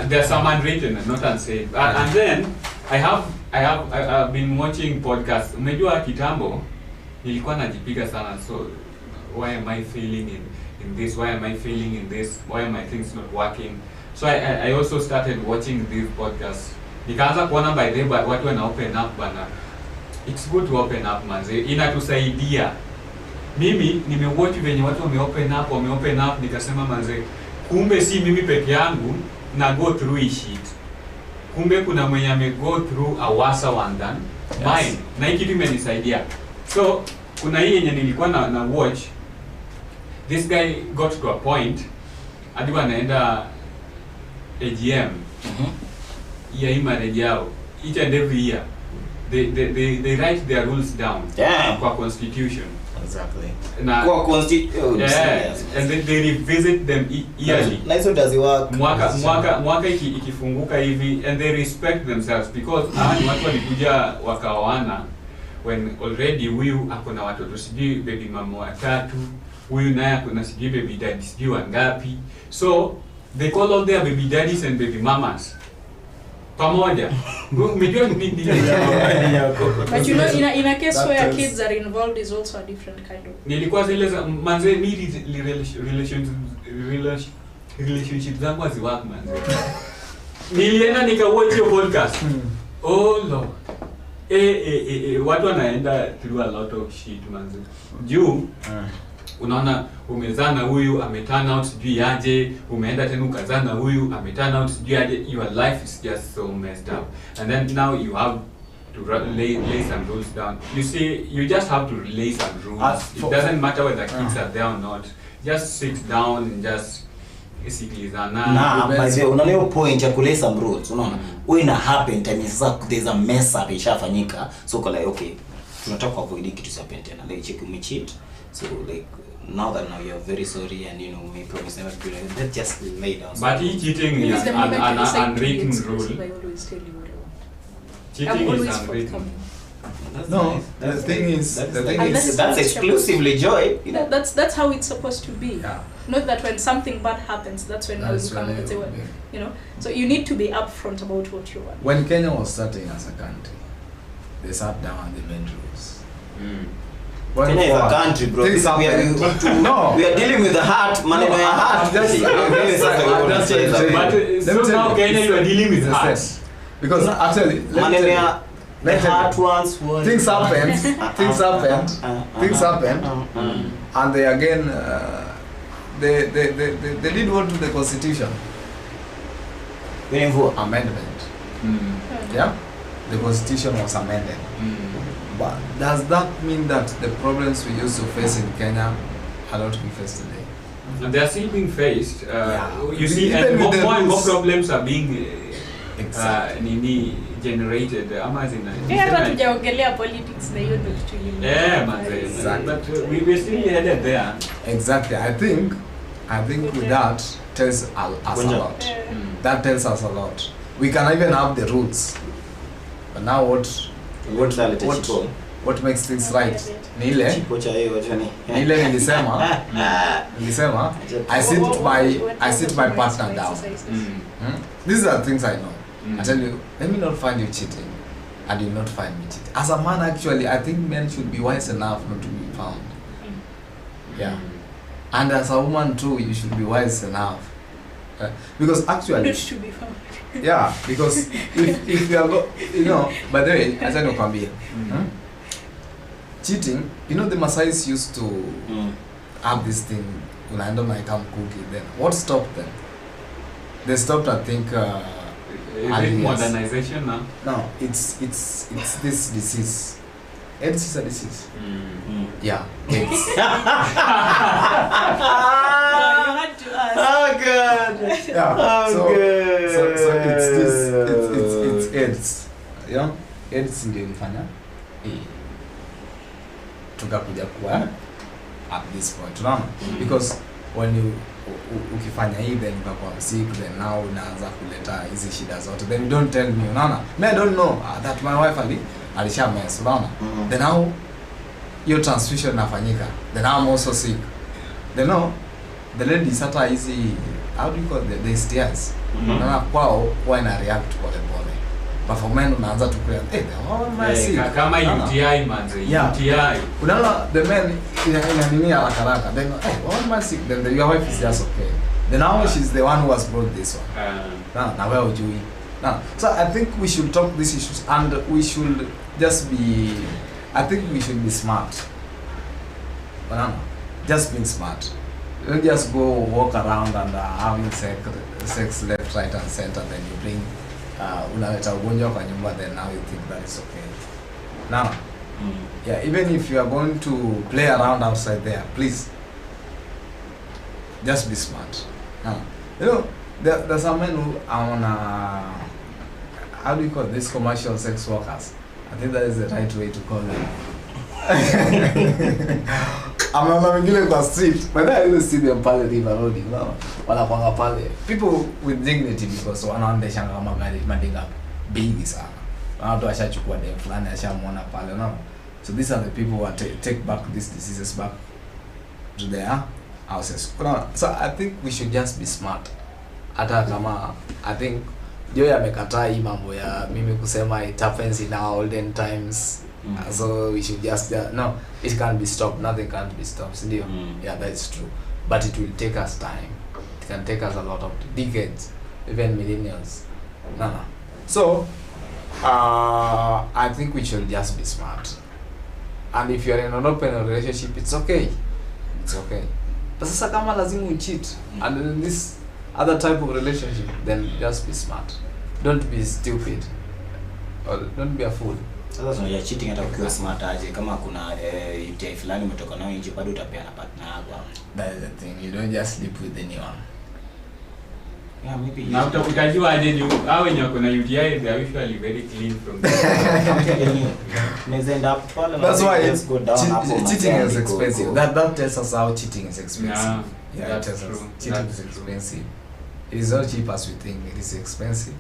there are some unwritten and not unsaid. And then I've been watching podcasts. Unajua kitambo nilikuwa najipiga sana. So why am I failing in this? Why am I failing in this? Why are my things not working? So I also started watching these podcasts. Nikaanza kuona by the way watu wana open up bana. It's good to open up manze. Inatusaidia. Mimi nimewatch venye watu wame open up nikasema manze kumbe si mimi peke yangu na go through shit. Kumbe kuna mwenye ame go through a worse one than mine. Na hiki kitu imenisaidia. So kuna hii yenye nilikuwa na watch. This guy got to a point hadi anaenda AGM. Yeah, hii marriage yao. Each and every year they write their rules down. Kwa constitution. Exactly. Kwa constitution. Yeah. And then they revisit them yearly. Na hizo does work. Mwaka ikifunguka hivi and they respect themselves because ni watu walikuja wakaoana when already huyu akona watoto sijui baby mama watatu, huyu naye akona sijui baby daddy sijui wangapi. So they call all their baby daddies and baby mamas pamoja. Umejua ni but you know in a case where kids are involved is also a different kind of. Nilikuwa zile manze ni relationship zangu haziwork manze. Nilienda nikawatch your podcast. Oh Lord. Watu wanaenda through a lot of shit manze. Juu unaona umezana huyu ameturn out sijui aje, umeenda tena ukazana huyu ameturn out sijui aje, your life is just so messed up. And then now you have to lay some rules down. You see, you just have to lay some rules. It doesn't matter whether kids are there or not. Just sit down and just sikilizana. By the way, unaona hiyo point ya kulay some rules, unaona? Wewe ina happen time sasa there's a mess up ishafanyika. So kwa like okay, tunataka kuavoid kitu happen tena. Like check umecheat. So like now you're very sorry and you know we promise never to do that. Let's just lay down. But cheating is an unwritten rule. I always tell you what I want. Cheating is unwritten. No, the thing is that's exclusively joy. You know? That's how it's supposed to be. Yeah. Not that when something bad happens, that's when you come and say, well, you know. So you need to be upfront about what you want. When Kenya was starting as a country, they sat down and they made rules. Kenya is a country, bro. We are dealing with the heart, maneno ya heart. So now Kenya you are dealing with heart. Because actually, maneno ya the heart once things happened, and they again they did what to the constitution? Amendment. Yeah, the constitution was amended. But does that mean that the problems we used to face in Kenya are not being faced today? And they are still being faced. You see, and more problems are being generated. Hatujaongelea politics na hiyo ndio kitu exactly. But we're still headed there. Exactly. I think with that tells us a lot. That tells us a lot. We can even have the rules, but now what makes things right? Nile nilisema I sit my partner down. These are things I know. I tell you, let me not find you cheating, and you not find me cheating. As a man, actually, I think men should be wise enough not to be found. Yeah. And as a woman too, you should be wise enough. Because actually, yeah, because if you are you know, by the way, as I know, cheating, you know, the Maasais used to have this thing, unaenda unaika mkuki, then what stopped them? they stopped, I think. Is it modernization now? No, it's this disease. AIDS is a disease. Yeah, AIDS. You had to ask. Oh god. Yeah. Oh so it's AIDS. Yeah, AIDS ndio ilifanya tukakuja kuwa at this point, unaona? Because when you ukifanya hii then ukakuwa sick, then now unaanza kuleta hizi shida zote, then you don't tell me, unaona? Me I don't know that my wife alisha mess, unaona? Then now your transfusion inafanyika, then I'm also sick. Then now the ladies hata hizi, how do you call the stairs, unaona kwao huwa ina react pole pole. But for men unaanza tu kuya, hey, my sick. Kama UTI manze, UTI. Unaona the men inanimia haraka, then hey, my sick, then your wife is just okay. Then now she's the one who has brought this one. Now where would you? So I think we should talk these issues, and we should just be, I think we should be smart. Just being smart. Don't just go walk around and having sex left, right and center, then you bring unaleta ugonjwa kwa nyumba, then now you think that is okay. Now, yeah, even if you are going to play around outside there, please, just be smart. You know, there's some men who are on how do you call this, commercial sex workers? I think that is the right way to call them. I'm wengine kwa street, but I always see them pale River Road, you know, wanakwanga pale. People with dignity, because wanaendesha kama gari madinga big sana. Watu washachukua dem fulani ashamuona pale, no. So these are the people who take back these diseases back to their houses. So I think we should just be smart. Hata kama I think Joy amekataa hii mambo ya mimi kusema it happens in our olden times. So we should just no, it can't be stopped. Nothing can't be stopped. Yeah, that's true. But it will take us time. It can take us a lot of decades, even millennials. No. So I think we should just be smart. And if you're in an open relationship, it's okay. It's okay. But sasa kama lazima ucheat and in this other type of relationship, then just be smart. Don't be stupid. Or don't be a fool. Sasa unajua cheating hata ukiwa smart aje, kama kuna UTI fulani umetoka nayo nje bado utapeana partner yako. That is the thing. You don't just sleep with anyone. Yeah, maybe. Na utajua aje ni hao wenye kuna UTI, they are usually very clean from That's why cheating is expensive. That tells us how cheating is expensive. Yeah, that tells us cheating is expensive. It is not cheap as we think. It is expensive.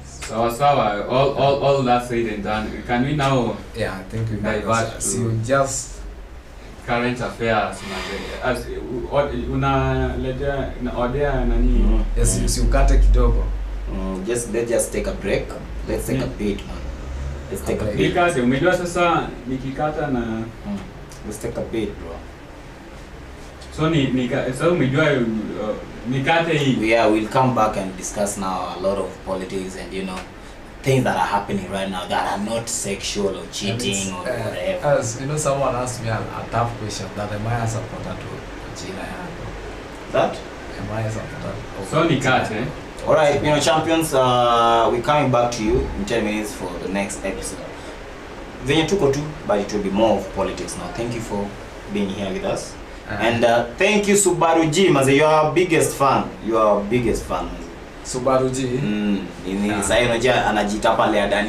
So all that said and done, can we now? Yeah, I think we divert to just current affairs. As unaletea order nani? Yes, you ukate kidogo. Let's just take a break. Let's take a beat, man. Let's take a beat. Because umejua sasa nikikata na let's take a beat, bro. So so umejua nikate hii. Yeah, we'll come back and discuss now a lot of politics and things that are happening right now that are not sexual or cheating or whatever. As you know, someone asked me a tough question that am I a supporter to China? That? Am I a supporter? So nikate. All right, champions, we're coming back to you in 10 minutes for the next episode. Venye tuko tu, but it will be more of politics now. Thank you for being here with us. And thank you Subaru G, maze, you are our biggest fan. You are our biggest fan. Subaru G. Sasa unajua anajiita pale Adani.